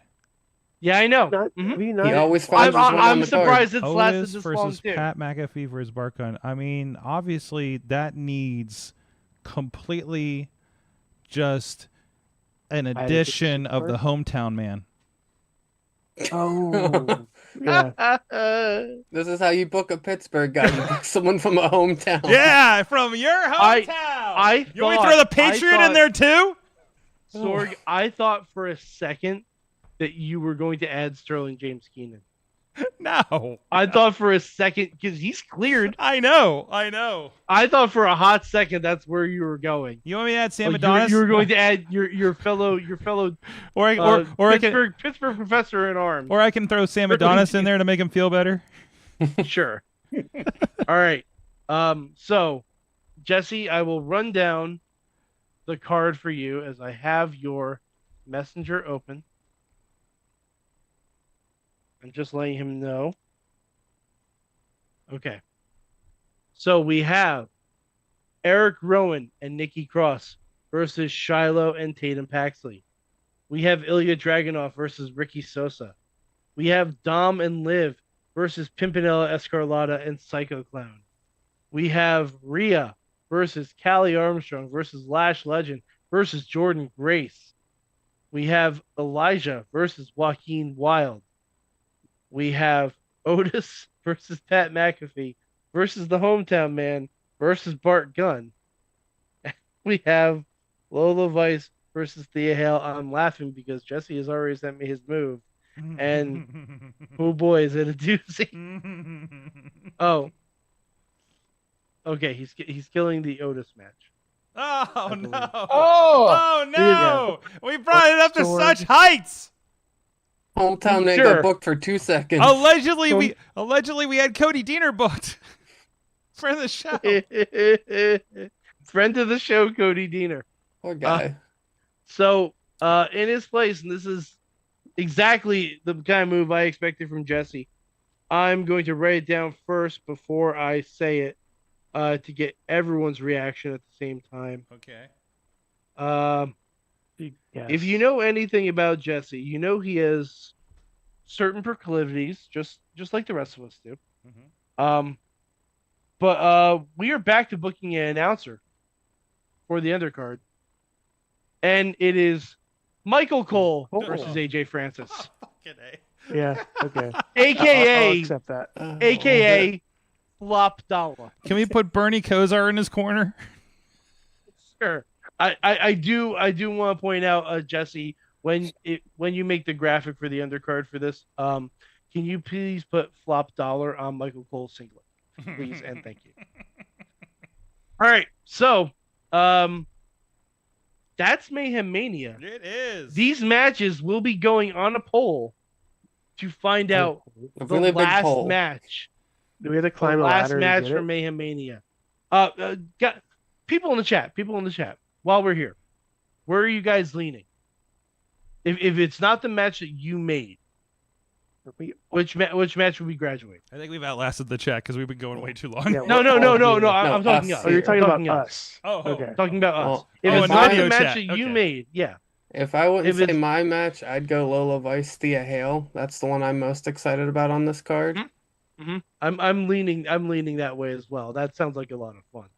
Yeah, I know. He always finds his one on I'm the surprised card. it's lasted Otis this versus long too. Pat McAfee versus Bart Gunn. I mean, obviously that needs completely just an Added to the addition of card? the hometown man. Oh, yeah. This is how you book a Pittsburgh guy. You book someone from a hometown. Yeah, from your hometown. You want me to throw the Patriot in there too? Sorg, I thought for a second that you were going to add Sterling James Keenan. No. I thought for a second because he's cleared. I know. I thought for a hot second that's where you were going. You want me to add Sam Like, Adonis? You were going to add your fellow or I can Pittsburgh professor in arms. or I can throw Sam Adonis in there to make him feel better. Sure. All right. So, Jesse, I will run down the card for you as I have your messenger open. I'm just letting him know. Okay. So we have Eric Rowan and Nikki Cross versus Shiloh and Tatum Paxley. We have Ilya Dragunov versus Ricky Sosa. We have Dom and Liv versus Pimpinella Escarlata and Psycho Clown. We have Rhea versus Callie Armstrong versus Lash Legend versus Jordan Grace. We have Elijah versus Joaquin Wilde. We have Otis versus Pat McAfee versus the hometown man versus Bart Gunn. We have Lola Vice versus Thea Hale. I'm laughing because Jesse has already sent me his move. And oh boy, is it a doozy! Oh, okay. He's killing the Otis match. Oh no! Oh, no! We brought it up to Sword. such heights. Hometown name Sure. got booked for 2 seconds. Allegedly, we had Cody Deaner booked for the show. Friend of the show, Cody Deaner. Poor guy. So, in his place, and this is exactly the kind of move I expected from Jesse. I'm going to write it down first before I say it, to get everyone's reaction at the same time. Okay. Yes. If you know anything about Jesse, you know he has certain proclivities, just like the rest of us do. But we are back to booking an announcer for the undercard, and it is Michael Cole versus AJ Francis, Fucking A. Yeah. Okay. I'll aka accept that. aka Flop Dollar. Can we put Bernie Kosar in his corner? Sure. I do want to point out, Jesse, when you make the graphic for the undercard for this, can you please put Flop Dollar on Michael Cole's singlet, please, and thank you. All right, so that's Mayhem Mania. It is. These matches will be going on a poll to find out A the really big last poll. match. Do we have to The climb a last ladder match to get for it? Mayhem Mania. Got people in the chat. While we're here, where are you guys leaning? If it's not the match that you made, which match would we graduate? I think we've outlasted the chat because we've been going way too long. Yeah, No. I'm talking us. us. Oh, you're talking I'm about us. Okay. Talking about us. Oh, If oh, it's in not video the match chat. that you Okay. made, yeah. If I wouldn't If say it's- my match, I'd go Lola Vice, Thea Hale. That's the one I'm most excited about on this card. I'm leaning that way as well. That sounds like a lot of fun.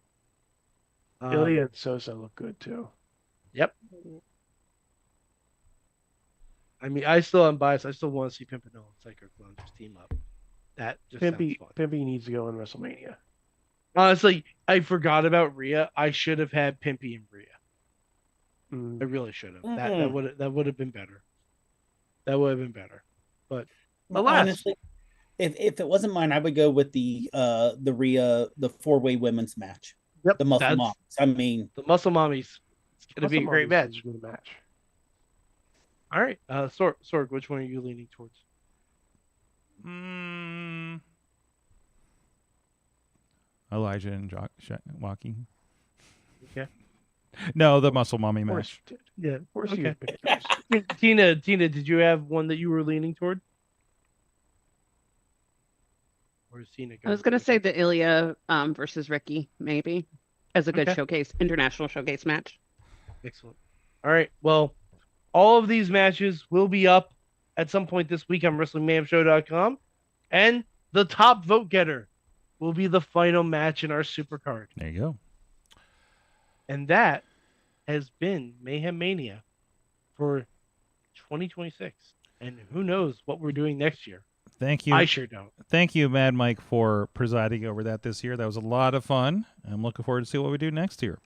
Ilya and Sosa look good too. Yep. I mean, I still am biased. I still want to see Pimpinella and Psycho Clone just team up. That just sounds fun. Pimpy needs to go in WrestleMania. Honestly, I forgot about Rhea. I should have had Pimpy and Rhea. Mm. I really should have. That would have been better. That would have been better. But honestly, if it wasn't mine, I would go with the Rhea, the 4-way women's match. Yep, The Muscle Moms. I mean, the Muscle Mommies. It's gonna be a great Muscle match. Mommies is a good match. All right, Sorg, which one are you leaning towards? Elijah and Walking. Okay. No, the Muscle Mommy Of course match. you did. Yeah, of course you Okay. picked Tina, did you have one that you were leaning toward? Or is Tina I was gonna say the Ilya versus Ricky, maybe, as a good Okay. international showcase match. Excellent. All right. Well, all of these matches will be up at some point this week on WrestlingMayhemShow.com, and the top vote getter will be the final match in our supercard. There you go. And that has been Mayhem Mania for 2026. And who knows what we're doing next year? Thank you. I sure don't. Thank you, Mad Mike, for presiding over that this year. That was a lot of fun. I'm looking forward to see what we do next year.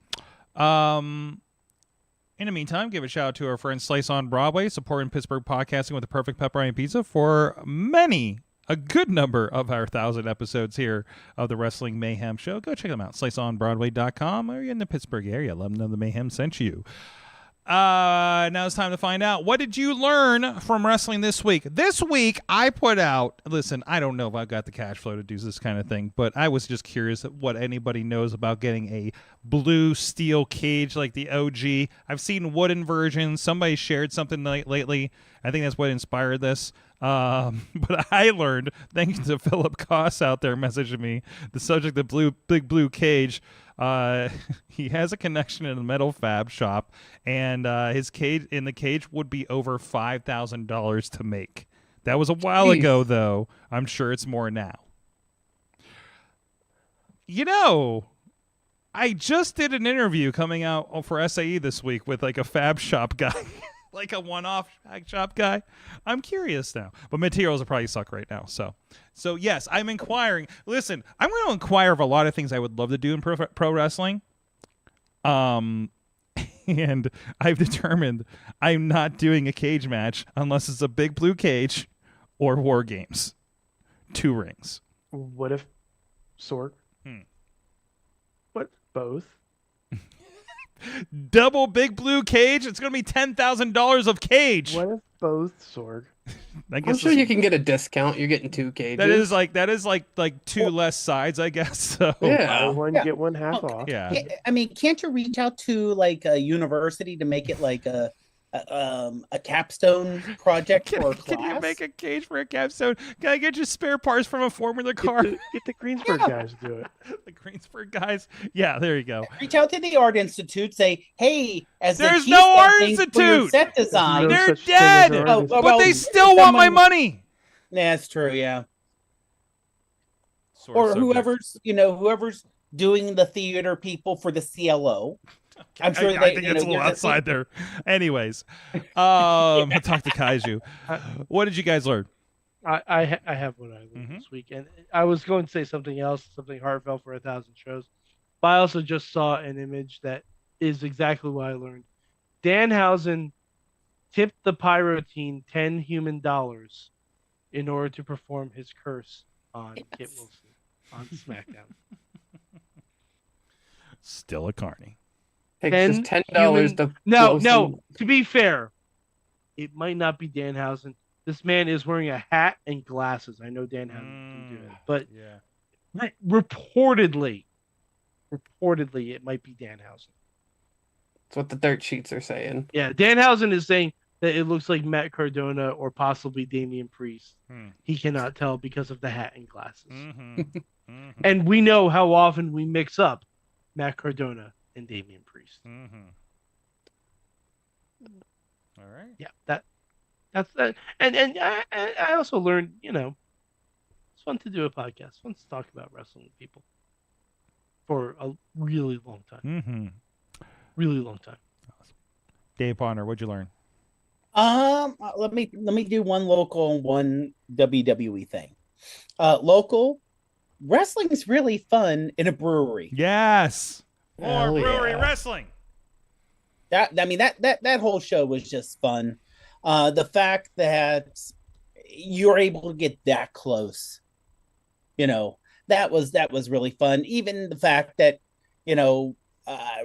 In the meantime, give a shout out to our friend Slice on Broadway, supporting Pittsburgh podcasting with the perfect pepperoni pizza for a good number of our 1,000 episodes here of the Wrestling Mayhem Show. Go check them out, sliceonbroadway.com, or you're in the Pittsburgh area. Let them know the Mayhem sent you. Now it's time to find out, what did you learn from wrestling this week? This week, I put out, listen, I don't know if I've got the cash flow to do this kind of thing, but I was just curious what anybody knows about getting a blue steel cage like the OG. I've seen wooden versions. Somebody shared something lately. I think that's what inspired this. But I learned, thanks to Philip Koss out there messaging me, the subject of big blue cage. He has a connection in a metal fab shop, and his cage would be over $5,000 to make. That was a while ago, though. I'm sure it's more now. You know, I just did an interview coming out for SAE this week with like a fab shop guy. Like a one-off shop guy. I'm curious now. But materials will probably suck right now. So yes, I'm inquiring. Listen, I'm going to inquire of a lot of things I would love to do in pro wrestling. and I've determined I'm not doing a cage match unless it's a big blue cage or War Games. 2 rings. What if Sorg? What both? Double big blue cage. It's going to be $10,000 of cage. What if both Sorg? I'm sure you can get a discount. You're getting 2 cages. That is like 2 less sides, I guess. So yeah, buy one get one half off. Yeah. I mean, can't you reach out to like a university to make it like a capstone project for a class? Can you make a cage for a capstone? Can I get you spare parts from a Formula car? Get the Greensburg guys to do it. The Greensburg guys. Yeah, there you go. Reach out to the Art Institute. Say, hey, as There's the no Art thing for your Institute! set design. No They're such thing as dead! an Oh, artist. well, But they still want my money. Yeah, that's true. Yeah, Sore or subject. whoever's doing the theater people for the CLO. I'm sure I think it's a little outside there. Anyways, I'll talk to Kaiju. What did you guys learn? I have what I learned this week, and I was going to say something else, something heartfelt for 1,000 shows, but I also just saw an image that is exactly what I learned. Danhausen tipped the pyro team $10 human in order to perform his curse on Kit Wilson on SmackDown. Still a carny. Takes just $10 to No. To be fair, it might not be Danhausen. This man is wearing a hat and glasses. I know Danhausen can do it, but reportedly, it might be Danhausen. That's what the dirt sheets are saying. Yeah, Danhausen is saying that it looks like Matt Cardona or possibly Damian Priest. He cannot tell because of the hat and glasses. And we know how often we mix up Matt Cardona and Damian Priest. All right. Yeah, that's that. And I also learned, it's fun to do a podcast. Fun to talk about wrestling with people for a really long time. Really long time. Dave Bonner, what'd you learn? Let me do one local and one WWE thing. Local wrestling is really fun in a brewery. Yes. Hell More brewery yeah. wrestling. That whole show was just fun. The fact that you're able to get that close, that was really fun. Even the fact that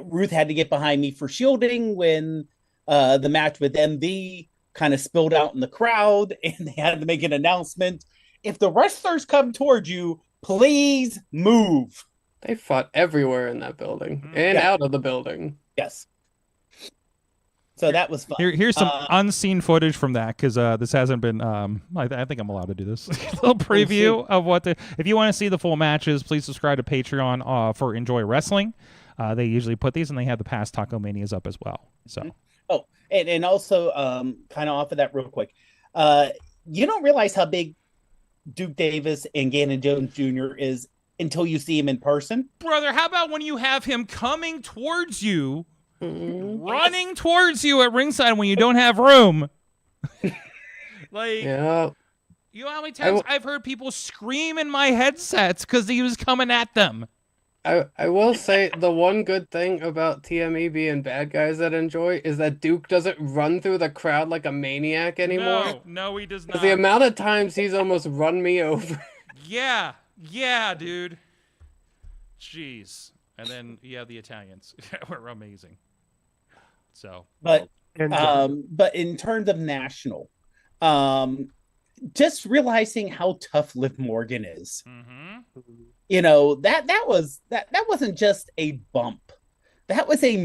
Ruth had to get behind me for shielding when the match with MV kind of spilled out in the crowd, and they had to make an announcement. If the wrestlers come towards you, please move. They fought everywhere in that building and out of the building. Yes. So that was fun. Here's some unseen footage from that, because this hasn't been. I think I'm allowed to do this. A little preview of what if you want to see the full matches, please subscribe to Patreon for Enjoy Wrestling. They usually put these, and they have the past Taco Manias up as well. So. Oh, and also kind of off of that real quick. You don't realize how big Duke Davis and Gannon Jones Jr. is until you see him in person. Brother, how about when you have him coming towards you, running towards you at ringside when you don't have room? You know how many times I've heard people scream in my headsets because he was coming at them? I will say the one good thing about TME being bad guys that enjoy is that Duke doesn't run through the crowd like a maniac anymore. No, he does not. The amount of times he's almost run me over. Yeah, dude. Jeez. And then you have the Italians. We're amazing. So, but in terms of national, just realizing how tough Liv Morgan is. That wasn't just a bump. That was a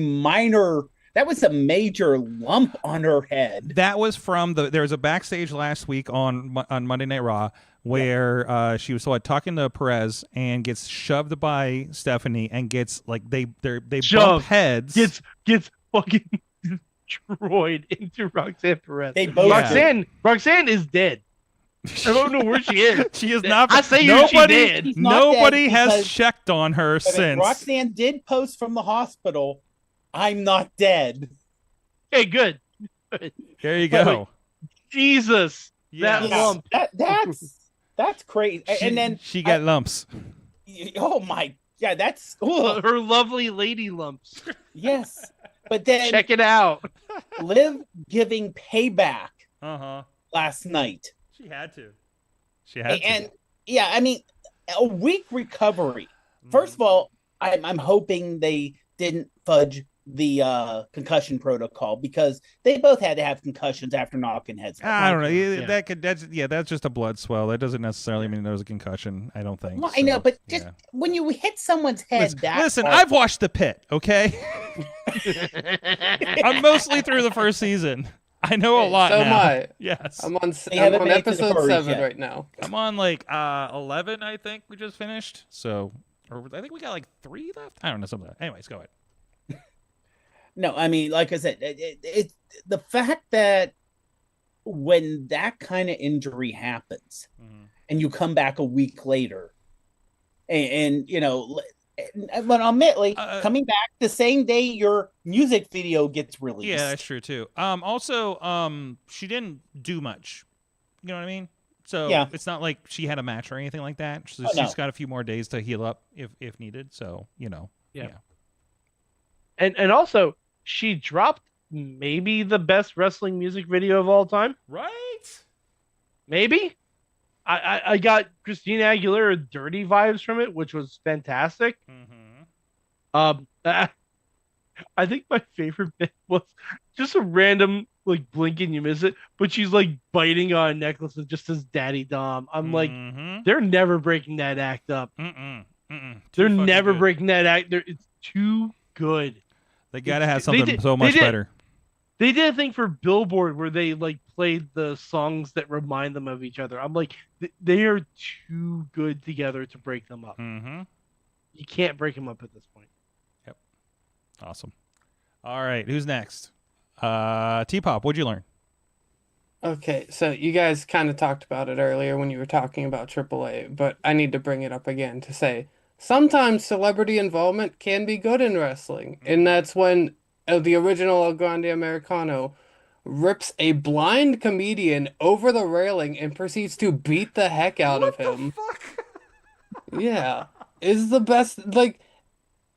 major lump on her head. That was from there was a backstage last week on Monday Night Raw where she was talking to Perez and gets shoved by Stephanie and gets they bump heads. Gets fucking destroyed into Roxanne Perez. Roxanne is dead. I don't know where she is. She is not. I say nobody. She did. Nobody has checked on her since. Roxanne did post from the hospital, "I'm not dead." Hey, good. There you go. Jesus, that lump. That's crazy. And then she got lumps. Oh my, yeah, that's her lovely lady lumps. Yes. But then Check it out. Liv giving payback Uh-huh. last night. She had to. She had And to. yeah, I mean, a weak recovery. First of all, I'm hoping they didn't fudge the concussion protocol because they both had to have concussions after knocking heads. I don't know. Yeah. That's just a blood swell. That doesn't necessarily mean there was a concussion. I don't think. Well, I know, So, but just yeah. when you hit someone's head, Listen, I've watched The Pit. Okay, I'm mostly through the first season. I know a lot So now. am I. Yes, I'm on haven't made it to the episode furries 7 yet. right now. I'm on like 11. I think we just finished. So, or I think we got like 3 left. I don't know something. Anyways, go ahead. No, I mean, like I said, it the fact that when that kind of injury happens and you come back a week later, and you know, but admittedly, coming back the same day your music video gets released. Yeah, that's true too. Also, she didn't do much. You know what I mean? So Yeah. it's not like she had a match or anything like that. So Oh, no. she's got a few more days to heal up if needed. So Yeah. And also, she dropped maybe the best wrestling music video of all time. Right? Maybe. I got Christina Aguilera dirty vibes from it, which was fantastic. I think my favorite bit was just a random like blink and you miss it, but she's like biting on a necklace that just says Daddy Dom. I'm like, they're never breaking that act up. They're never breaking that act. It's too good. They gotta have something so much better. They did a thing for Billboard where they like played the songs that remind them of each other. I'm like, they are too good together to break them up. You can't break them up at this point. Yep. Awesome. All right, who's next? T-Pop, what'd you learn? Okay, so you guys kind of talked about it earlier when you were talking about AAA, but I need to bring it up again to say sometimes celebrity involvement can be good in wrestling, and that's when the original El Grande Americano rips a blind comedian over the railing and proceeds to beat the heck out of him. Yeah, is the best. Like,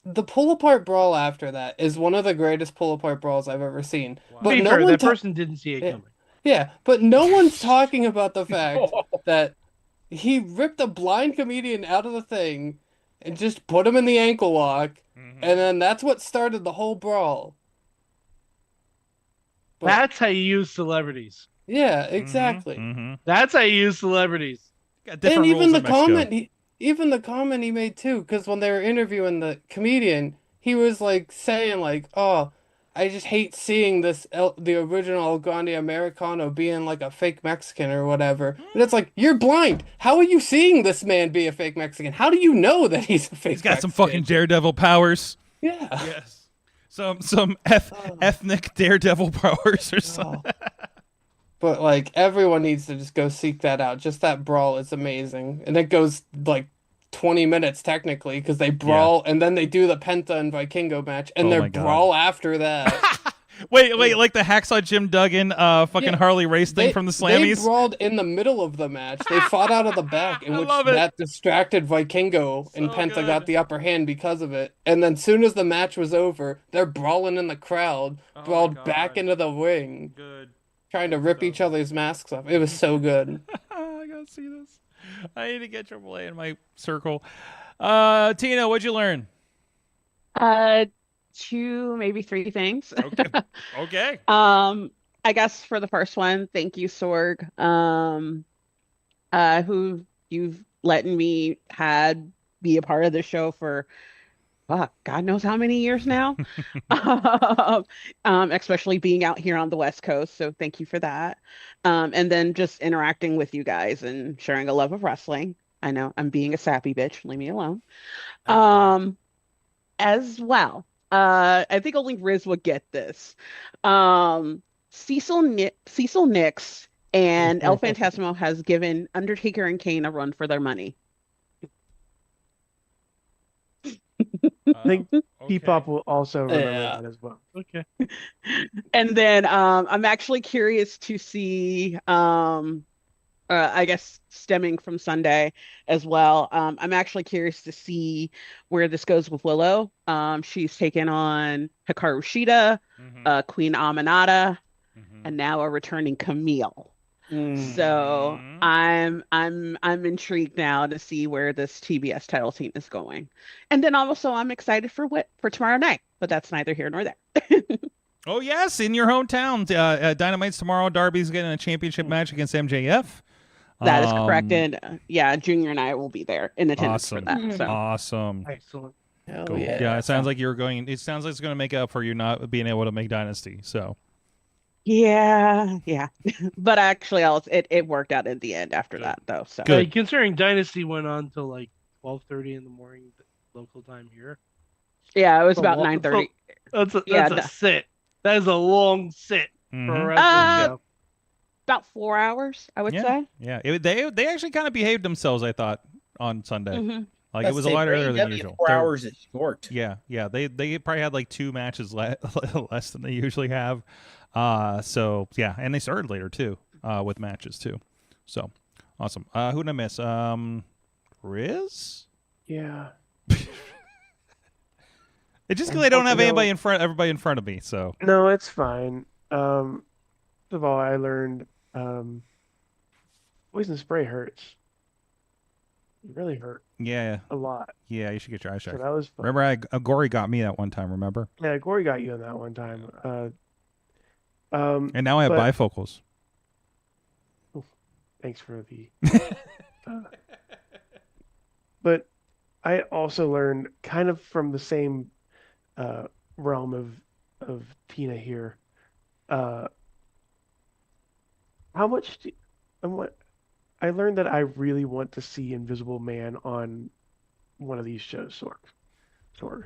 the pull-apart brawl after that is one of the greatest pull-apart brawls I've ever seen. But To be no fair, one that person didn't see it coming. Yeah, but no one's talking about the fact that he ripped a blind comedian out of the thing and just put him in the ankle lock, and then that's what started the whole brawl. But, That's how you use celebrities. yeah, exactly. That's how you use celebrities. And even the comment he made too, because when they were interviewing the comedian, he was like saying like, "Oh, I just hate seeing the original El Grande Americano being like a fake Mexican or whatever." And it's like, you're blind. How are you seeing this man be a fake Mexican? How do you know that he's a fake? He's got some fucking daredevil powers. Yeah. Yes. Some ethnic daredevil powers or something. But like, everyone needs to just go seek that out. Just that brawl is amazing, and it goes like 20 minutes technically because they brawl and then they do the Penta and Vikingo match and their brawl after that. Wait, like the Hacksaw Jim Duggan fucking Harley Race thing from the Slammies? They brawled in the middle of the match. They fought out of the back, in which that distracted Vikingo, and Penta got the upper hand because of it. And then soon as the match was over, they're brawling in the crowd, brawled back into the ring, trying to rip each other's masks off. It was so good. I gotta see this. I need to get AAA in my circle. Tina, what'd you learn? 2, maybe 3 things. Okay. I guess for the first one, thank you, Sorg, who you've let me be a part of the show for God knows how many years now. Especially being out here on the West Coast. So thank you for that. And then just interacting with you guys and sharing a love of wrestling. I know I'm being a sappy bitch. Leave me alone. As well. I think only Riz would get this. Cecil Nix and El Phantasmo has given Undertaker and Kane a run for their money. I think T-Pop will also remember that as well. Okay. And then I'm actually curious to see a I guess stemming from Sunday as well. I'm actually curious to see where this goes with Willow. She's taken on Hikaru Shida, Queen Aminata, and now a returning Camille. So I'm intrigued now to see where this TBS title team is going. And then also I'm excited for tomorrow night, but that's neither here nor there. Oh yes, in your hometown, Dynamite's tomorrow. Darby's getting a championship match against MJF. That is correct, and Junior and I will be there in attendance for that. So. Awesome, excellent. Hell yeah. It sounds like you're going. It sounds like it's going to make up for you not being able to make Dynasty. So. Yeah. But actually, it worked out in the end after that, though. So considering Dynasty went on till like 12:30 in the morning local time here. Yeah, it was about 9:30. That's a sit. That is a long sit for a wrestling show. About 4 hours, I would say. Yeah, they actually kind of behaved themselves, I thought, on Sunday. Like it was a lot earlier than usual. 4 hours is short. Yeah. They probably had like 2 matches less than they usually have. So yeah, and they started later too, with matches too. So awesome. Who did I miss? Riz? Yeah. It's just because I don't have everybody in front of me. So no, it's fine. First of all, I learned poison spray hurts. It really hurt. Yeah. A lot. Yeah, you should get your eyes checked. So that was fun. Remember, Gory got me that one time. Remember? Yeah, Gory got you on that one time. And now I have bifocals. Thanks for the. But I also learned kind of from the same realm of Tina here. How much? I learned that I really want to see Invisible Man on one of these shows, Sorg.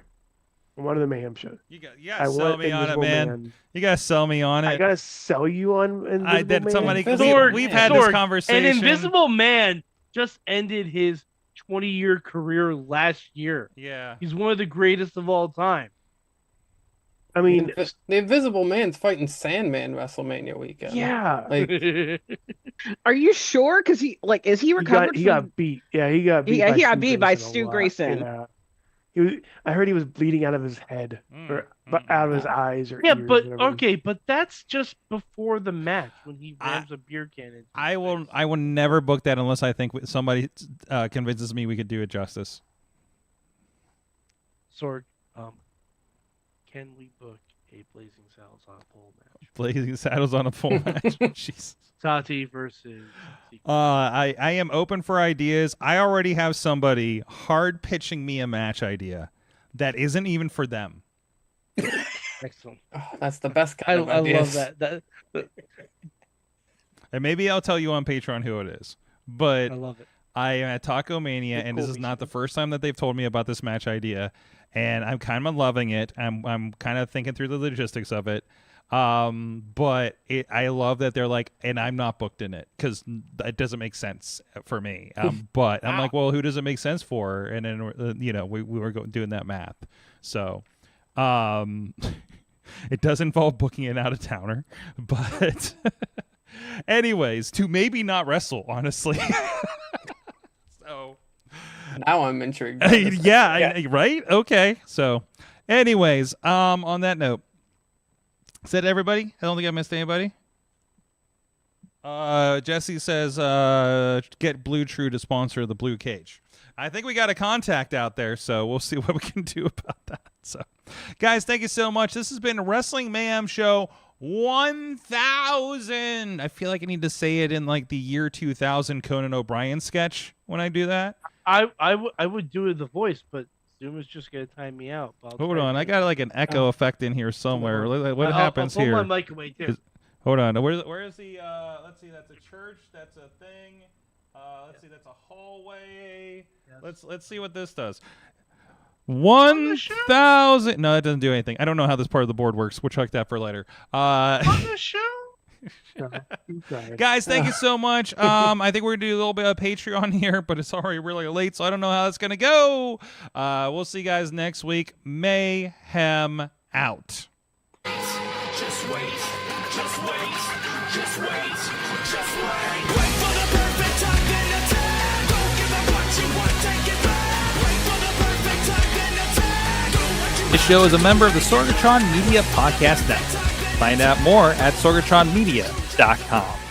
One of the Mayhem shows. You gotta sell me on it, man. You gotta sell me on it. I gotta sell you on Invisible I did. Man. We've had this conversation. And Invisible Man just ended his 20-year career last year. Yeah. He's one of the greatest of all time. I mean, the Invisible Man's fighting Sandman WrestleMania weekend. Yeah. Like, are you sure? Because is he recovered? He got beat. Yeah, he got beat. He got beat by Stu Grayson. Yeah. I heard he was bleeding out of his head or out of his eyes or ears, but whatever. okay, but that's just before the match when he rams a beer can into I will never book that unless I think somebody convinces me we could do it justice. Sorg, can we book a Blazing Saddles on a pole match? Blazing Saddles on a pole match. Jesus. Tati versus. I am open for ideas. I already have somebody hard pitching me a match idea that isn't even for them. Excellent. Oh, that's the best kind of I ideas. love that. And maybe I'll tell you on Patreon who it is. But I love it. I am at Taco Mania, and this is not the first time that they've told me about this match idea, and I'm kind of loving it. I'm kind of thinking through the logistics of it. But I love that they're like, and I'm not booked in it because it doesn't make sense for me. But I'm like, well, who does it make sense for? And then we were doing that math. So, it does involve booking an out of towner, but anyways, to maybe not wrestle, honestly. So now I'm intrigued. Right? Okay. So, anyways, on that note. Is that everybody? I don't think I missed anybody. Jesse says, get Blue True to sponsor the Blue Cage. I think we got a contact out there, so we'll see what we can do about that. So, guys, thank you so much. This has been Wrestling Mayhem Show 1000. I feel like I need to say it in like the year 2000 Conan O'Brien sketch when I do that. I would do the voice, but Zoom is just gonna time me out. Hold on, I got like an echo effect in here somewhere. What happens I'll pull here? my mic away too. Hold on, where is the? Let's see, that's a church. That's a thing. Let's see, that's a hallway. Yes. Let's see what this does. 1,000. No, that doesn't do anything. I don't know how this part of the board works. We'll check that for later. On the show. Guys, thank you so much. I think we're gonna do a little bit of Patreon here, but it's already really late, so I don't know how that's gonna go. We'll see you guys next week. Mayhem out. Just wait, just wait, just wait, just wait. Wait for the perfect This show is a member of the Sorgatron Media Podcast Network. Find out more at sorgatronmedia.com.